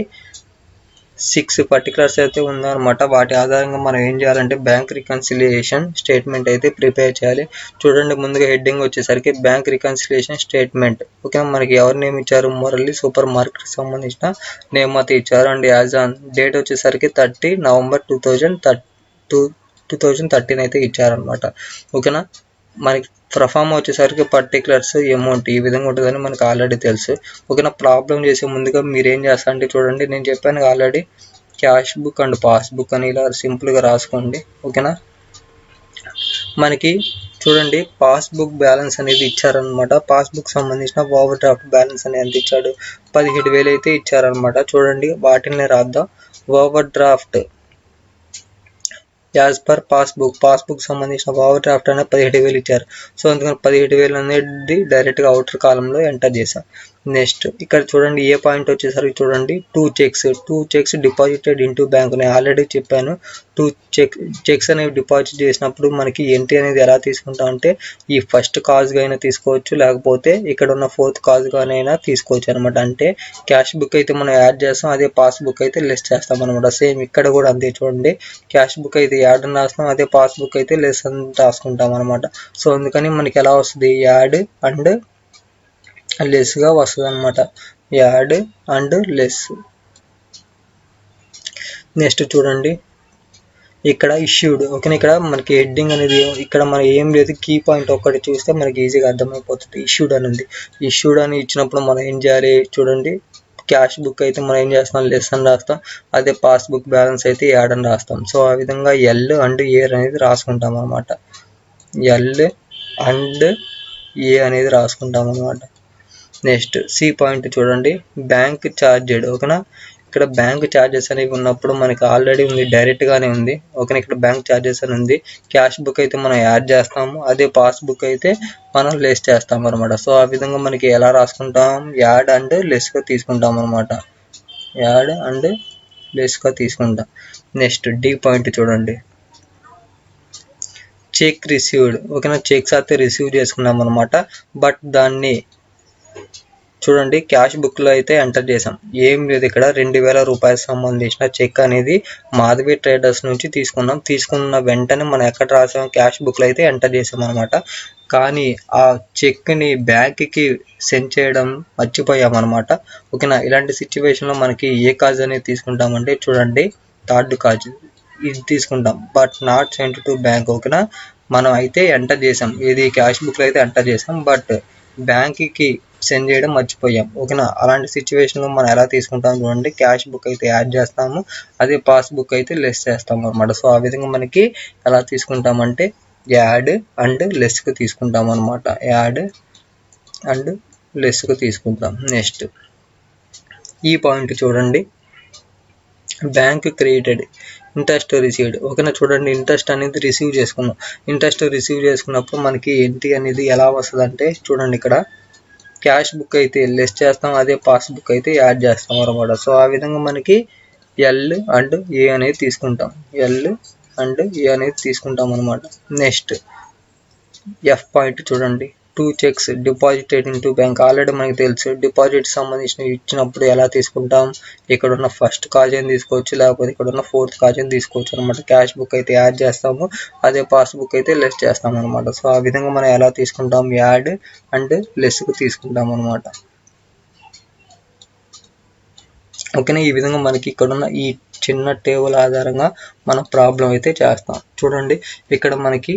6 పర్టికులర్స్ అయితే ఉందన్నమాట. వాటి ఆధారంగా మనం ఏం చేయాలంటే బ్యాంక్ రికన్సిలియేషన్ స్టేట్మెంట్ అయితే ప్రిపేర్ చేయాలి. చూడండి, ముందుగా హెడ్డింగ్ వచ్చేసరికి బ్యాంక్ రికన్సిలియేషన్ స్టేట్మెంట్. ఓకే, మనకి ఎవరు నేమ్ ఇచ్చారు? మురళి సూపర్ మార్కెట్కి సంబంధించిన నేమ్ అయితే ఇచ్చారు. అండ్ యాజ్ ఆన్ డేట్ వచ్చేసరికి 30 నవంబర్ 2013 అయితే ఇచ్చారనమాట. ఓకేనా, మనకి ప్రఫామ్ వచ్చేసరికి పర్టికులర్స్ అమౌంట్ ఈ విధంగా ఉంటుందని మనకు ఆల్రెడీ తెలుసు. ఓకేనా, ప్రాబ్లం చేసే ముందుగా మీరు ఏం చేస్తారంటే చూడండి, నేను చెప్పాను already cash book and passbook అని ఇలా సింపుల్గా రాసుకోండి. ఓకేనా, మనకి చూడండి పాస్బుక్ బ్యాలెన్స్ అనేది ఇచ్చారనమాట. పాస్బుక్ సంబంధించిన ఓవర్ డ్రాఫ్ట్ బ్యాలెన్స్ అనేది ఎంత ఇచ్చాడు? 17,000 అయితే ఇచ్చారనమాట. చూడండి, వాటిని రాద్దాం. Over draft as per passbook సంబంధించిన ఓవర్ డ్రాఫ్ట్ అనేది 17,000 ఇచ్చారు. సో అందుకని 17,000 అనేది డైరెక్ట్గా అవుటర్ కాలంలో ఎంటర్ చేశాం. నెక్స్ట్ ఇక్కడ చూడండి, ఏ పాయింట్ వచ్చేసరికి చూడండి, 2 చెక్స్ డిపాజిటెడ్ ఇంటూ బ్యాంక్. నేను ఆల్రెడీ చెప్పాను, 2 చెక్స్ అనేవి డిపాజిట్ చేసినప్పుడు మనకి ఎంట్రీ అనేది ఎలా తీసుకుంటాం అంటే ఈ ఫస్ట్ కాజ్గా అయినా తీసుకోవచ్చు, లేకపోతే ఇక్కడ ఉన్న 4th కాజ్గానైనా తీసుకోవచ్చు అనమాట. అంటే క్యాష్ బుక్ అయితే మనం యాడ్ చేస్తాం, అదే పాస్బుక్ అయితే లెస్ చేస్తాం అనమాట. సేమ్ ఇక్కడ కూడా అంతే. చూడండి, క్యాష్ బుక్ అయితే యాడ్ అని రాస్తాం, అదే పాస్బుక్ అయితే లెస్ అని రాసుకుంటాం అనమాట. సో అందుకని మనకి ఎలా వస్తుంది? యాడ్ అండ్ లెస్గా వస్తుంది అనమాట. Add and less. నెక్స్ట్ చూడండి, ఇక్కడ ఇష్యూడ్. ఓకేనా, ఇక్కడ మనకి హెడ్డింగ్ అనేది ఇక్కడ మన ఏం లేదు, కీ పాయింట్ ఒక్కటి చూస్తే మనకి ఈజీగా అర్థమైపోతుంది. ఇష్యూడ్ అని ఉంది. ఇష్యూడ్ అని ఇచ్చినప్పుడు మనం ఏం చేయాలి? చూడండి, క్యాష్ బుక్ అయితే మనం ఏం చేస్తాం? లెస్ అని రాస్తాం, అదే పాస్బుక్ బ్యాలెన్స్ అయితే యాడ్ అని రాస్తాం. సో ఆ విధంగా ఎల్ అండ్ ఏ అనేది రాసుకుంటాం అనమాట. ఎల్ అండ్ ఏ అనేది రాసుకుంటాం అనమాట. నెక్స్ట్ సి పాయింట్ చూడండి, బ్యాంక్ ఛార్జెడ్. ఓకేనా, ఇక్కడ బ్యాంక్ ఛార్జెస్ అనేవి ఉన్నప్పుడు మనకి ఆల్రెడీ ఉంది, డైరెక్ట్గానే ఉంది. ఓకేనా, ఇక్కడ బ్యాంక్ ఛార్జెస్ అని ఉంది. క్యాష్ బుక్ అయితే మనం యాడ్ చేస్తాము, అదే పాస్బుక్ అయితే మనం లెస్ చేస్తాం అనమాట. సో ఆ విధంగా మనకి ఎలా రాసుకుంటాం? యాడ్ అండ్ లెస్గా తీసుకుంటాం అనమాట. యాడ్ అండ్ లెస్గా తీసుకుంటాం. నెక్స్ట్ డి పాయింట్ చూడండి, చెక్ రిసీవ్డ్. ఓకేనా, చెక్స్ అయితే రిసీవ్ చేసుకున్నాం అనమాట. బట్ దాన్ని చూడండి క్యాష్ బుక్లో అయితే ఎంటర్ చేసాం. ఏం లేదు, ఇక్కడ 2,000 రూపాయలకు సంబంధించిన చెక్ అనేది మాధవి ట్రేడర్స్ నుంచి తీసుకున్నాం. తీసుకున్న వెంటనే మనం ఎక్కడ రాసాం? క్యాష్ బుక్లో అయితే ఎంటర్ చేసాం అనమాట. కానీ ఆ చెక్ని బ్యాంక్కి సెండ్ చేయడం మర్చిపోయాం అనమాట. ఓకేనా, ఇలాంటి సిచ్యువేషన్లో మనకి ఏ కాజ్ అనేది తీసుకుంటామంటే చూడండి, 3rd కాజ్ ఇది తీసుకుంటాం. But not sent to bank. ఓకేనా, మనం అయితే ఎంటర్ చేసాం, ఇది క్యాష్ బుక్లో అయితే ఎంటర్ చేసాం, బట్ బ్యాంక్కి సెండ్ చేయడం మర్చిపోయాం. ఓకేనా, అలాంటి సిచ్యువేషన్లో మనం ఎలా తీసుకుంటాం చూడండి, క్యాష్ బుక్ అయితే యాడ్ చేస్తాము, అదే పాస్బుక్ అయితే లెస్ చేస్తాము అనమాట. సో ఆ విధంగా మనకి ఎలా తీసుకుంటామంటే యాడ్ అండ్ లెస్కి తీసుకుంటాం అనమాట. యాడ్ అండ్ లెస్కి తీసుకుంటాం. నెక్స్ట్ ఈ పాయింట్ చూడండి, బ్యాంక్ క్రెడిటెడ్ ఇంట్రెస్ట్ రిసీవ్డ్. ఓకేనా, చూడండి ఇంట్రెస్ట్ అనేది రిసీవ్ చేసుకున్నాం. ఇంట్రెస్ట్ రిసీవ్ చేసుకున్నప్పుడు మనకి ఎంట్రీ అనేది ఎలా వస్తుంది అంటే చూడండి, ఇక్కడ క్యాష్ బుక్ అయితే లెస్ చేస్తాం, అదే పాస్బుక్ అయితే యాడ్ చేస్తాం అనమాట. సో ఆ విధంగా మనకి ఎల్ అండ్ ఏ అనేది తీసుకుంటాం. ఎల్ అండ్ ఏ అనేది తీసుకుంటాం అనమాట. నెక్స్ట్ ఎఫ్ పాయింట్ చూడండి, 2 checks deposited into bank. Already మనకి తెలుసు, డిపాజిట్ సంబంధించిన ఇచ్చినప్పుడు ఎలా తీసుకుంటాం? ఇక్కడ ఉన్న ఫస్ట్ కాజ్ అని తీసుకోవచ్చు, లేకపోతే ఇక్కడ ఉన్న 4th కాజ్ అని తీసుకోవచ్చు అనమాట. క్యాష్ బుక్ అయితే యాడ్ చేస్తాము, అదే పాస్బుక్ అయితే లెస్ చేస్తాం అనమాట. సో ఆ విధంగా మనం ఎలా తీసుకుంటాం? యాడ్ అండ్ లెస్కు తీసుకుంటాం అనమాట. ఓకేనా, ఈ విధంగా మనకి ఇక్కడ ఉన్న ఈ చిన్న టేబుల్ ఆధారంగా మనం ప్రాబ్లం అయితే చేస్తాం. చూడండి, ఇక్కడ మనకి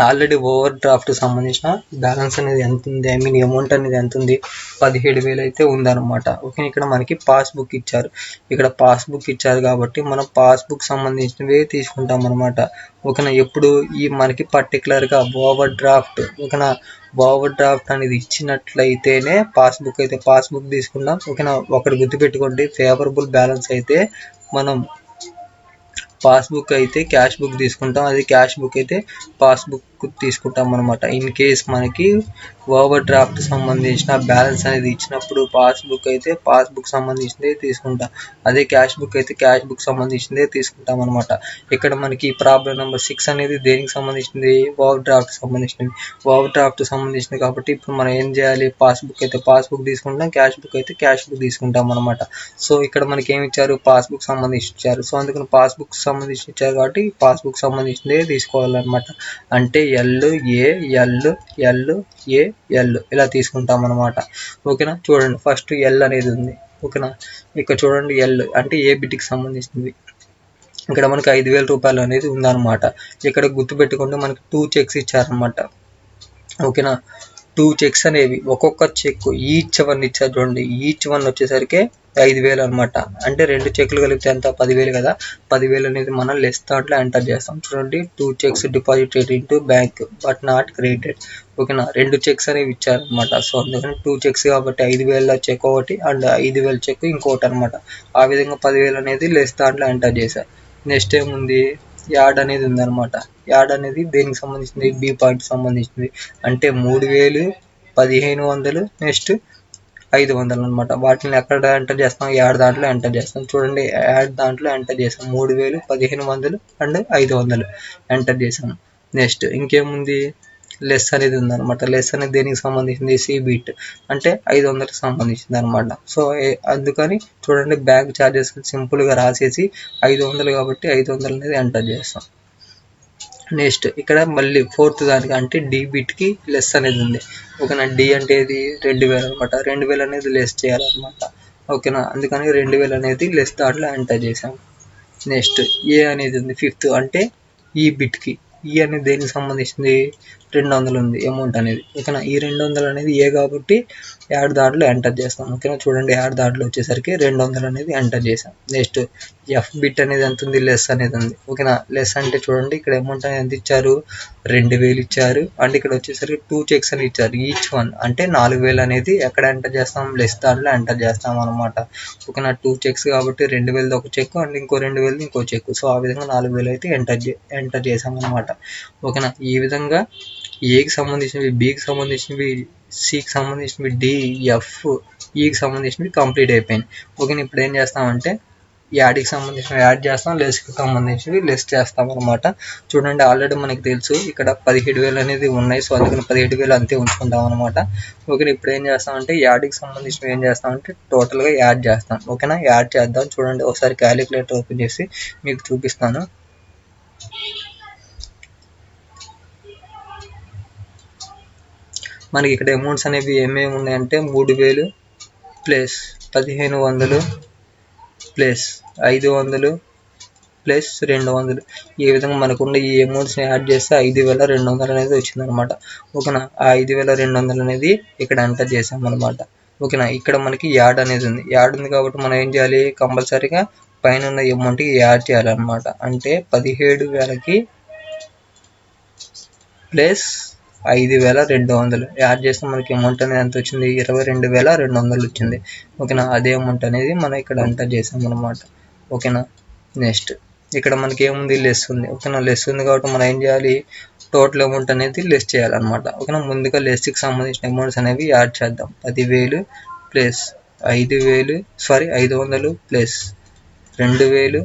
ఆల్రెడీ ఓవర్ డ్రాఫ్ట్ సంబంధించిన బ్యాలెన్స్ అనేది ఎంత ఉంది, అమౌంట్ అనేది ఎంత ఉంది? 17,000 అయితే ఉందన్నమాట. ఓకే, ఇక్కడ మనకి పాస్బుక్ ఇచ్చారు. ఇక్కడ పాస్బుక్ ఇచ్చారు కాబట్టి మనం పాస్బుక్ సంబంధించినవి తీసుకుంటాం అనమాట. ఓకేనా, ఎప్పుడు ఈ మనకి పర్టికులర్గా ఓవర్ డ్రాఫ్ట్. ఓకేనా, ఓవర్ డ్రాఫ్ట్ అనేది ఇచ్చినట్లయితేనే పాస్బుక్ అయితే పాస్బుక్ తీసుకుంటాం. ఓకేనా, ఒకటి గుర్తుపెట్టుకోండి, ఫేవరబుల్ బ్యాలెన్స్ అయితే మనం పాస్బుక్ అయితే క్యాష్ బుక్ తీసుకుంటాం, అది క్యాష్ బుక్ అయితే పాస్బుక్ తీసుకుంటాం అనమాట. ఇన్ కేస్ మనకి ఓవర్ డ్రాఫ్ట్ సంబంధించిన బ్యాలెన్స్ అనేది ఇచ్చినప్పుడు పాస్బుక్ అయితే పాస్బుక్ సంబంధించిందే తీసుకుంటాం. అదే క్యాష్ బుక్ అయితే క్యాష్ బుక్ సంబంధించిందే తీసుకుంటాం అనమాట. ఇక్కడ మనకి ప్రాబ్లం నెంబర్ 6 అనేది దేనికి సంబంధించింది? ఓవర్ డ్రాఫ్ట్ సంబంధించింది. ఓవర్ డ్రాఫ్ట్ సంబంధించింది కాబట్టి ఇప్పుడు మనం ఏం చేయాలి? పాస్బుక్ అయితే పాస్బుక్ తీసుకుంటాం, క్యాష్ బుక్ అయితే క్యాష్ బుక్ తీసుకుంటాం అనమాట. సో ఇక్కడ మనకి ఏమి ఇచ్చారు? పాస్బుక్ సంబంధించి ఇచ్చారు. సో అందుకని పాస్బుక్ సంబంధించి ఇచ్చారు కాబట్టి పాస్బుక్ సంబంధించిందే తీసుకోవాలన్నమాట. అంటే ఎల్ ఇలా తీసుకుంటాం అనమాట. ఓకేనా, చూడండి ఫస్ట్ ఎల్ అనేది ఉంది. ఓకేనా, ఇక్కడ చూడండి ఎల్ అంటే ఏ బిట్కి సంబంధించింది. ఇక్కడ మనకి 5,000 రూపాయలు అనేది ఉందన్నమాట. ఇక్కడ గుర్తుపెట్టుకుంటే మనకి 2 చెక్స్ ఇచ్చారనమాట. ఓకేనా, 2 చెక్స్ అనేవి ఒక్కొక్క చెక్ ఈచ్ వన్ ఇచ్చారు చూడండి. ఈచ్ వన్ వచ్చేసరికి 5,000 అనమాట. అంటే 2 చెక్లు కలిపితే ఎంత? 10,000 కదా. 10,000 అనేది మనం లెస్ దాంట్లో ఎంటర్ చేస్తాం. చూడండి 2 checks deposited into bank but not credited. ఓకేనా, 2 చెక్స్ అనేవి ఇచ్చారనమాట. సో అందుకని 2 చెక్స్ కాబట్టి 5,000 చెక్ ఒకటి అండ్ 5,000 చెక్ ఇంకోటి అనమాట. ఆ విధంగా 10,000 అనేది లెస్ దాంట్లో ఎంటర్ చేశారు. నెక్స్ట్ ఏముంది? యాడ్ అనేది ఉందన్నమాట. యాడ్ అనేది దేనికి సంబంధించింది? బి పాయింట్ సంబంధించింది. అంటే 3,000, 1,500 నెక్స్ట్ 500 అనమాట. వాటిని ఎక్కడ ఎంటర్ చేస్తాం? యాడ్ దాంట్లో ఎంటర్ చేస్తాం. చూడండి యాడ్ దాంట్లో ఎంటర్ చేసాం. 3,000, 1,500 అండ్ 500 ఎంటర్ చేసాం. నెక్స్ట్ ఇంకేముంది? లెస్ అనేది ఉందన్నమాట. లెస్ అనేది దేనికి సంబంధించింది? సి బిట్ అంటే 500కి సంబంధించింది అనమాట. సో అందుకని చూడండి బ్యాంక్ ఛార్జెస్ సింపుల్గా రాసేసి 500 కాబట్టి 500 అనేది ఎంటర్ చేస్తాం. నెక్స్ట్ ఇక్కడ మళ్ళీ 4th దానికి అంటే డి బిట్కి లెస్ అనేది ఉంది. ఓకేనా, డి అంటే ఇది 2,000 అనమాట. 2,000 అనేది లెస్ చేయాలన్నమాట. ఓకేనా, అందుకని 2,000 అనేది లెస్ దాంట్లో ఎంటర్ చేసాం. నెక్స్ట్ ఏ అనేది ఉంది 5th అంటే ఈ బిట్కి. ఈ అనేది దేనికి సంబంధించింది? 200 ఉంది అమౌంట్ అనేది. ఓకేనా, ఈ 200 అనేది ఏ కాబట్టి యాడ్ దాంట్లో ఎంటర్ చేస్తాం. ఓకేనా, చూడండి యాడ్ దాంట్లో వచ్చేసరికి 200 అనేది ఎంటర్ చేసాం. నెక్స్ట్ ఎఫ్ బిట్ అనేది ఎంత ఉంది? లెస్ అనేది ఉంది. ఓకేనా, లెస్ అంటే చూడండి ఇక్కడ అమౌంట్ అనేది ఎంత ఇచ్చారు? 2,000 ఇచ్చారు. అండ్ ఇక్కడ వచ్చేసరికి 2 చెక్స్ అని ఇచ్చారు. ఈచ్ వన్ అంటే 4,000 అనేది ఎక్కడ ఎంటర్ చేస్తాం? లెస్ దాంట్లో ఎంటర్ చేస్తాం అనమాట. ఓకేనా, 2 చెక్స్ కాబట్టి 2,000 ఒక చెక్ అండ్ ఇంకో 2,000 ఇంకో చెక్. సో ఆ విధంగా 4,000 అయితే ఎంటర్ చేసాం అనమాట. ఓకేనా, ఈ విధంగా ఏకి సంబంధించినవి, బికి సంబంధించినవి, సికి సంబంధించినవి, డి, ఎఫ్, ఈకి సంబంధించినవి కంప్లీట్ అయిపోయినాయి. ఓకేనా, ఇప్పుడు ఏం చేస్తామంటే యాడ్కి సంబంధించినవి యాడ్ చేస్తాం, లెస్కి సంబంధించినవి లెస్ చేస్తాం అనమాట. చూడండి ఆల్రెడీ మనకి తెలుసు ఇక్కడ 17,000 అనేది ఉన్నాయి. సో అందుకని 17,000 అంతే ఉంచుకుంటాం అనమాట. ఓకేనా, ఇప్పుడు ఏం చేస్తామంటే యాడ్కి సంబంధించినవి ఏం చేస్తామంటే టోటల్గా యాడ్ చేస్తాం. ఓకేనా, యాడ్ చేద్దాం. చూడండి ఒకసారి క్యాలిక్యులేటర్ ఓపెన్ చేసి మీకు చూపిస్తాను. మనకి ఇక్కడ అమౌంట్స్ అనేవి ఏమేమి ఉన్నాయంటే 3,000 ప్లస్ 1,500 ప్లస్ 500 ప్లస్ 200. ఈ విధంగా మనకున్న ఈ అమౌంట్స్ని యాడ్ చేస్తే 5,200 అనేది వచ్చిందనమాట. ఓకేనా, ఆ 5,200 అనేది ఇక్కడ ఎంటర్ చేసాం అనమాట. ఓకేనా, ఇక్కడ మనకి యాడ్ అనేది ఉంది. యాడ్ ఉంది కాబట్టి మనం ఏం చేయాలి? కంపల్సరీగా పైన ఉన్న అమౌంట్కి యాడ్ చేయాలన్నమాట. అంటే 17,000కి ప్లస్ 5,200 యాడ్ చేస్తే మనకి అమౌంట్ అనేది ఎంత వచ్చింది? 22,200 వచ్చింది. ఓకేనా, అదే అమౌంట్ అనేది మనం ఇక్కడ ఎంటర్ చేసాం అనమాట. ఓకేనా, నెక్స్ట్ ఇక్కడ మనకి ఏముంది? లెస్ ఉంది. ఓకేనా, లెస్ ఉంది కాబట్టి మనం ఏం చేయాలి? టోటల్ అమౌంట్ అనేది లెస్ చేయాలన్నమాట. ఓకేనా, ముందుగా లెస్కి సంబంధించిన అమౌంట్స్ అనేవి యాడ్ చేద్దాం. 10,000 ప్లస్ 500 ప్లస్ 2,000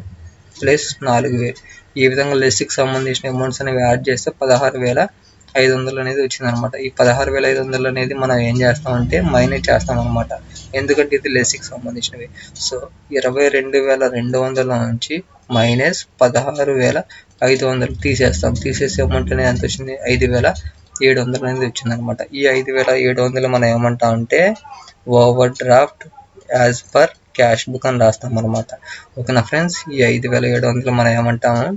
ప్లస్ 4,000. ఈ విధంగా లెస్కి సంబంధించిన అమౌంట్స్ అనేవి యాడ్ చేస్తే 16,500 అనేది వచ్చిందనమాట. ఈ 16,500 అనేది మనం ఏం చేస్తామంటే మైనస్ చేస్తాం అనమాట. ఎందుకంటే ఇది లెస్కి సంబంధించినవి. సో 22,200 నుంచి మైనస్ 16,500 తీసేస్తాం. తీసేసే అమౌంట్ అనేది ఎంత వచ్చింది? 5,700 అనేది వచ్చిందనమాట. ఈ 5,700 మనం ఏమంటాం అంటే over draft as per cash book అని రాస్తాం అనమాట. ఓకేనా ఫ్రెండ్స్, ఈ 5,700 మనం ఏమంటాము?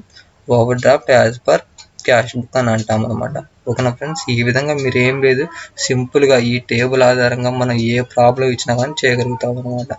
Over draft as per cash book అని అంటాం అనమాట. ఓకేనా ఫ్రెండ్స్, ఈ విధంగా మీరు ఏం లేదు సింపుల్గా ఈ టేబుల్ ఆధారంగా మనం ఏ ప్రాబ్లం ఇచ్చినా కానీ చేయగలుగుతాం అనమాట.